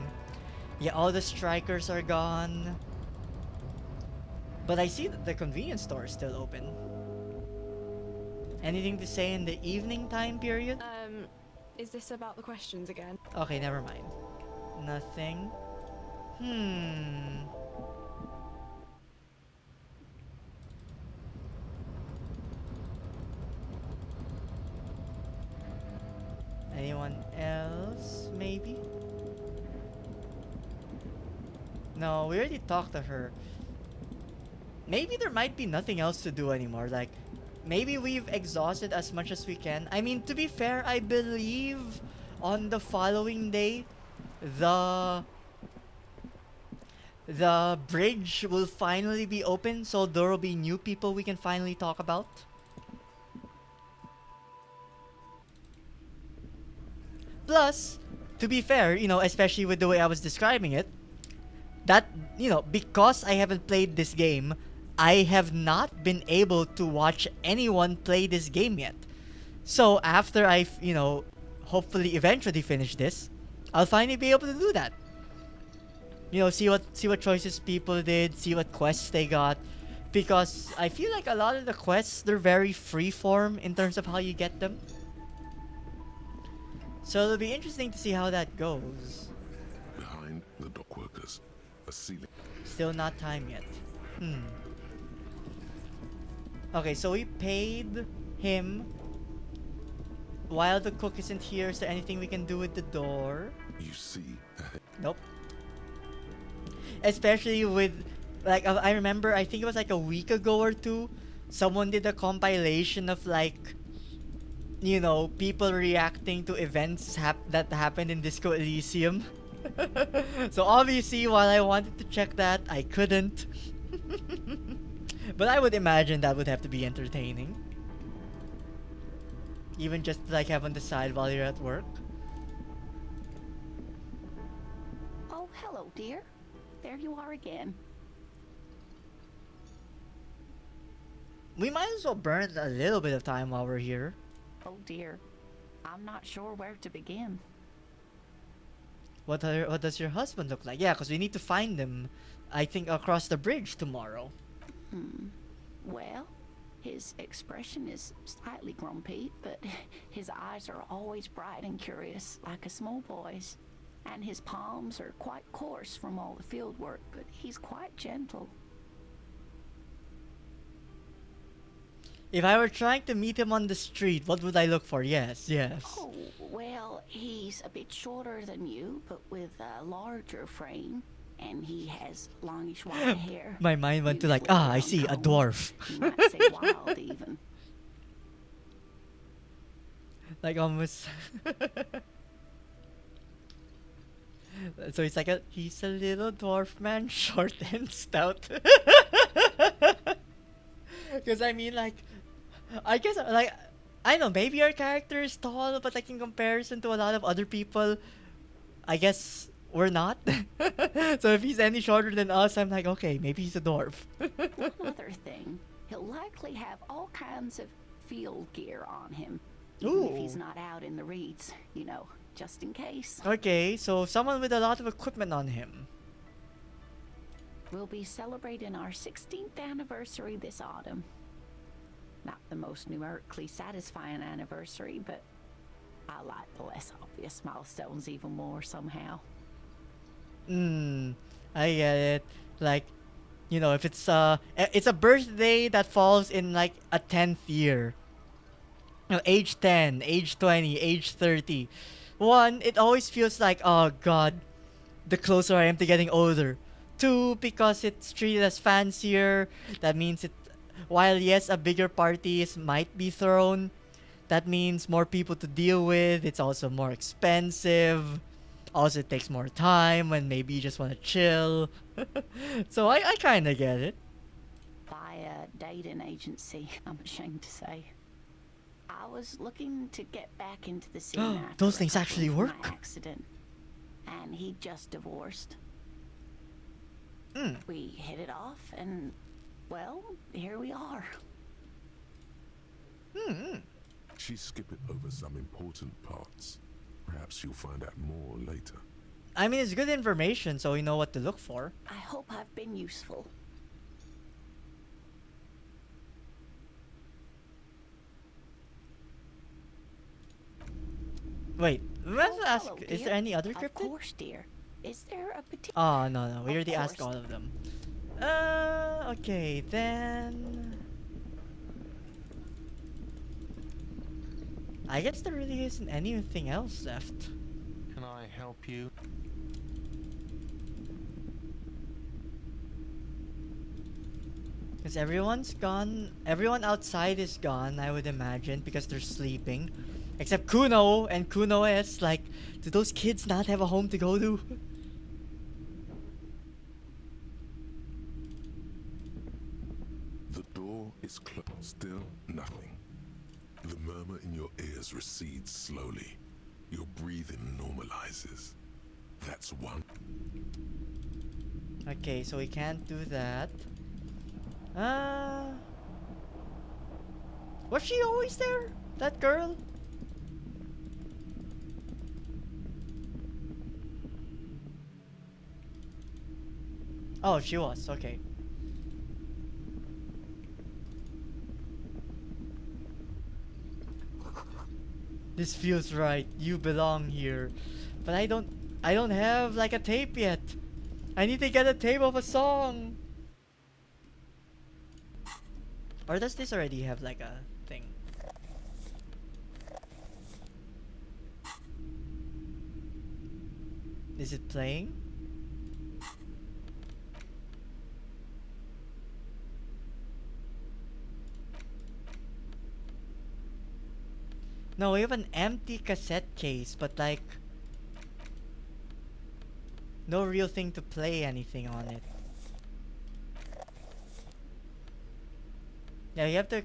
Yeah, all the strikers are gone. But I see that the convenience store is still open. Anything to say in the evening time period? Is this about the questions again? Okay, never mind. Nothing. Anyone else, maybe? No, we already talked to her. Maybe there might be nothing else to do anymore. Like, maybe we've exhausted as much as we can. I mean, to be fair, I believe on the following day, the bridge will finally be open, so there will be new people we can finally talk about. Plus, to be fair, you know, especially with the way I was describing it, that, you know, because I haven't played this game, I have not been able to watch anyone play this game yet. So after I, you know, hopefully eventually finish this, I'll finally be able to do that. You know, see what choices people did, see what quests they got, because I feel like a lot of the quests, they're very freeform in terms of how you get them. So it'll be interesting to see how that goes. Behind the dock workers, a ceiling. Still not time yet. Okay, so we paid him. While the cook isn't here, is there anything we can do with the door? You see. Nope. Especially with, like, I remember, I think it was like a week ago or two, someone did a compilation of, like, you know, people reacting to events that happened in Disco Elysium. So obviously, while I wanted to check that, I couldn't. But I would imagine that would have to be entertaining. Even just to, like, have on the side while you're at work. Oh, hello, dear. There you are again. We might as well burn a little bit of time while we're here. Oh dear. I'm not sure where to begin. What does your husband look like? Yeah, because we need to find him, I think, across the bridge tomorrow. Well, His expression is slightly grumpy, but his eyes are always bright and curious, like a small boy's. And his palms are quite coarse from all the field work, but he's quite gentle. If I were trying to meet him on the street, what would I look for? Yes, yes. Oh, well, he's a bit shorter than you, but with a larger frame. And he has longish white hair. My mind went to like, I see, a dwarf. You might say wild, even. Like almost. So he's like he's a little dwarf man, short and stout. Because I mean, like, I guess like I know maybe our character is tall, but like in comparison to a lot of other people, I guess we're not. So if he's any shorter than us, I'm like, okay, maybe he's a dwarf. One other thing, he'll likely have all kinds of field gear on him, even if he's not out in the reeds, you know, just in case. Okay, so someone with a lot of equipment on him. We'll be celebrating our 16th anniversary this autumn. Not the most numerically satisfying anniversary, but I like the less obvious milestones even more somehow. I get it. Like, you know, if it's a birthday that falls in like a 10th year. You know, age 10, age 20, age 30. One, it always feels like, oh god, the closer I am to getting older. Two, because it's treated as fancier. That means while yes, a bigger parties might be thrown, that means more people to deal with. It's also more expensive. Also, it takes more time when maybe you just want to chill. So I kind of get it. By a dating agency, I'm ashamed to say. I was looking to get back into the scene after those things actually recovering work? from my accident, and he just divorced. We hit it off, and well, here we are. She's skipping over some important parts. Perhaps you'll find out more later. I mean, it's good information, so we know what to look for. I hope I've been useful. Wait, let's ask, hello, is dear. there any other Of cryptid? course, dear. Is there a particular... Oh, no, we Of already asked course. all of them. Okay, then... I guess there really isn't anything else left. Can I help you? Because everyone's gone. Everyone outside is gone, I would imagine, because they're sleeping. Except Kuno, and Kuno is like, do those kids not have a home to go to? The door is closed. Still nothing. The murmur in your ears recedes slowly. Your breathing normalizes. That's one. Okay, so we can't do that. Was she always there? That girl? Oh, she was. Okay. This feels right. You belong here. But I don't have like a tape yet. I need to get a tape of a song. Or does this already have like a thing? Is it playing? No, we have an empty cassette case, but like no real thing to play anything on it. Yeah, you have to...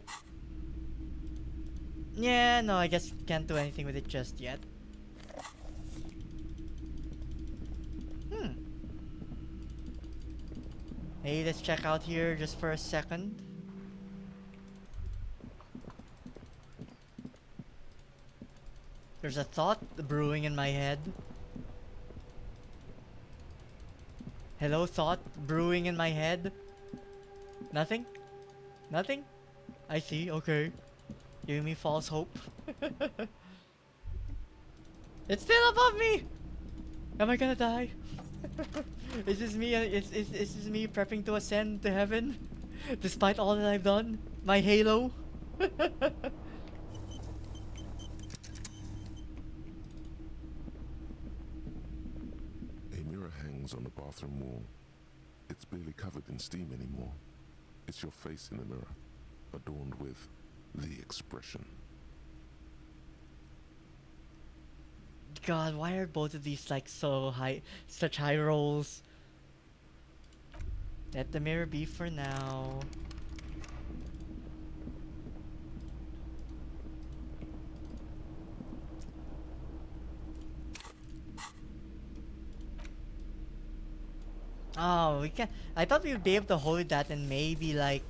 Yeah, no, I guess can't do anything with it just yet. Hey, let's check out here just for a second. There's a thought brewing in my head. Hello, thought brewing in my head. Nothing? Nothing? I see, okay. Giving me false hope. It's still above me! Am I gonna die? Is this me? Is this me prepping to ascend to heaven? Despite all that I've done? My halo? A mirror hangs on the bathroom wall. It's barely covered in steam anymore. It's your face in the mirror, adorned with the expression. God, why are both of these like so high, such high rolls? Let the mirror be for now. Oh, we can. I thought we would be able to hold that and maybe like,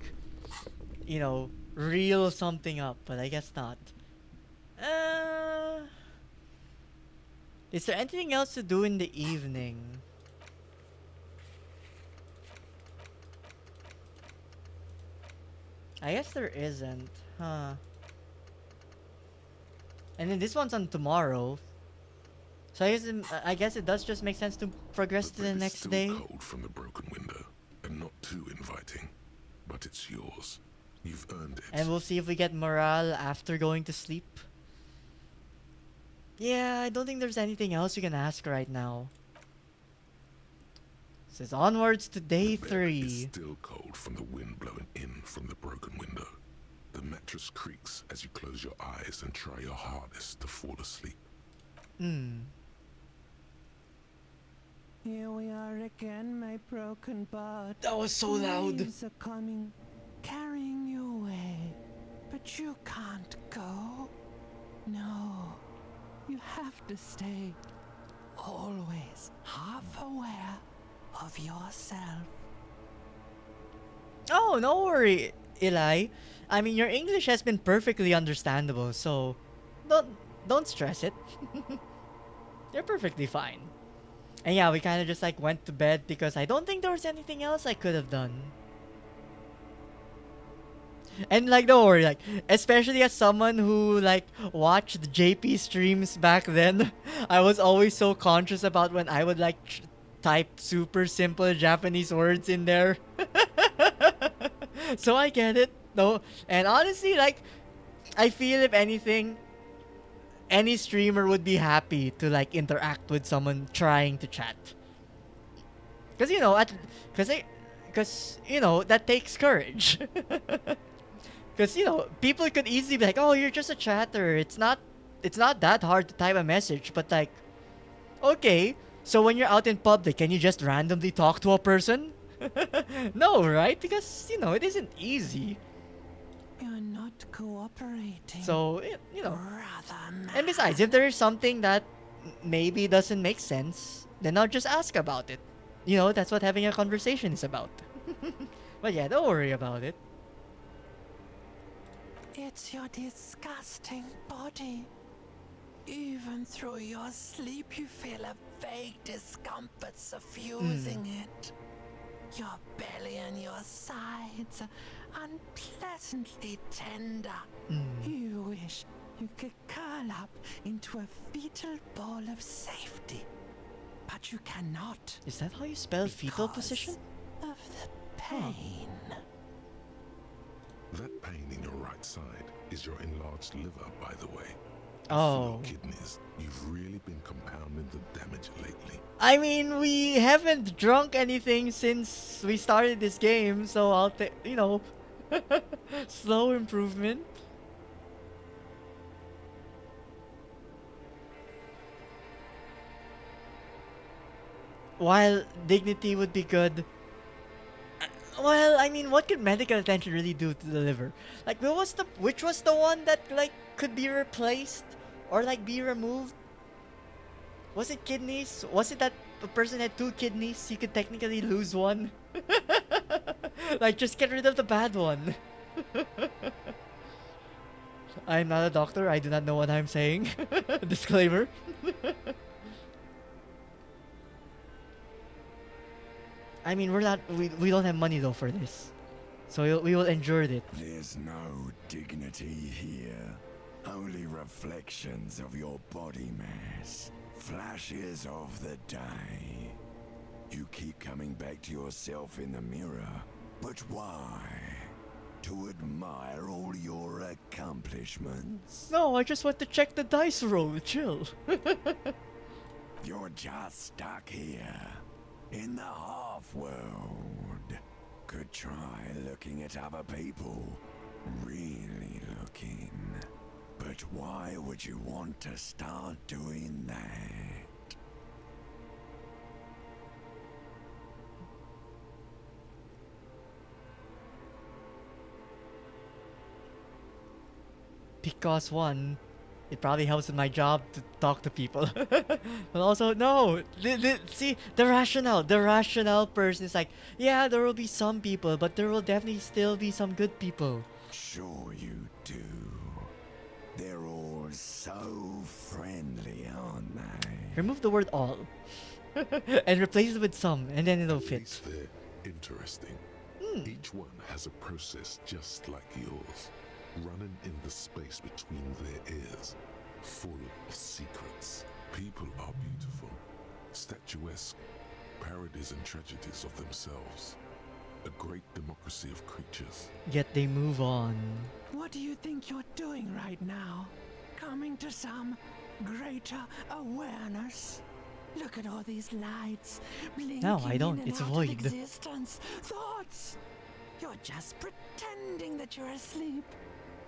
you know, reel something up, but I guess not. Is there anything else to do in the evening? I guess there isn't, huh? And then this one's on tomorrow. So I guess it does just make sense to progress to the next day. It's still cold from the broken window, and not too inviting, but it's yours. You've earned it. And we'll see if we get morale after going to sleep. Yeah, I don't think there's anything else you can ask right now. It says onwards to day 3. It's still cold from the wind blowing in from the broken window. The mattress creaks as you close your eyes and try your hardest to fall asleep. Here we are again, my broken bud. That was so loud. Waves are coming, carrying you away, but you can't go. No, you have to stay. Always half aware of yourself. Oh, no worry, Eli. I mean, your English has been perfectly understandable, so don't stress it. You're perfectly fine. And yeah, we kind of just like went to bed because I don't think there was anything else I could have done. And like, don't worry, like, especially as someone who like watched JP streams back then, I was always so conscious about when I would like type super simple Japanese words in there. So I get it, no. And honestly, like, I feel if anything, any streamer would be happy to like interact with someone trying to chat. Cause you know, cause you know that takes courage. Cause you know people could easily be like, "Oh, you're just a chatter. It's not that hard to type a message." But like, okay, so when you're out in public, can you just randomly talk to a person? No, right? Because you know it isn't easy. You're not cooperating. So, you know. Rather mad. And besides, if there is something that maybe doesn't make sense, then I'll just ask about it. You know, that's what having a conversation is about. But yeah, don't worry about it. It's your disgusting body. Even through your sleep, you feel a vague discomfort suffusing it. Your belly and your sides are unpleasantly tender. You wish you could curl up into a fetal ball of safety, but you cannot. Is that how you spell fetal position? Of the pain. That pain in your right side is your enlarged liver, by the way. Oh. No kidneys. You've really been compounding the damage lately. I mean, we haven't drunk anything since we started this game, so I'll take, you know, slow improvement. While dignity would be good, well, I mean, what could medical attention really do to the liver? Like, which was the one that like could be replaced or like be removed? Was it kidneys? Was it that a person had 2 kidneys? You could technically lose one. Like, just get rid of the bad one. I'm not a doctor. I do not know what I'm saying. Disclaimer. I mean, we don't have money though for this. So we will endure it. There's no dignity here. Only reflections of your body mass. Flashes of the day. You keep coming back to yourself in the mirror. But why? To admire all your accomplishments? No, I just want to check the dice roll. Chill. You're just stuck here. In the half-world. Could try looking at other people. Really looking. But why would you want to start doing that? Because one, it probably helps with my job to talk to people. But also, no. See, the rational person is like, yeah, there will be some people, but there will definitely still be some good people. Sure you do. They're all so friendly, aren't they? Remove the word all. And replace it with some, and then it'll fit. At least they're interesting. Each one has a process just like yours, running in the space between their ears, full of secrets. People are beautiful, statuesque, parodies and tragedies of themselves. A great democracy of creatures. Yet they move on. What do you think you're doing right now? Coming to some greater awareness? Look at all these lights blinking No, I don't. in and It's out of void. existence. Thoughts. You're just pretending that you're asleep,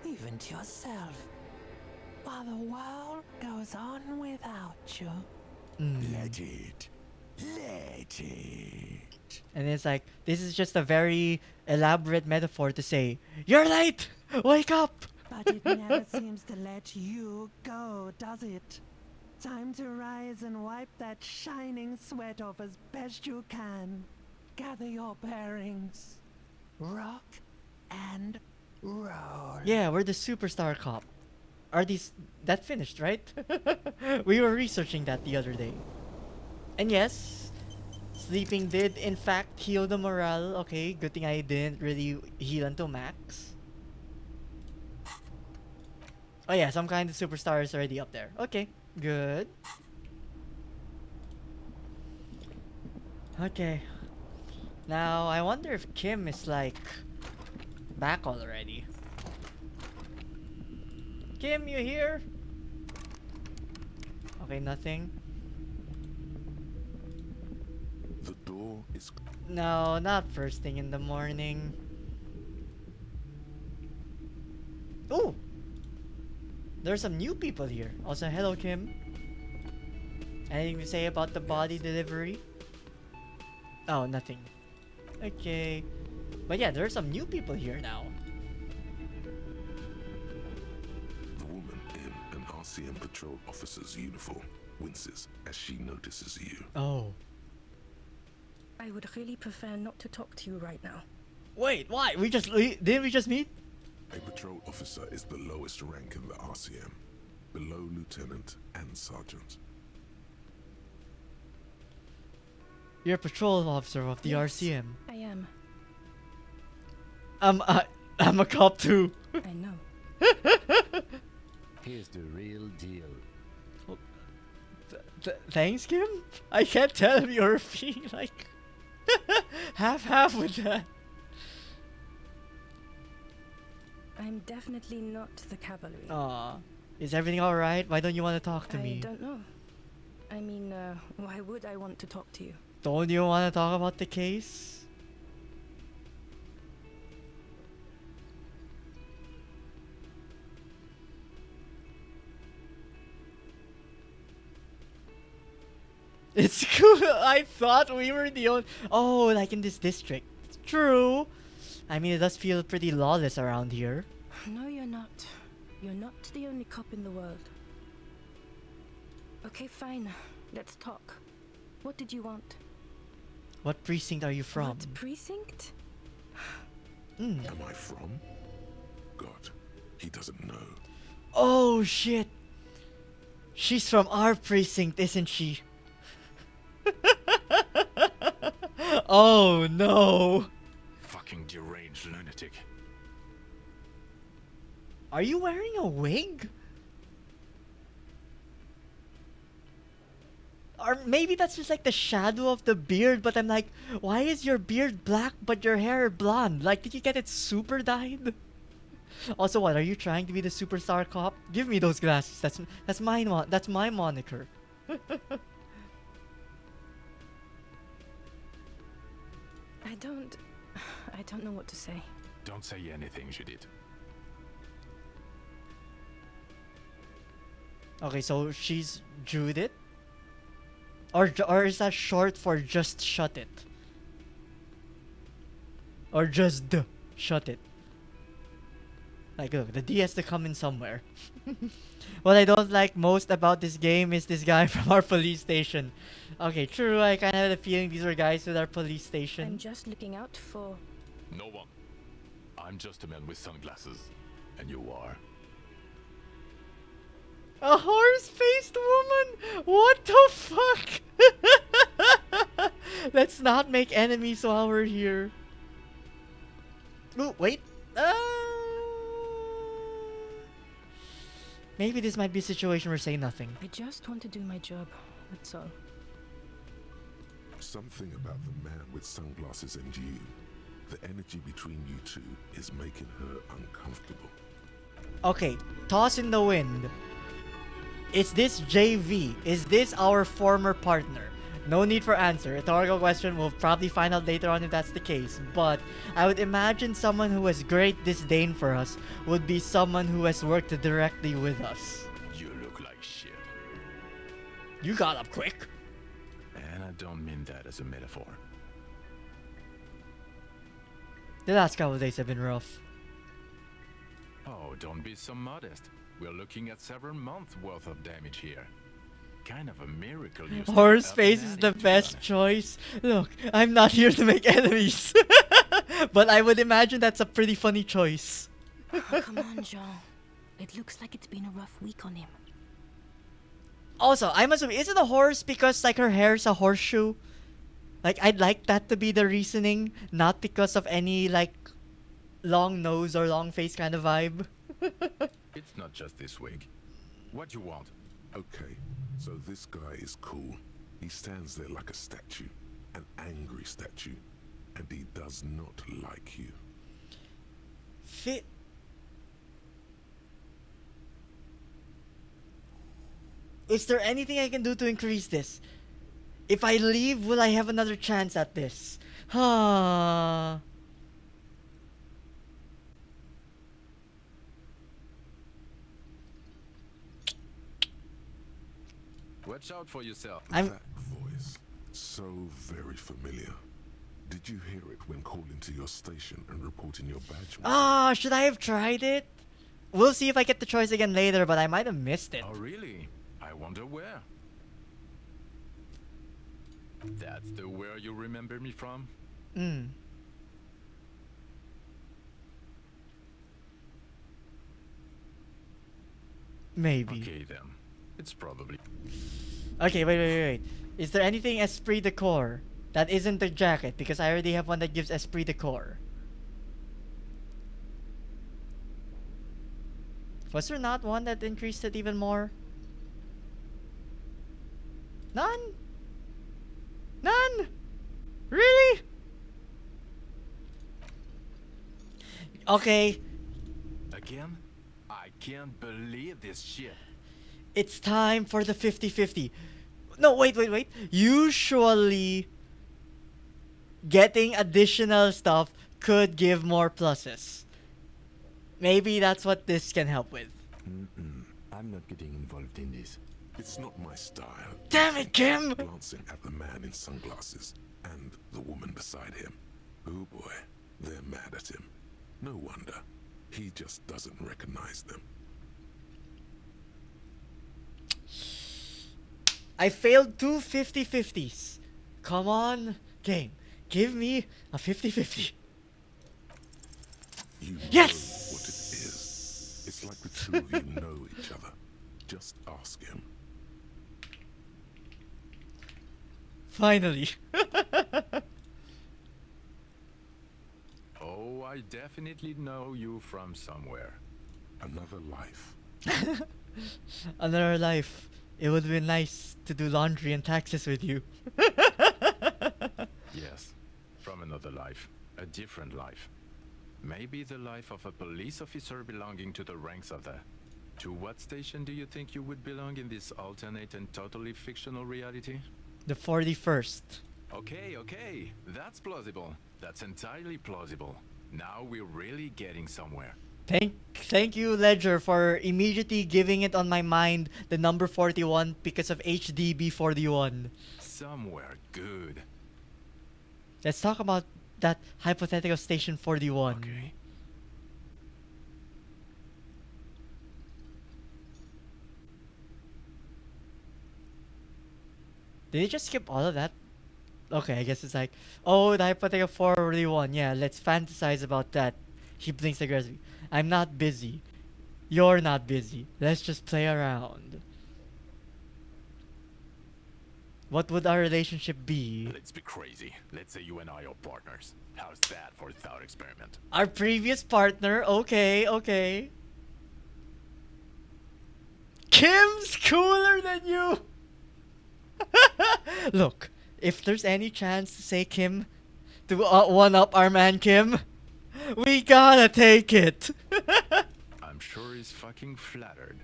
even to yourself, while the world goes on without you. Let it. Let it. And it's like, this is just a very elaborate metaphor to say, you're late! Wake up! But it never seems to let you go, does it? Time to rise and wipe that shining sweat off as best you can. Gather your bearings. Rock and roll. Yeah, we're the superstar cop. Are these... That finished, right? We were researching that the other day. And yes, sleeping did in fact heal the morale. Okay, good thing I didn't really heal until max. Oh yeah, some kind of superstar is already up there. Okay, good. Okay. Now, I wonder if Kim is like back already. Kim, you here? Okay, nothing. The door is... No, not first thing in the morning. Oh! There's some new people here. Also, hello, Kim. Anything to say about the body delivery? Oh, nothing. Okay. But yeah, there's some new people here now. The woman in an RCM patrol officer's uniform winces as she notices you. Oh. I would really prefer not to talk to you right now. Wait, why? Didn't we just meet? A patrol officer is the lowest rank in the RCM, below lieutenant and sergeant. You're a patrol officer of the RCM. I am. I'm a cop too. I know. Here's the real deal. Thanks, Kim? I can't tell if you're being like half with that. I'm definitely not the cavalry. Aw. Is everything alright? Why don't you want to talk to me? I don't know. I mean, why would I want to talk to you? Don't you want to talk about the case? It's cool. I thought we were the only... Oh, like in this district. It's true. I mean, it does feel pretty lawless around here. No, you're not. You're not the only cop in the world. Okay, fine. Let's talk. What did you want? What precinct are you from? What precinct? Am I from? God, he doesn't know. Oh, shit. She's from our precinct, isn't she? Oh, no. Fucking deranged lunatic. Are you wearing a wig? Or maybe that's just like the shadow of the beard, but I'm like, why is your beard black but your hair blonde? Like, did you get it super dyed? Also, what, are you trying to be the superstar cop? Give me those glasses. That's my moniker. I don't know what to say. Don't say anything, Judith. Okay, so she's Judith? Or is that short for just shut it? Or just shut it? Like, look, the D has to come in somewhere. What I don't like most about this game is this guy from our police station. Okay, true, I kind of had a feeling these were guys with our police station. I'm just looking out for... No one. I'm just a man with sunglasses. And you are? A horse-faced woman? What the fuck? Let's not make enemies while we're here. Oh, wait. Maybe this might be a situation where say nothing. I just want to do my job, that's all. Something about the man with sunglasses and you, the energy between you two is making her uncomfortable. Okay, toss in the wind. Is this JV? Is this our former partner? No need for answer. Rhetorical question. We'll probably find out later on if that's the case. But I would imagine someone who has great disdain for us would be someone who has worked directly with us. You look like shit. You got up quick. And I don't mean that as a metaphor. The last couple of days have been rough. Oh, don't be so modest. We're looking at several months worth of damage here. Kind of a miracle you still Horseface have an is the attitude, best honey. choice. Look, I'm not here to make enemies. But I would imagine that's a pretty funny choice. Oh, come on, Jean. It looks like it's been a rough week on him. Also, I'm assuming, is it a horse because like her hair's a horseshoe? Like, I'd like that to be the reasoning, not because of any like long nose or long face kind of vibe. It's not just this wig. What you want? Okay, so this guy is cool. He stands there like a statue, an angry statue, and he does not like you. Fit. Is there anything I can do to increase this? If I leave, will I have another chance at this? Huh. Watch out for yourself. That voice, so very familiar. Did you hear it when calling to your station and reporting your badge? Ah, should I have tried it? We'll see if I get the choice again later, but I might have missed it. Oh, really? I wonder where. That's the where you remember me from? Hmm. Maybe. Okay, then. It's probably... Okay, wait. Is there anything esprit de corps that isn't the jacket? Because I already have one that gives esprit de corps. Was there not one that increased it even more? None? None? Really? Okay. Again? I can't believe this shit. It's time for the 50-50. No, wait. Usually, getting additional stuff could give more pluses. Maybe that's what this can help with. I'm not getting involved in this. It's not my style. Damn it, Kim! Glancing at the man in sunglasses and the woman beside him. Oh boy, they're mad at him. No wonder. He just doesn't recognize them. I failed two 50-50s. Come on, game. Give me a 50-50. You Yes! know what it is. It's like the two of you know each other. Just ask him. Finally. Oh, I definitely know you from somewhere. Another life. Another life. It would be nice to do laundry and taxes with you. Yes, from another life. A different life. Maybe the life of a police officer belonging to the ranks of the... To what station do you think you would belong in this alternate and totally fictional reality? The 41st. Okay. That's plausible. That's entirely plausible. Now we're really getting somewhere. Thank you, Ledger, for immediately giving it on my mind the number 41 because of HDB 41. Somewhere good. Let's talk about that hypothetical station 41. Okay. Did you just skip all of that? Okay, I guess it's like, oh, the hypothetical 41. Yeah, let's fantasize about that. He blinks aggressively. I'm not busy. You're not busy. Let's just play around. What would our relationship be? Let's be crazy. Let's say you and I are partners. How's that for a thought experiment? Our previous partner? Okay. Kim's cooler than you! Look, if there's any chance to say Kim, to one-up our man Kim, we gotta take it! I'm sure he's fucking flattered,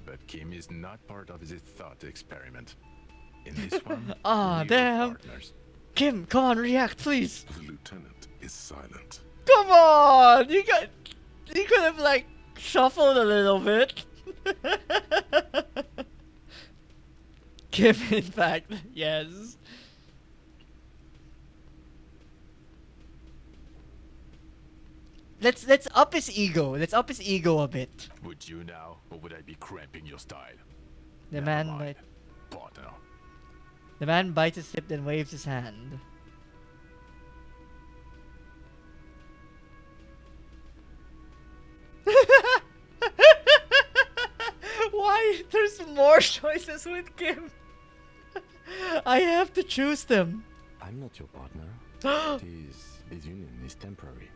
but Kim is not part of his thought experiment. In this one, we're damn! partners. Kim, come on, react, please! The lieutenant is silent. Come on! You could have, like, shuffled a little bit. Kim, in fact, yes. Let's up his ego. Let's up his ego a bit. Would you now, or would I be cramping your style? The Never man mind. bite. Partner. The man bites his lip, then waves his hand. Why? There's more choices with Kim. I have to choose them. I'm not your partner. This union is temporary.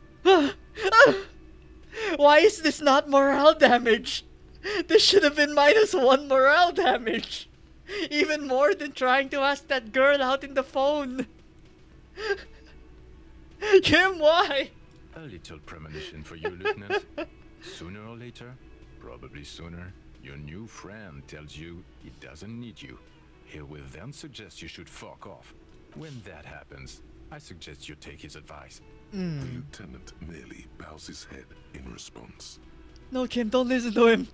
Why is this not morale damage? This should have been -1 morale damage. Even more than trying to ask that girl out in the phone. Kim, why? A little premonition for you, Lieutenant. Sooner or later, probably sooner, your new friend tells you he doesn't need you. He will then suggest you should fuck off. When that happens, I suggest you take his advice. The lieutenant merely bows his head in response. No, Kim, don't listen to him.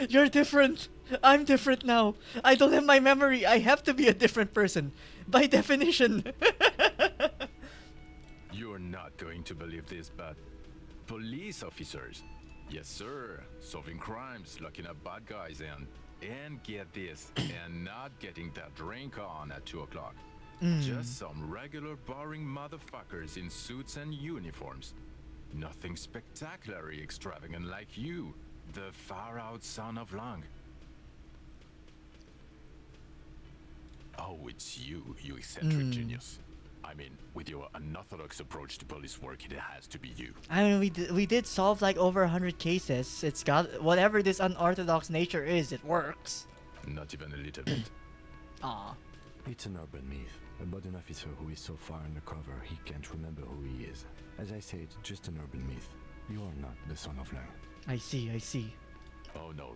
You're different. I'm different now. I don't have my memory. I have to be a different person. By definition. You're not going to believe this, but police officers, yes sir, solving crimes, locking up bad guys, and get this, and not getting that drink on at 2 o'clock. Just some regular boring motherfuckers in suits and uniforms. Nothing spectacularly extravagant like you, the far-out son of Lang. Oh, it's you, you eccentric genius. I mean, with your unorthodox approach to police work, it has to be you. I mean, we did solve like over 100 cases. It's got whatever this unorthodox nature is. It works. Not even a little bit. Ah. It's an urban myth about an officer who is so far undercover he can't remember who he is. As I said, just an urban myth. You are not the son of Lang. I see. Oh no.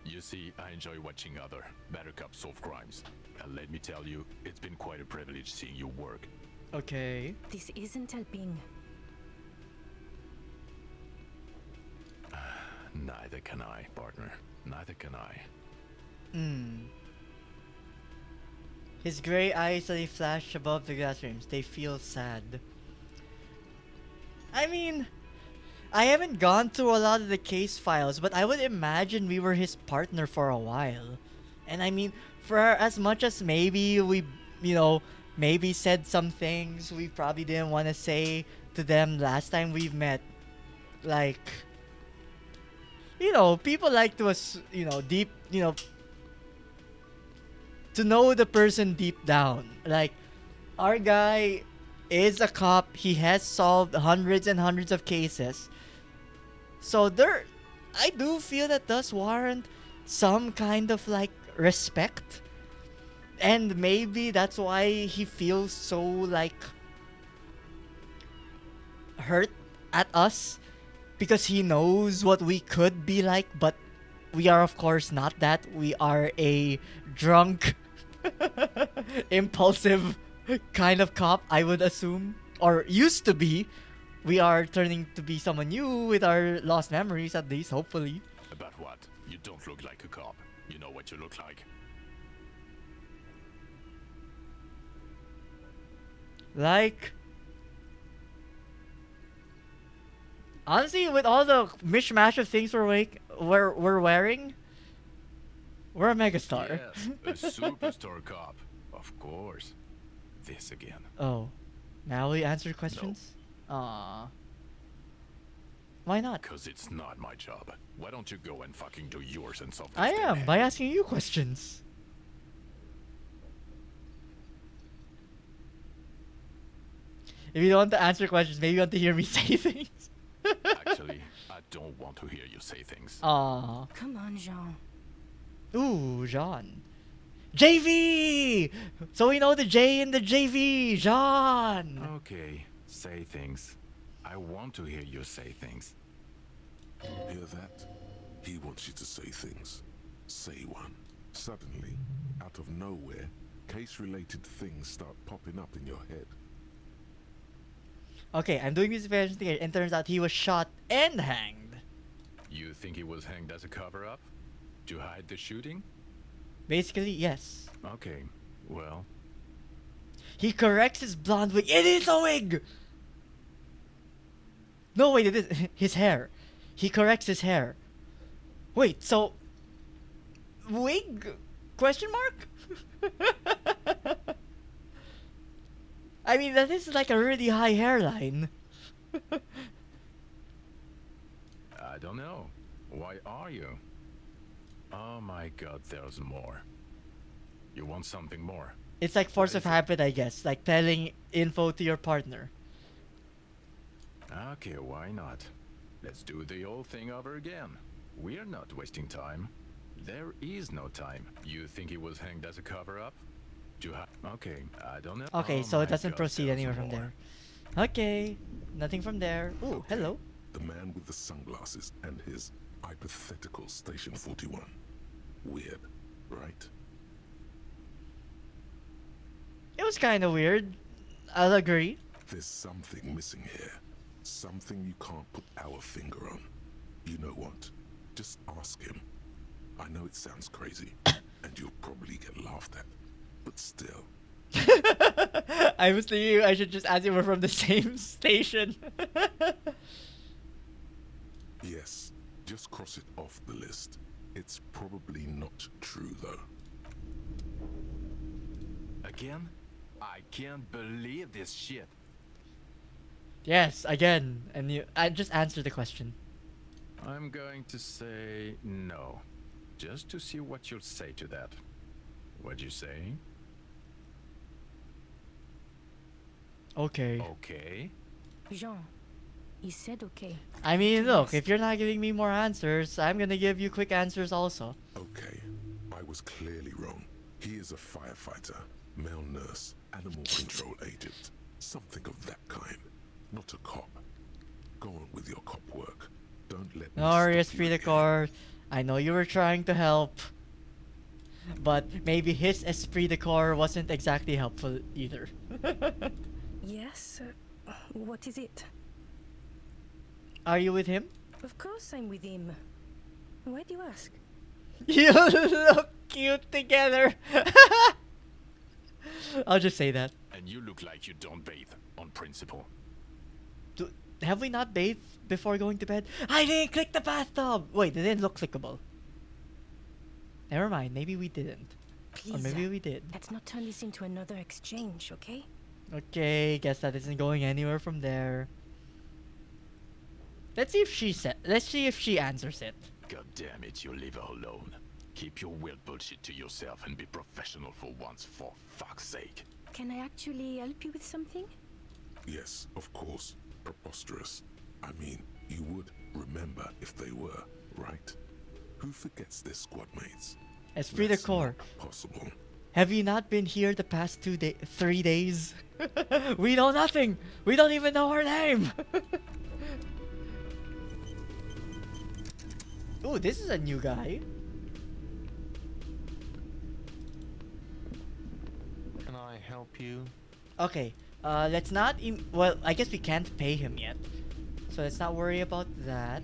You see, I enjoy watching other better cops solve crimes. And let me tell you, it's been quite a privilege seeing you work. Okay. This isn't helping. Neither can I, partner. Neither can I. His gray eyes suddenly flash above the glass rims. They feel sad. I mean, I haven't gone through a lot of the case files, but I would imagine we were his partner for a while. And I mean, for as much as maybe we, maybe said some things we probably didn't want to say to them last time we've met. Like, people like to us, deep, to know the person deep down. Like, our guy is a cop. He has solved hundreds and hundreds of cases. So I do feel that does warrant some kind of like respect. And maybe that's why he feels so like hurt at us, because he knows what we could be like, but we are of course not that. We are a drunk, impulsive kind of cop, I would assume, or used to be. We are turning to be someone new with our lost memories, at least, hopefully. About what? You don't look like a cop. You know what you look like. Like, honestly, with all the mishmash of things we're wearing, we're a megastar. Yes, a superstar cop. Of course. This again. Oh, now we answer questions? Aww. Why not? Because it's not my job. Why don't you go and fucking do yours and solve this? I am, by asking you questions. If you don't want to answer questions, maybe you want to hear me say things. Actually, I don't want to hear you say things. Aww. Come on, Jean. Ooh, Jean. JV! So we know the J in the JV, Jean! Okay, say things. I want to hear you say things. Hear that? He wants you to say things. Say one. Suddenly, out of nowhere, case-related things start popping up in your head. Okay, I'm doing this investigation, and turns out he was shot and hanged. You think he was hanged as a cover-up? To hide the shooting? Basically, yes. Okay, well... He corrects his blonde wig. It is a wig! No, wait, it is his hair. He corrects his hair. Wait, so... Wig? Question mark? I mean, that is like a really high hairline. I don't know. Why are you? Oh my god, there's more. You want something more? It's like force of habit, I guess. Like telling info to your partner. Okay, why not? Let's do the old thing over again. We're not wasting time. There is no time. You think he was hanged as a cover-up? Okay, I don't know. Okay, Oh so it my doesn't God, proceed there's anywhere from more. there. Okay, nothing from there. Ooh, hello. The man with the sunglasses and his hypothetical Station 41. Weird, right? It was kind of weird. I'll agree. There's something missing here. Something you can't put our finger on. You know what? Just ask him. I know it sounds crazy, and you'll probably get laughed at. But still. I was thinking I should just ask if we're from the same station. Yes, just cross it off the list. It's probably not true, though. Again? I can't believe this shit. Yes, again. And I just answered the question. I'm going to say no. Just to see what you'll say to that. What'd you say? Okay. Okay. Jean, he said okay. I mean, look, if you're not giving me more answers, I'm gonna give you quick answers also. Okay, I was clearly wrong. He is a firefighter, male nurse, animal control agent. Something of that kind. Not a cop. Go on with your cop work. Don't let me No, stop esprit you de again. corps. I know you were trying to help. But maybe his esprit de corps wasn't exactly helpful either. Yes? What is it? Are you with him? Of course I'm with him. Why do you ask? You look cute together. I'll just say that. And you look like you don't bathe, on principle. Have we not bathed before going to bed? I didn't click the bathtub! Wait, it didn't look clickable. Never mind, maybe we didn't. Please, Or maybe we did. let's not turn this into another exchange, okay? Okay, guess that isn't going anywhere from there. Let's see if she answers it. God damn it, you leave her alone. Keep your weird bullshit to yourself and be professional for once, for fuck's sake. Can I actually help you with something? Yes, of course. Preposterous. I mean, you would remember if they were, right? Who forgets their squad mates? Esprit de That's corps. not possible. Have you not been here the past 3 days? We know nothing. We don't even know her name. Ooh, this is a new guy. Can I help you? Okay, let's not. Well, I guess we can't pay him yet, so let's not worry about that.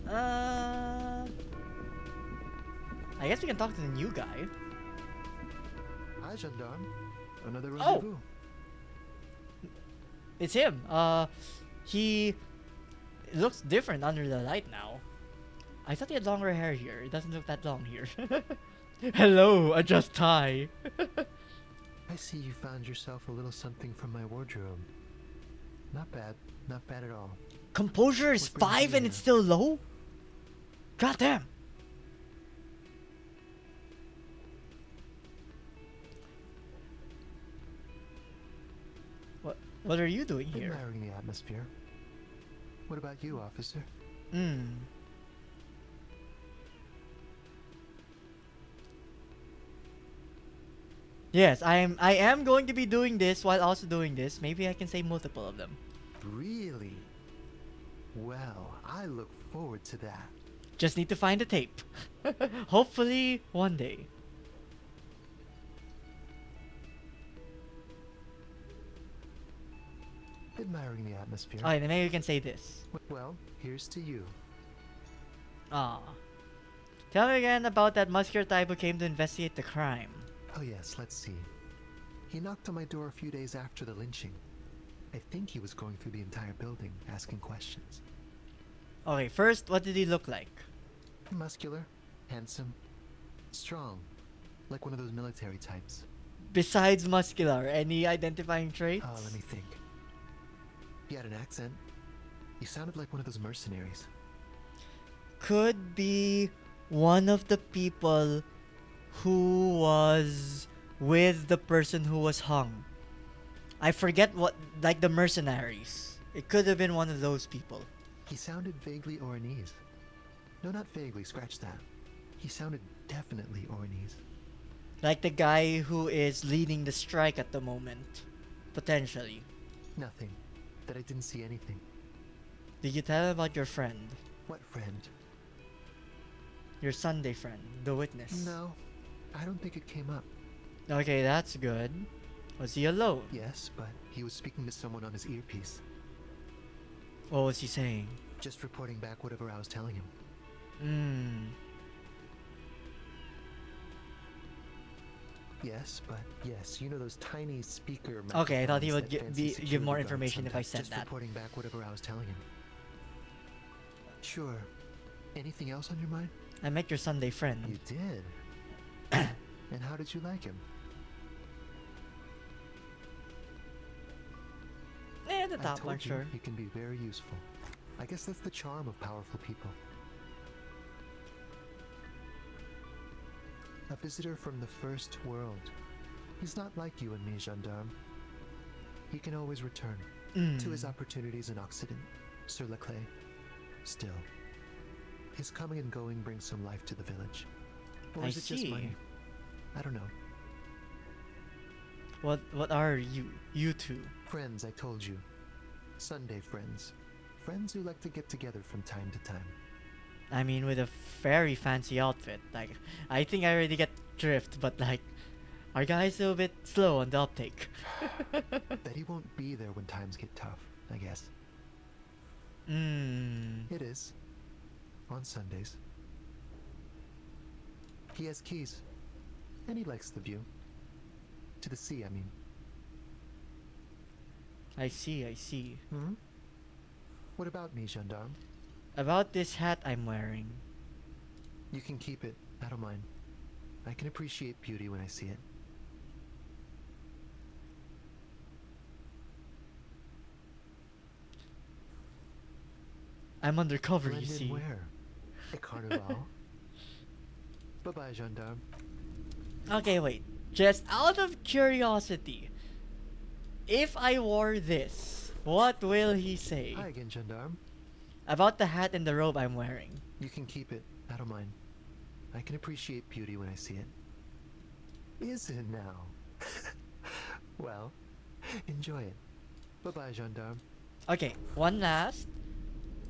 I guess we can talk to the new guy. Hi, gendarme. Another Oh! rendezvous. It's him. He looks different under the light now. I thought he had longer hair here. It doesn't look that long here. Hello, adjust tie. I see you found yourself a little something from my wardrobe. Not bad. Not bad at all. Composure is What brings 5 you and here? it's still low? God damn. What are you doing here? Admiring the atmosphere. What about you, officer? Yes, I am going to be doing this while also doing this. Maybe I can say multiple of them. Really? Well, I look forward to that. Just need to find the tape. Hopefully one day. Admiring the atmosphere. Alright, then maybe we can say this. Well, here's to you. Ah. Tell me again about that muscular type who came to investigate the crime. Oh yes, let's see. He knocked on my door a few days after the lynching. I think he was going through the entire building, asking questions. Okay, first, what did he look like? Muscular, handsome, strong, like one of those military types. Besides muscular, any identifying traits? Oh, let me think. He had an accent. He sounded like one of those mercenaries. Could be one of the people who was with the person who was hung. I forget what, like the mercenaries. It could have been one of those people. He sounded vaguely Oranese. No, not vaguely, scratch that. He sounded definitely Oranese. Like the guy who is leading the strike at the moment. Potentially. Nothing. That I didn't see anything. Did you tell him about your friend? What friend? Your Sunday friend, the witness. No, I don't think it came up. Okay, that's good. Was he alone? Yes, but he was speaking to someone on his earpiece. What was he saying? Just reporting back whatever I was telling him. Yes, but yes, you know those tiny speaker. Okay, I thought he would microphones that fancy give more security guards information if I sometimes. said Just that. reporting back whatever I was telling him. Sure. Anything else on your mind? I met your Sunday friend. You did. And how did you like him? The I top told one, you, sure. he can be very useful. I guess that's the charm of powerful people. A visitor from the first world. He's not like you and me, gendarme. He can always return to his opportunities in Occident, sur la clé. Still, his coming and going brings some life to the village. Or I is it just see. money? I don't know. What are you two? Friends, I told you. Sunday friends. Friends who like to get together from time to time. I mean, with a very fancy outfit. Like, I think I already get drift, but like, our guy's a little bit slow on the uptake. That he won't be there when times get tough, I guess. It is. On Sundays. He has keys. And he likes the view. To the sea, I mean. I see. Hmm? What about me, gendarme? About this hat I'm wearing. You can keep it. I don't mind. I can appreciate beauty when I see it. I'm undercover, Blend you in see. where? At Carnival? Bye-bye, gendarme. Okay, wait. Just out of curiosity, if I wore this, what will he say? Hi again, gendarme. About the hat and the robe I'm wearing. You can keep it. I don't mind. I can appreciate beauty when I see it. Is it now? Well, enjoy it. Bye-bye, gendarme. Okay, one last.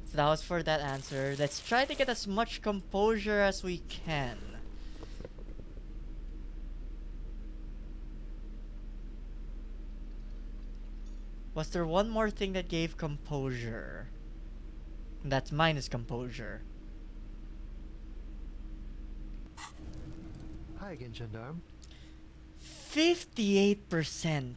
So that was for that answer. Let's try to get as much composure as we can. Was there one more thing that gave composure? That's minus composure. Hi again, gendarme. 58%.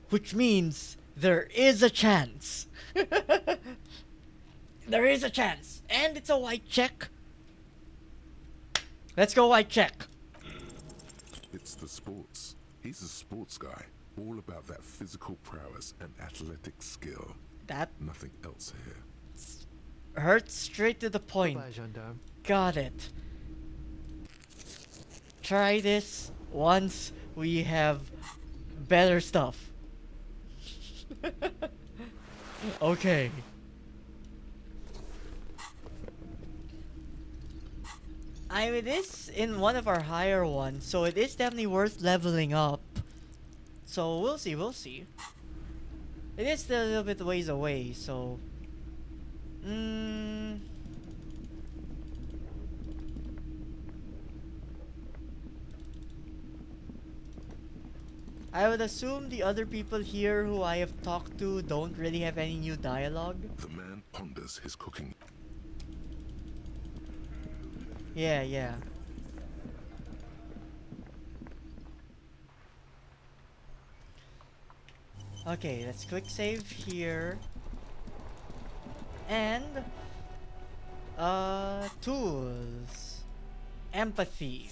Which means there is a chance. There is a chance. And it's a white check. Let's go white check. It's the sports. He's a sports guy. All about that physical prowess and athletic skill. That Nothing else here. hurts straight to the point. Bye-bye, gendarme. Got it. Try this once we have better stuff. Okay. I mean, it is in one of our higher ones, so it is definitely worth leveling up. So we'll see, we'll see. It is still a little bit ways away, so... I would assume the other people here who I have talked to don't really have any new dialogue. The man ponders his cooking. Yeah. Okay, let's quick save here. And tools. Empathy.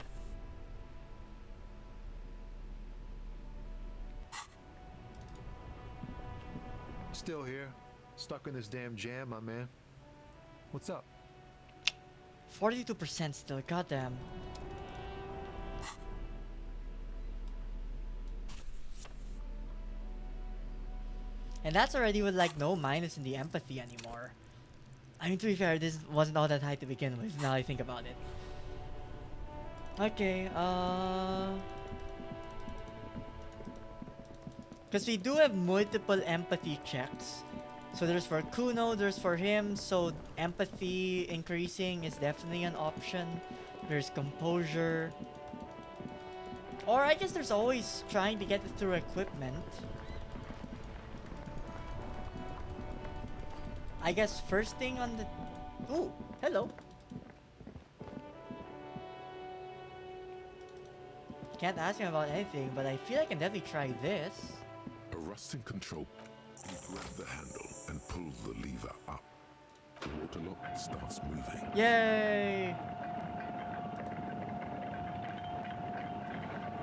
Still here. Stuck in this damn jam, my man. What's up? 42% still, goddamn. And that's already with like no minus in the empathy anymore. I mean, to be fair, this wasn't all that high to begin with, now I think about it. Okay, because we do have multiple empathy checks. So there's for Kuno, there's for him, so empathy increasing is definitely an option. There's composure. Or I guess there's always trying to get it through equipment. I guess first thing on the... Ooh, hello. Can't ask him about anything, but I feel I can definitely try this. A rusting control. You grab the handle and pull the lever up. The water lock starts moving. Yay!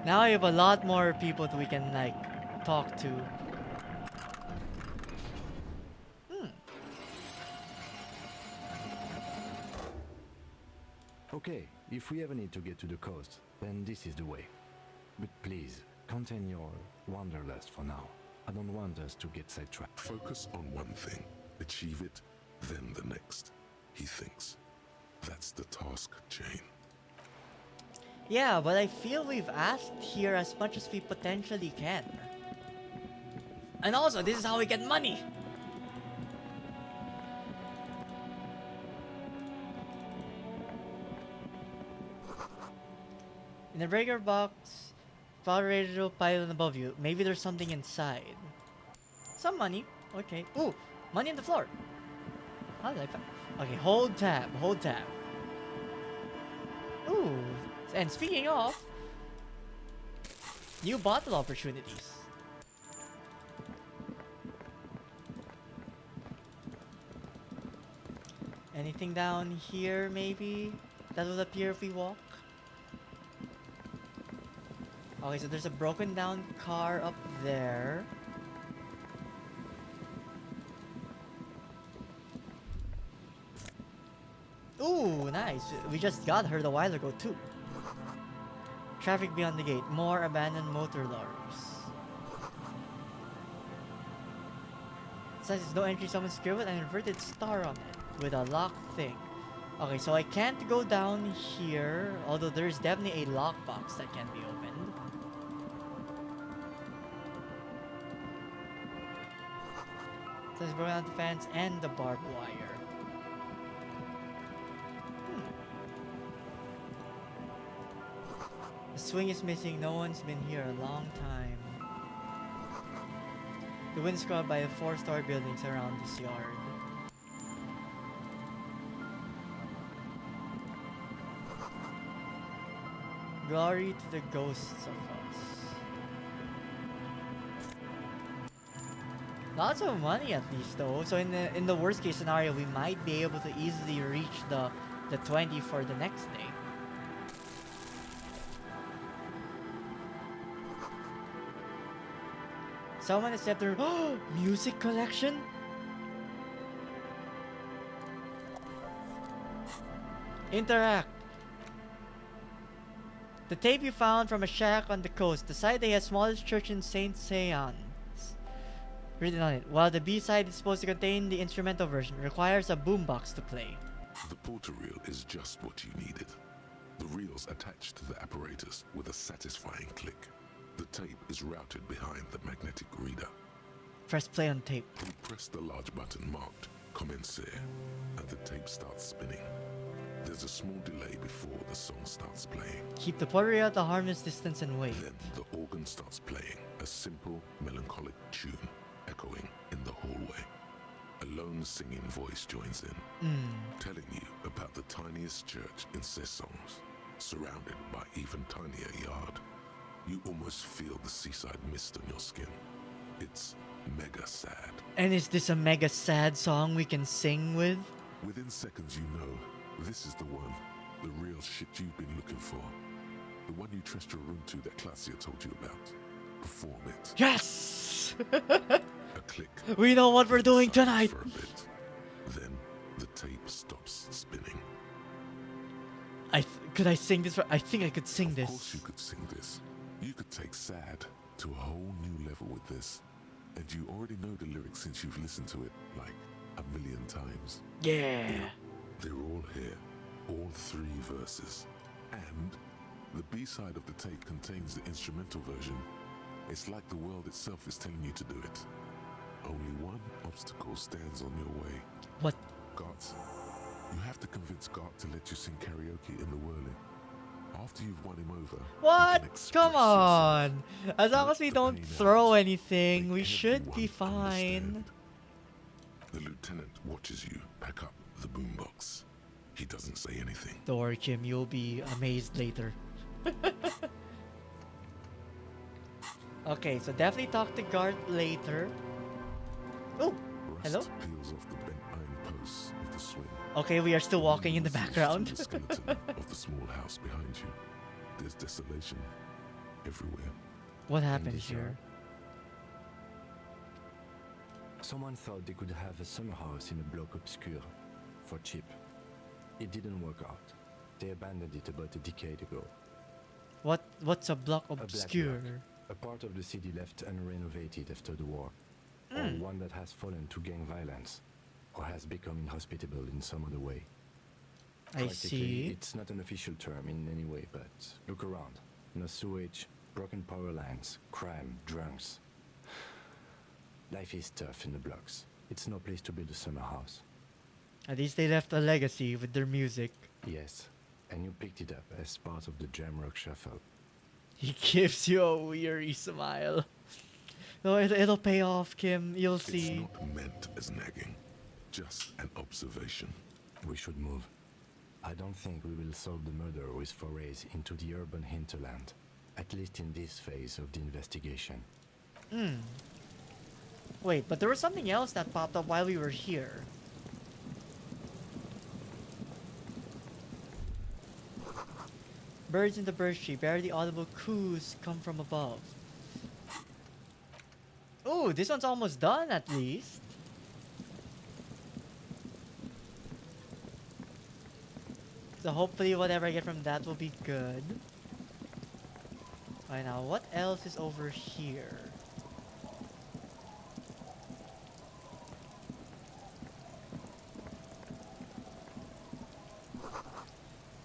Now I have a lot more people that we can like talk to. Okay, if we ever need to get to the coast, then this is the way. But please, contain your wanderlust for now. I don't want us to get sidetracked. Focus on one thing. Achieve it, then the next. He thinks. That's the task, Jane. Yeah, but I feel we've asked here as much as we potentially can. And also, this is how we get money! In the breaker box, power radio pylon above you. Maybe there's something inside. Some money. Okay. Ooh, money on the floor. How did I find? Okay, hold tab. Hold tab. Ooh, and speaking of, new bottle opportunities. Anything down here, maybe? That will appear if we walk? Okay, so there's a broken down car up there. Ooh, nice. We just got her a while ago, too. Traffic beyond the gate. More abandoned motor lorries. It says there's no entry summon scribbled and inverted star on it. with a lock thing. Okay, so I can't go down here, although there's definitely a lockbox that can be opened. So let's go down the fence and the barbed wire. The swing is missing. No one's been here a long time. The wind scrubbed by the 4-story buildings around this yard. Glory to the ghosts of us. Lots of money at least though. So in the worst case scenario, we might be able to easily reach the 20 for the next day. Someone accept their music collection? Interact. The tape you found from a shack on the coast. The site they had smallest church in Saint Sean. Written on it. While the B-side is supposed to contain the instrumental version, it requires a boombox to play. The porter reel is just what you needed. The reel's attached to the apparatus with a satisfying click. The tape is routed behind the magnetic reader. Press play on tape. You press the large button marked Commencer, and the tape starts spinning. There's a small delay before the song starts playing. Keep the porter reel at a harmless distance and wait. Then the organ starts playing, a simple, melancholic tune echoing in the hallway. A lone singing voice joins in, telling you about the tiniest church in Cessons, surrounded by even tinier yard. You almost feel the seaside mist on your skin. It's mega sad. And is this a mega sad song we can sing with? Within seconds you know, this is the one. The real shit you've been looking for. The one you trust your room to that Claudia told you about. Perform it. Yes! A click. We know what we're doing tonight! For a bit. Then the tape stops spinning. Could I sing this? I think I could sing this. Of course you could sing this. You could take sad to a whole new level with this. And you already know the lyrics since you've listened to it like a million times. Yeah. They're all here. All 3 verses. And the B-side of the tape contains the instrumental version. It's like the world itself is telling you to do it. Only one obstacle stands on your way. What? Gart. You have to convince Gart to let you sing karaoke in the whirling. After you've won him over, what? Come on! As long as we don't throw anything, we should be fine. The lieutenant watches you pack up the boombox. He doesn't say anything. Don't worry, Kim. You'll be amazed later. Okay, so definitely talk to Gart later. Oh, hello. Peels off the bent iron posts of the swing. Okay, we are still walking in the background. The skeleton of the small house behind you. There's desolation everywhere. What happened here? Someone thought they could have a summer house in a bloc obscure for cheap. It didn't work out. They abandoned it about a decade ago. What's a bloc obscure? A part of the city left unrenovated after the war, or one that has fallen to gang violence, or has become inhospitable in some other way. I see. It's not an official term in any way, but look around. No sewage, broken power lines, crime, drunks. Life is tough in the blocks. It's no place to build a summer house. At least they left a legacy with their music. Yes, and you picked it up as part of the jam rock shuffle. He gives you a weary smile. No, it'll pay off, Kim. You'll see. It's not meant as nagging, just an observation. We should move. I don't think we will solve the murder with forays into the urban hinterland, at least in this phase of the investigation. Wait, but there was something else that popped up while we were here. Birds in the birch tree, barely audible coos come from above. Oh, this one's almost done at least. So hopefully whatever I get from that will be good. Alright, now what else is over here?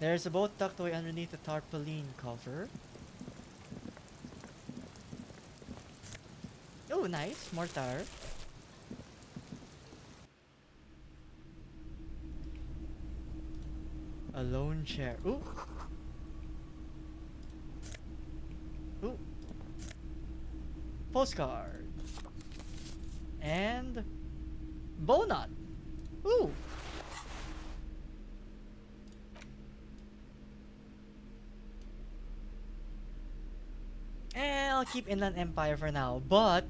There's a boat tucked away underneath the tarpaulin cover. Oh, nice. Mortar. A lone chair. Ooh. Ooh. Postcard. And Bonut. Ooh. And I'll keep Inland Empire for now, but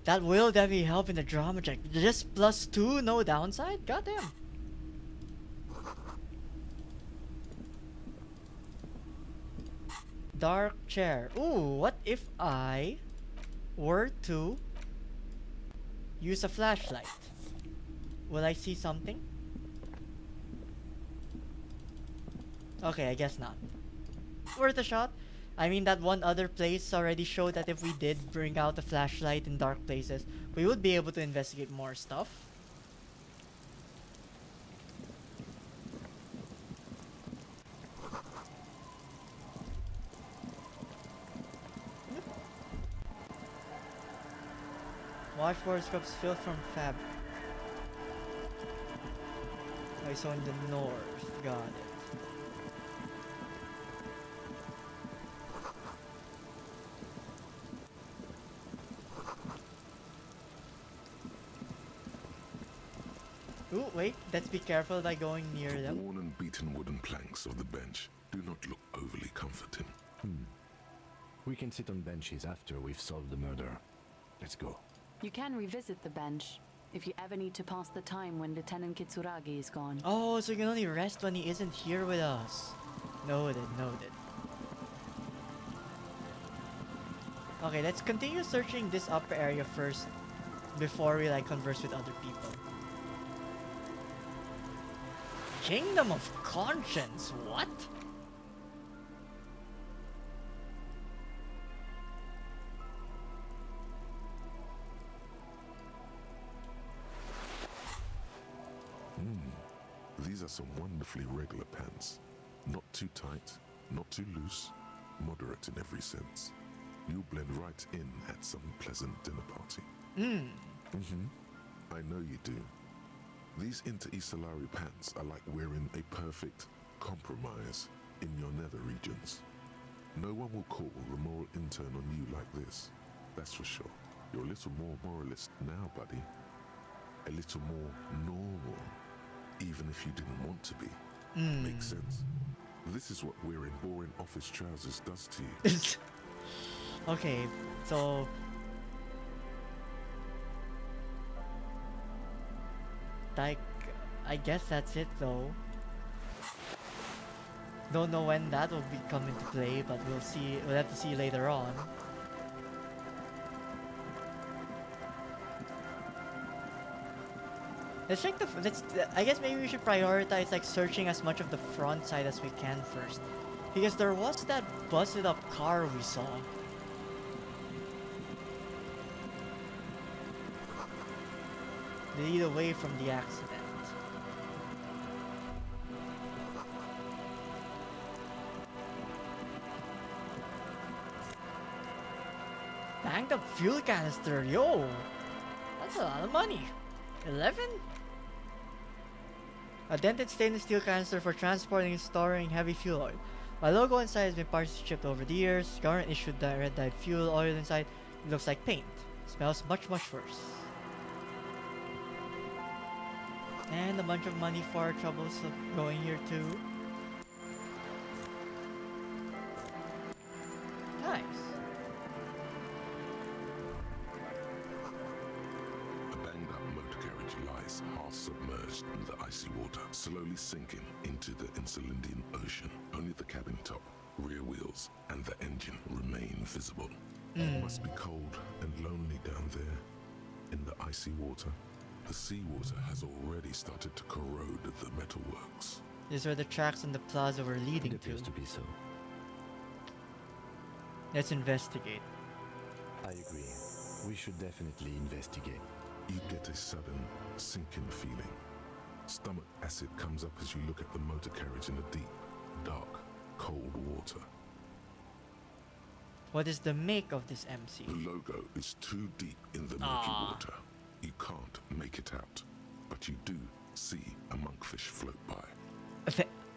that will definitely help in the drama check. Just +2, no downside? Goddamn. Dark chair. Ooh, what if I were to use a flashlight? Will I see something? Okay, I guess not. Worth a shot. I mean, that one other place already showed that if we did bring out a flashlight in dark places, we would be able to investigate more stuff. Washboard scrubs filth from fabric. I saw in the north. Got it. Ooh, wait. Let's be careful by going near The them. worn and beaten wooden planks of the bench do not look overly comforting. We can sit on benches after we've solved the murder. Let's go. You can revisit the bench if you ever need to pass the time when Lieutenant Kitsuragi is gone. Oh, so you can only rest when he isn't here with us. Noted, noted. Okay, let's continue searching this upper area first before we converse with other people. Kingdom of Conscience, what? These are some wonderfully regular pants. Not too tight, not too loose, moderate in every sense. You'll blend right in at some pleasant dinner party. I know you do. These inter-Isolari pants are like wearing a perfect compromise in your nether regions. No one will call the moral intern on you like this. That's for sure. You're a little more moralist now, buddy. A little more normal. Even if you didn't want to be. Makes sense. This is what wearing boring office trousers does to you. Okay, so I guess that's it though. Don't know when that will be come into play, but we'll see. We'll have to see later on. Let's check the. I guess maybe we should prioritize searching as much of the front side as we can first, because there was that busted up car we saw. Lead away from the accident. Banked up fuel canister, yo! That's a lot of money. 11? A dented stainless steel canister for transporting and storing heavy fuel oil. My logo inside has been partially chipped over the years. Government issued red dyed fuel oil inside. It looks like paint. Smells much worse. And a bunch of money for our troubles of going here too. Nice. A banged up motor carriage lies half submerged in the icy water, slowly sinking into the Insulindian Ocean. Only the cabin top, rear wheels, and the engine remain visible. It must be cold and lonely down there in the icy water. The seawater has already started to corrode the metalworks. These are the tracks on the plaza we're leading It appears to be so. Let's investigate. I agree. We should definitely investigate. You get a sudden sinking feeling. Stomach acid comes up as you look at the motor carriage in the deep, dark, cold water. What is the make of this MC? The logo is too deep in the murky water. You can't make it out, but you do see a monkfish float by.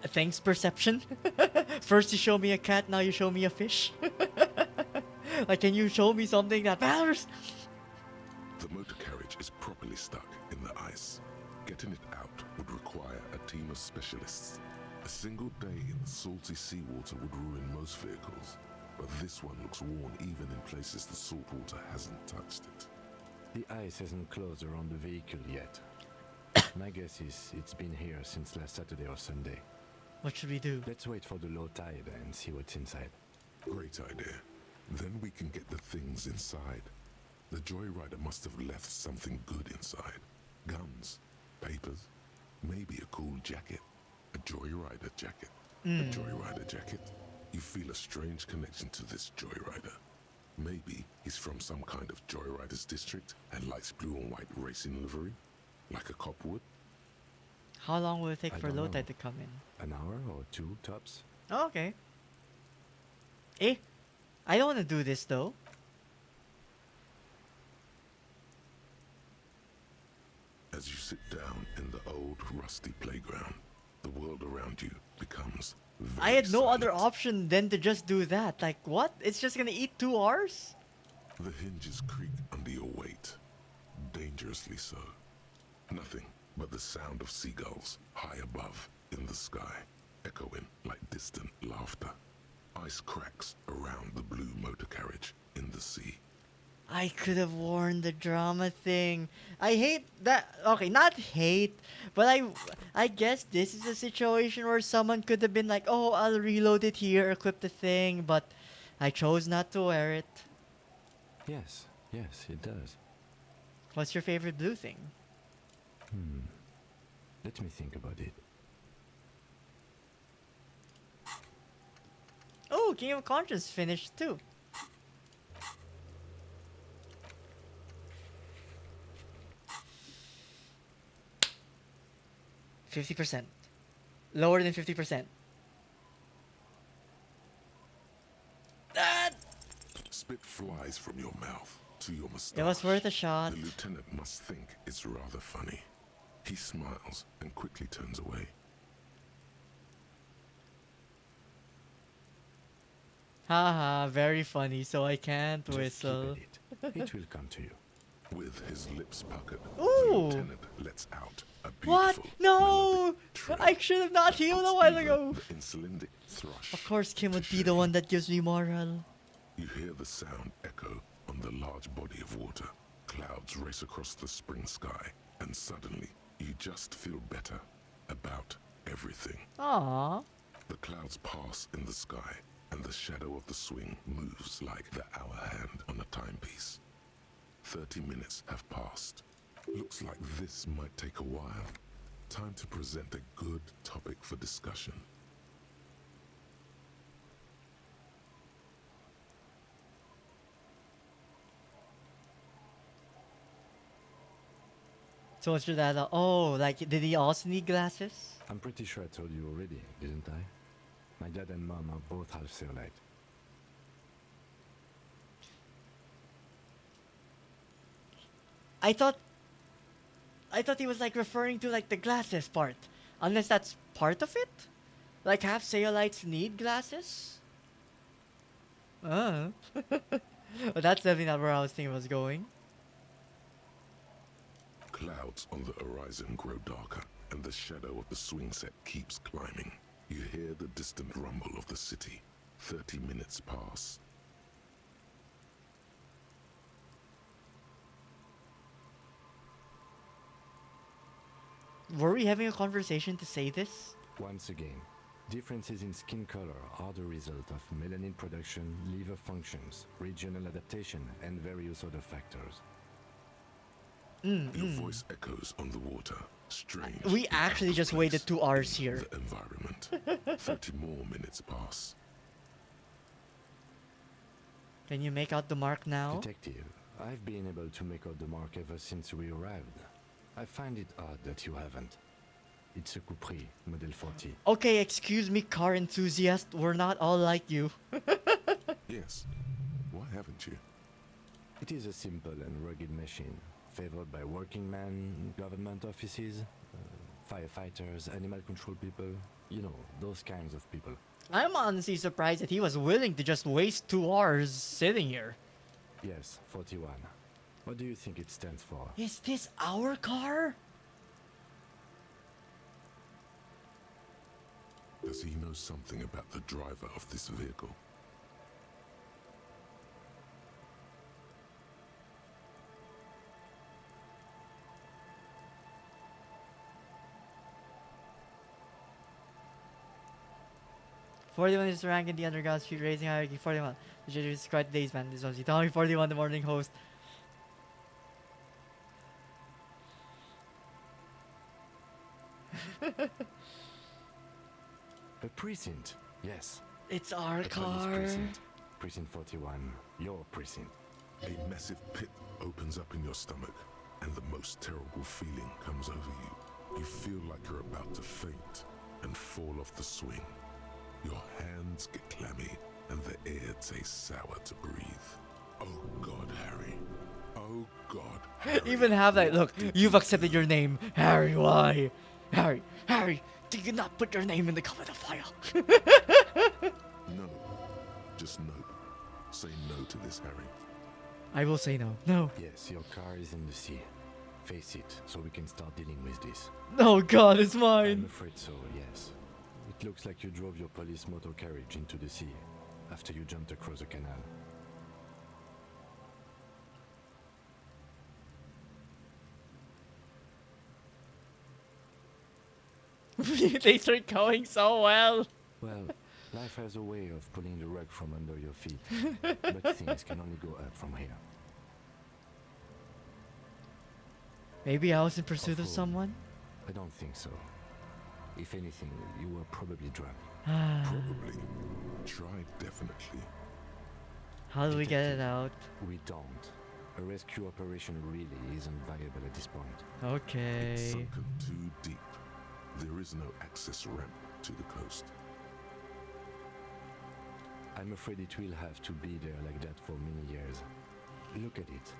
Thanks, perception. First you show me a cat, now you show me a fish. Like, can you show me something that matters? The motor carriage is properly stuck in the ice. Getting it out would require a team of specialists. A single day in the salty seawater would ruin most vehicles, but this one looks worn even in places the salt water hasn't touched it. The ice hasn't closed around the vehicle yet. My guess is it's been here since last Saturday or Sunday. What should we do? Let's wait for the low tide and see what's inside. Great idea. Then we can get the things inside. The joyrider must have left something good inside. Guns, papers, maybe a cool jacket. A joyrider jacket. A joyrider jacket. You feel a strange connection to this joyrider. Maybe he's from some kind of joyriders district and likes blue and white racing livery, like a cop would. How long will it take for don't low know. tide to come in? An hour or two tops? Oh, okay. I don't want to do this though. As you sit down in the old rusty playground, the world around you becomes very I had no silent. other option than to just do that. Like, what? It's just gonna eat 2 hours? The hinges creak under your weight, dangerously so. Nothing but the sound of seagulls high above in the sky, echoing like distant laughter. Ice cracks around the blue motor carriage in the sea. I could have worn the drama thing. I hate that. Okay, not hate, but I guess this is a situation where someone could have been like, oh, I'll reload it here, equip the thing, but I chose not to wear it. Yes, it does. What's your favorite blue thing? Let me think about it. Oh, King of Conscience finished too. %50. Lower than 50%. Spit flies from your mouth to your mustache. It was worth a shot. The lieutenant must think it's rather funny. He smiles and quickly turns away. Haha, very funny, so I can't Just whistle. keep at it. It will come to you. With his lips puckered, the Ooh! lieutenant lets out a What? beautiful No! trill I should have not healed a while ago. the insulindic thrush. Of course, Kim would be the one that gives me moral. You hear the sound echo on the large body of water. Clouds race across the spring sky, and suddenly you just feel better about everything. Aww. The clouds pass in the sky, and the shadow of the swing moves like the hour hand on a timepiece. 30 minutes have passed. Looks like this might take a while. Time to present a good topic for discussion. So what's your dad? Oh, like, did he also need glasses? I'm pretty sure I told you already, didn't I? My dad and mom are both half Seolite. I thought he was like referring to like the glasses part. Unless that's part of it? Like half Seolites need glasses? But that's definitely not where I was thinking it was going. Clouds on the horizon grow darker, and the shadow of the swing set keeps climbing. You hear the distant rumble of the city. 30 minutes pass. Were we having a conversation to say this? Once again, differences in skin color are the result of melanin production, liver functions, regional adaptation, and various other factors. Your voice echoes on the water. Strange. We and actually out of just waited place 2 hours in here. The environment. 30 more minutes pass. Can you make out the mark now? Detective, I've been able to make out the mark ever since we arrived. I find it odd that you haven't. It's a Capri, Model 40. Okay, excuse me, car enthusiast. We're not all like you. Yes. Why haven't you? It is a simple and rugged machine, favored by working men, government offices, firefighters, animal control people, you know, those kinds of people. I'm honestly surprised that he was willing to just waste 2 hours sitting here. Yes, 41. What do you think it stands for? Is this our car? Does he know something about the driver of this vehicle? "41 is ranked in the underground street racing hierarchy. 41. The judge is quite days, man. This was Tommy 41, the morning host. A precinct, yes. It's our A police car. precinct. Precinct 41, your precinct. A massive pit opens up in your stomach, and the most terrible feeling comes over you. You feel like you're about to faint and fall off the swing. Your hands get clammy, and the air tastes sour to breathe. Oh God, Harry. Oh God, Harry. Even have that look. You've accepted your name. Harry, why? Harry, do you not put your name in the cover of the file? No. Just no. Say no to this, Harry. I will say no. No. Yes, your car is in the sea. Face it, so we can start dealing with this. Oh God, it's I'm mine. afraid so, yes. It looks like you drove your police motor carriage into the sea after you jumped across the canal. They start going so well. Well, life has a way of pulling the rug from under your feet, but things can only go up from here. Maybe I was in pursuit of Awful. someone? I don't think so. If anything, you were probably drunk. Probably. Try definitely. How do we get it out? We don't. A rescue operation really isn't viable at this point. It's Okay. sunken too deep. There is no access ramp to the coast. I'm afraid it will have to be there like that for many years. Look at it.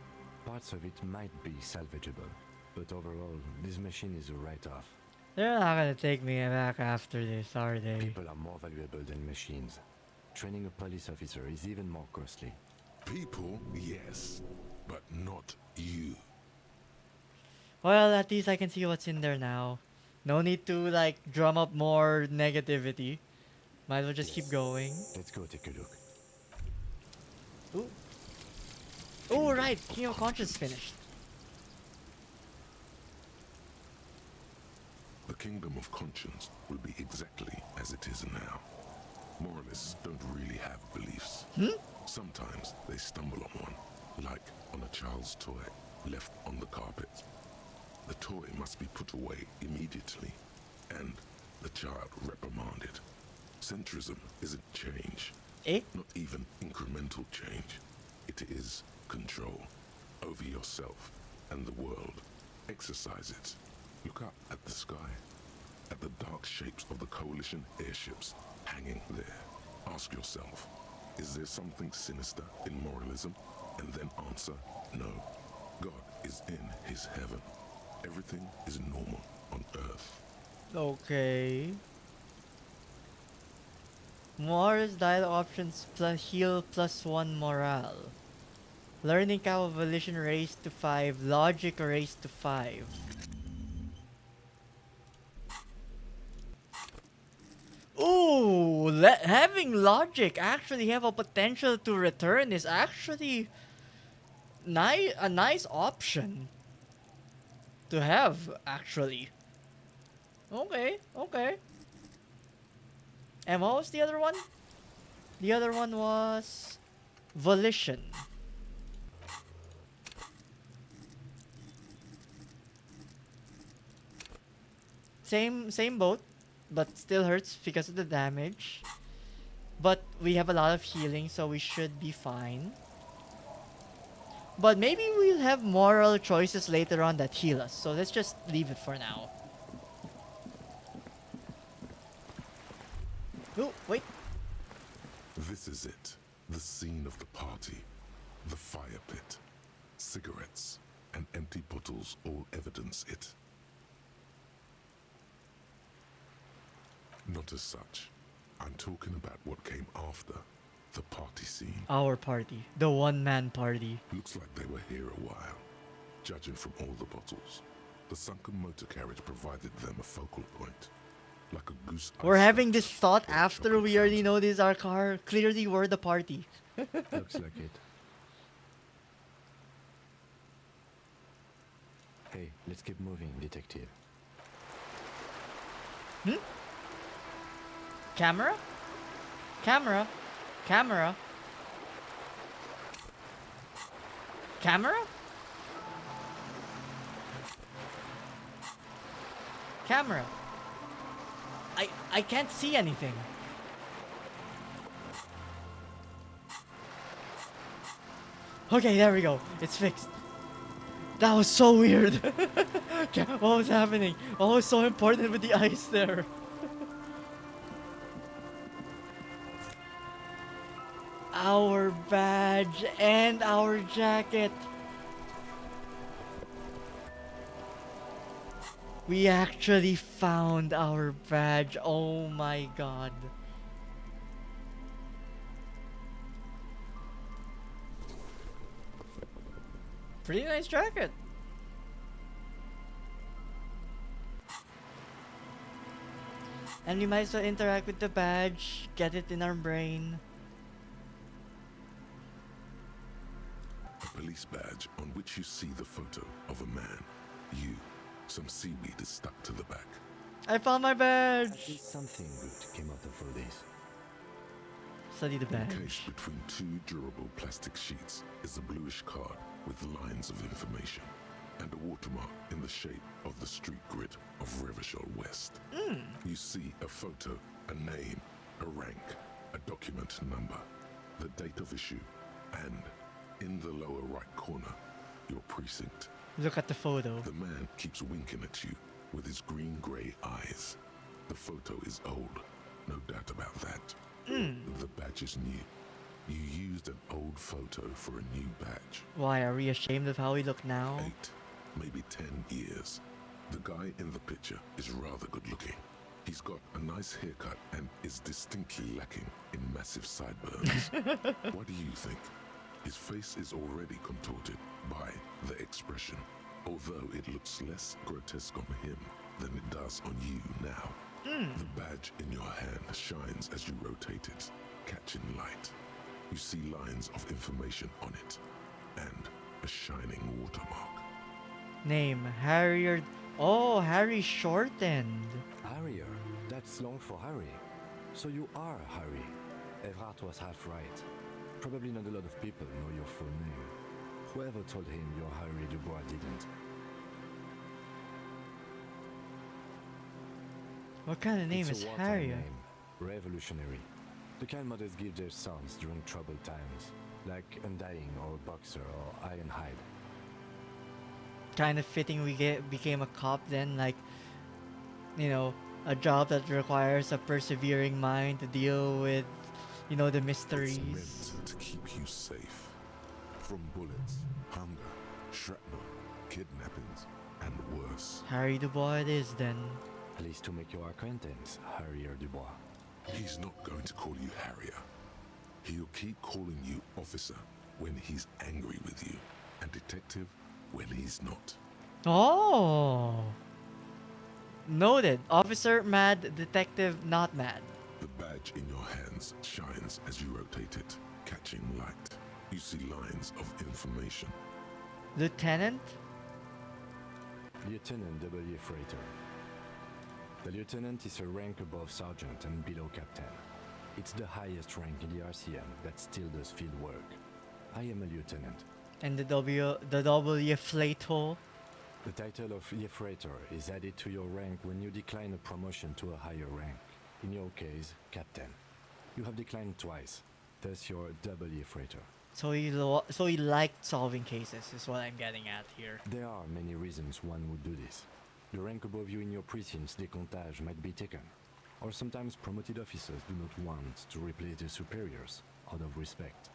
Parts of it might be salvageable, but overall, this machine is a write-off. They're not gonna take me back after this, are they? People are more valuable than machines. Training a police officer is even more costly. People, yes, but not you. Well, at least I can see what's in there now. No need to, like, drum up more negativity. Might as well just keep going. Let's go take a look. Ooh. Oh, right. King of Conscience finished. The kingdom of conscience will be exactly as it is now. Moralists don't really have beliefs. Sometimes they stumble on one, like on a child's toy left on the carpet. The toy must be put away immediately, and the child reprimanded. Centrism isn't change, not even incremental change. It is control over yourself and the world. Exercise it. Look up at the sky, at the dark shapes of the coalition airships hanging there. Ask yourself, is there something sinister in moralism? And then answer, no. God is in his heaven. Everything is normal on earth. Okay. Morris dialogue options plus heal +1 morale. Learning calculation raised to 5. Logic raised to 5. Ooh, having logic actually have a potential to return is actually a nice option to have, actually. Okay, okay. And what was the other one? The other one was volition. Same boat, but still hurts because of the damage. But we have a lot of healing, so we should be fine. But maybe we'll have moral choices later on that heal us, so let's just leave it for now. Oh, wait. This is it. The scene of the party. The fire pit. Cigarettes and empty bottles all evidence it. Not as such. I'm talking about what came after. The party scene. Our party. The one-man party. Looks like they were here a while. Judging from all the bottles. The sunken motor carriage provided them a focal point. Like a goose. We're having this thought after we already know this is our car. Clearly we're the party. Looks like it. Hey, let's keep moving, detective. Hmm? Camera? Camera? Camera? Camera? Camera? I can't see anything. Okay, there we go. It's fixed. That was so weird. What was happening? What was so important with the ice there? Our badge and our jacket. We actually found our badge. Oh my god. Pretty nice jacket. And we might as well interact with the badge, get it in our brain. A police badge on which you see the photo of a man. You. Some seaweed is stuck to the back. I found my badge! At least something good came out of all this. Study the badge. Encased between two durable plastic sheets is a bluish card with lines of information and a watermark in the shape of the street grid of Revachol West. You see a photo, a name, a rank, a document number, the date of issue, and in the lower right corner, your precinct. Look at the photo. The man keeps winking at you with his green-grey eyes. The photo is old, no doubt about that. The badge is new. You used an old photo for a new badge. Why, are we ashamed of how we look now? 8, maybe 10 years. The guy in the picture is rather good looking. He's got a nice haircut and is distinctly lacking in massive sideburns. What do you think? His face is already contorted by the expression, although it looks less grotesque on him than it does on you now. The badge in your hand shines as you rotate it, catching light. You see lines of information on it, and a shining watermark. Name, Harrier. Oh, Harry Shortened. Harrier? That's long for Harry. So you are Harry. Evrard was half right. Probably not a lot of people know your full name. Whoever told him you're Harry Dubois didn't. What kind of name It's is a wartime Harrier? name. Revolutionary. The kind mothers give their sons during troubled times, like Undying or Boxer or Ironhide. Kind of fitting we became a cop then, like, you know, a job that requires a persevering mind to deal with, you know, the mysteries. It's meant to keep you safe from bullets, hunger, shrapnel, kidnappings, and worse. Harry Dubois it is then. Pleased to make your acquaintance, Harrier Dubois. He's not going to call you Harrier. He'll keep calling you officer when he's angry with you, and detective when he's not. Oh! Noted. Officer mad, detective not mad. The badge in your hands shines as you rotate it, catching light. You see lines of information. Lieutenant? Lieutenant W. Freighter. The lieutenant is a rank above sergeant and below captain. It's the highest rank in the RCM that still does field work. I am a lieutenant. And the W Flato? The title of Freighter is added to your rank when you decline a promotion to a higher rank. In your case, captain. You have declined twice, thus you're W Freighter. So he liked solving cases, is what I'm getting at here. There are many reasons one would do this. The rank above you in your precinct's décomptage might be taken. or sometimes promoted officers do not want to replace their superiors out of respect.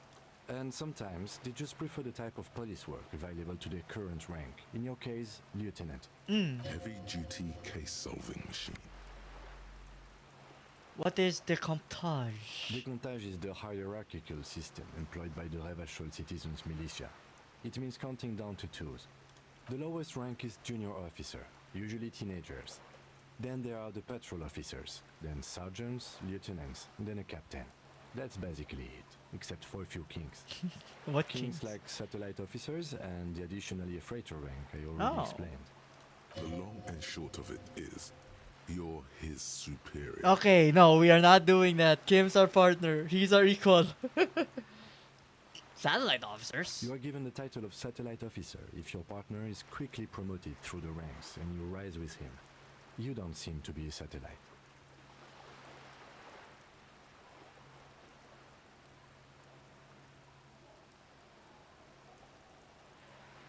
And sometimes they just prefer the type of police work available to their current rank. In your case, lieutenant. Heavy-duty case-solving machine. What is decomptage? Decomptage is the hierarchical system employed by the Revachol citizens militia. It means counting down to twos. The lowest rank is junior officer, usually teenagers. Then there are the patrol officers, then sergeants, lieutenants, then a captain. That's basically it, except for a few kings. What kings? kings? Like satellite officers and the additionally a freighter rank I already explained. The long and short of it is, you're his superior. Okay, no, we are not doing that. Kim's our partner. He's our equal. Satellite officers? You are given the title of satellite officer if your partner is quickly promoted through the ranks and you rise with him. You don't seem to be a satellite.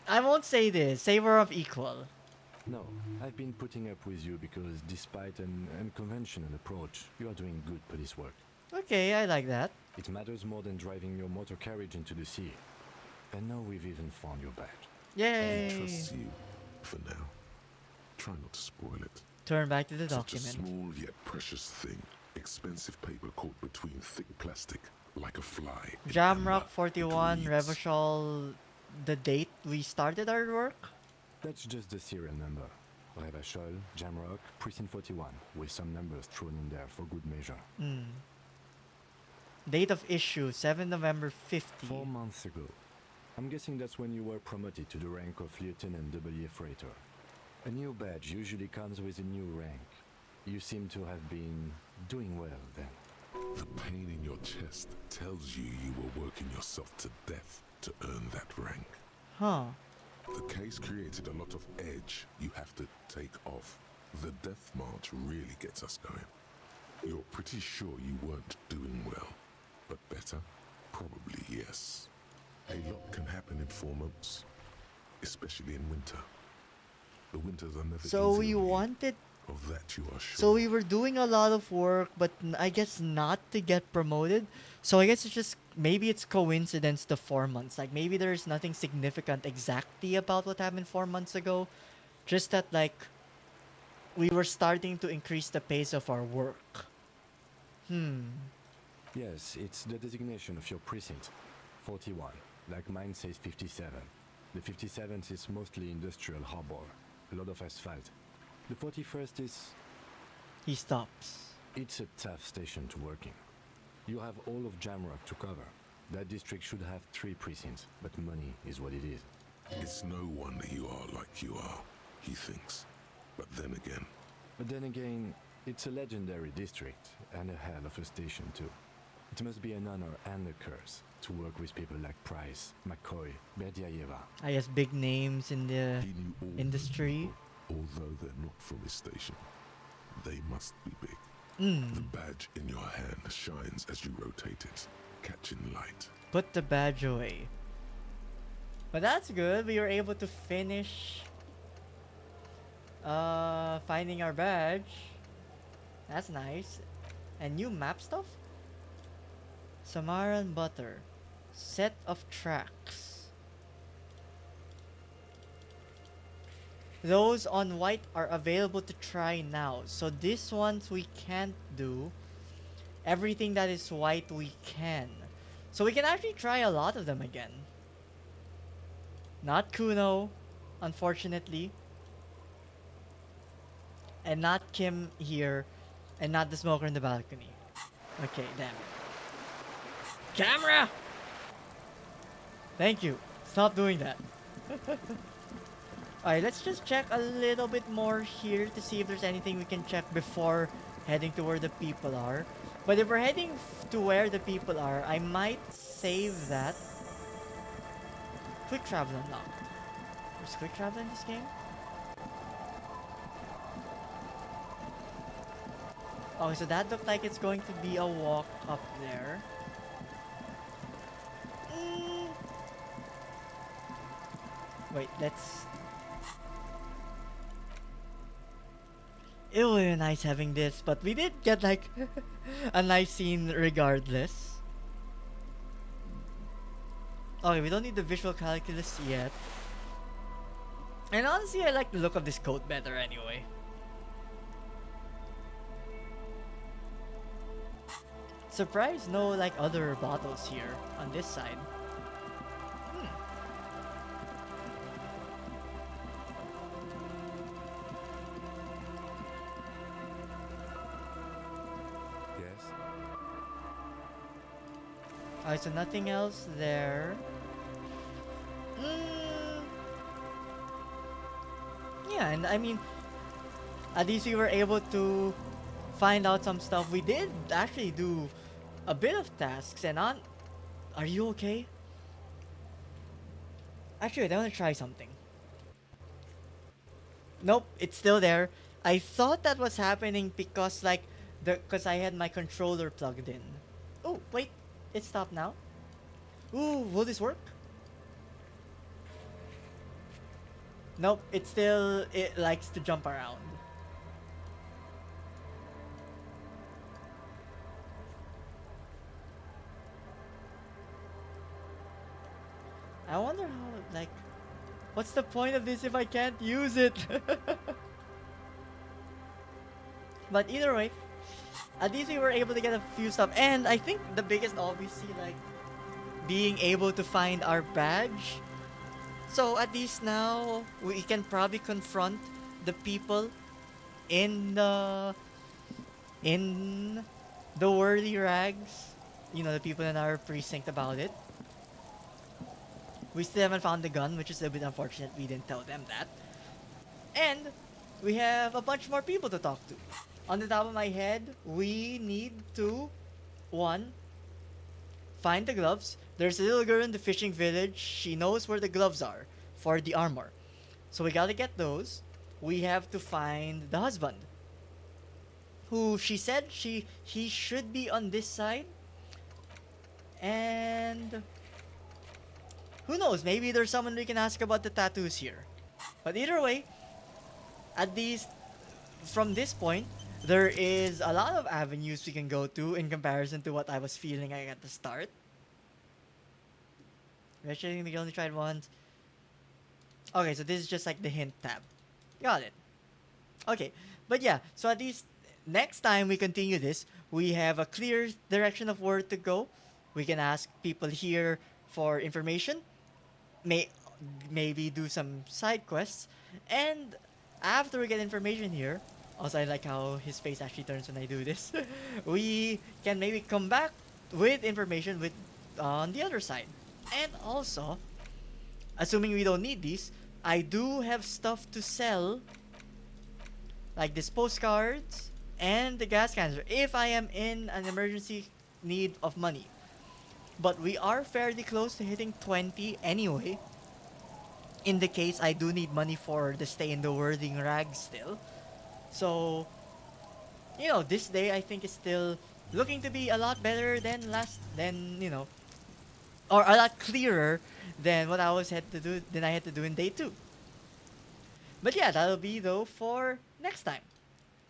I won't say this. Say we're of equal. No, I've been putting up with you because despite an unconventional approach, you are doing good police work. Okay, I like that. It matters more than driving your motor carriage into the sea. And now we've even found your badge. Yay! I trust you for now. Try not to spoil it. Turn back to the Such a document. small yet precious thing. Expensive paper caught between thick plastic, like a fly. in Jamrock amber. 41, It reads, Revachol, the date we started our work? That's just the serial number. Revachol, Jamrock, Precinct 41, with some numbers thrown in there for good measure. Date of issue, 7 November 50. 4 months ago. I'm guessing that's when you were promoted to the rank of Lieutenant W. Freighter. A new badge usually comes with a new rank. You seem to have been doing well then. The pain in your chest tells you you were working yourself to death to earn that rank. Huh. The case created a lot of edge you have to take off. The death march really gets us going. You're pretty sure you weren't doing well, but better? Probably yes. A lot can happen in 4 months, especially in winter. The winters are never So easy we on you. wanted... Of that you are sure. So we were doing a lot of work, but I guess not to get promoted. So I guess it's just... Maybe it's coincidence the 4 months. Like, maybe there's nothing significant exactly about what happened 4 months ago. Just that, like... We were starting to increase the pace of our work. Yes, it's the designation of your precinct. 41, like mine says 57. The 57th is mostly industrial harbor, a lot of asphalt. The 41st is... He stops. It's a tough station to work in. You have all of Jamrock to cover. That district should have 3 precincts, but money is what it is. It's no wonder you are like you are, he thinks. But then again, it's a legendary district, and a hell of a station too. It must be an honor and a curse to work with people like Price, McCoy, Berdiaeva. I guess big names in the He knew all industry. Although they're not from his station, they must be big. The badge in your hand shines as you rotate it, catching light. Put the badge away. But that's good. We were able to finish finding our badge. That's nice. And new map stuff? Samaran Butter. Set of tracks. Those on white are available to try now. So these ones we can't do. Everything that is white we can. So we can actually try a lot of them again. Not Kuno, unfortunately. And not Kim here. And not the smoker in the balcony. Okay, damn it. Camera! Thank you. Stop doing that. Alright, let's just check a little bit more here to see if there's anything we can check before heading to where the people are. But if we're heading to where the people are, I might save that. Quick travel unlocked. There's quick travel in this game? Oh, so that looked like it's going to be a walk up there. Wait, let's It would be nice having this, but we did get like a nice scene regardless. Okay, we don't need the visual calculus yet. And honestly, I like the look of this coat better anyway. Surprised no like other bottles here on this side. Yes? Alright, so nothing else there. Mm, yeah, and I mean, at least we were able to find out some stuff. We did actually do a bit of tasks, and on. Are you okay? Actually, I want to try something. Nope, it's still there. I thought that was happening because because I had my controller plugged in. Oh wait, it stopped now. Ooh, will this work? Nope, it likes to jump around. I wonder how what's the point of this if I can't use it? But either way, at least we were able to get a few stuff, and I think the biggest obviously being able to find our badge. So at least now we can probably confront the people in in the worthy rags. You know, the people in our precinct about it. We still haven't found the gun, which is a bit unfortunate. We didn't tell them that. And we have a bunch more people to talk to. On the top of my head, we need to, one, find the gloves. There's a little girl in the fishing village. She knows where the gloves are for the armor. So we gotta get those. We have to find the husband, who she said he should be on this side. And who knows, maybe there's someone we can ask about the tattoos here. But either way, at least from this point, there is a lot of avenues we can go to in comparison to what I was feeling like at the start. Actually, we only tried once. Okay, so this is just like the hint tab. Got it. Okay, but yeah, so at least next time we continue this, we have a clear direction of where to go. We can ask people here for information. Maybe do some side quests, and after we get information here, also I like how his face actually turns when I do this. We can maybe come back with information with on the other side, and also, assuming we don't need these, I do have stuff to sell, like these postcards and the gas canister if I am in an emergency need of money. But we are fairly close to hitting 20 anyway. In the case I do need money for the stay in the Worthing Rag still. So, you know, this day I think is still looking to be a lot better or a lot clearer than what I had to do in day 2. But yeah, that'll be though for next time.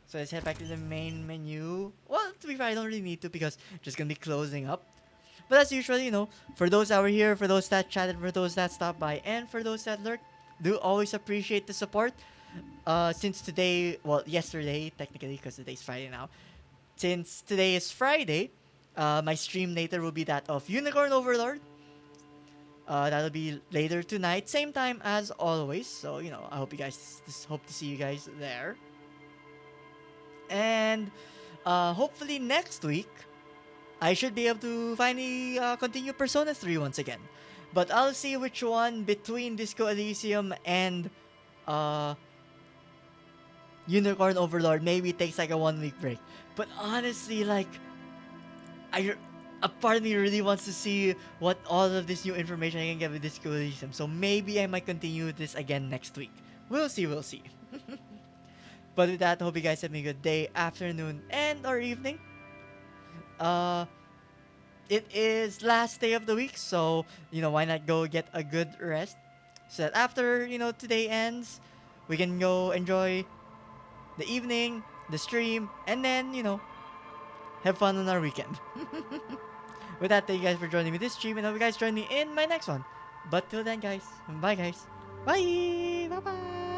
So let's head back to the main menu. Well, to be fair, I don't really need to because I'm just gonna be closing up. But as usual, you know, for those that were here, for those that chatted, for those that stopped by, and for those that lurked, do always appreciate the support. Since today, well, yesterday, technically, because today's Friday now. Since today is Friday, my stream later will be that of Unicorn Overlord. That'll be later tonight, same time as always. So, you know, I hope hope to see you guys there. And hopefully next week, I should be able to finally continue Persona 3 once again. But I'll see which one between Disco Elysium and Unicorn Overlord maybe takes like a 1 week break. But honestly, a part of me really wants to see what all of this new information I can get with Disco Elysium. So maybe I might continue this again next week. We'll see. But with that, hope you guys have a good day, afternoon, and or evening. It is last day of the week, so, you know, why not go get a good rest so that after, you know, today ends, we can go enjoy the evening, the stream, and then, have fun on our weekend. With that, thank you guys for joining me this stream, and I hope you guys join me in my next one. But till then, guys, bye, guys. Bye! Bye-bye!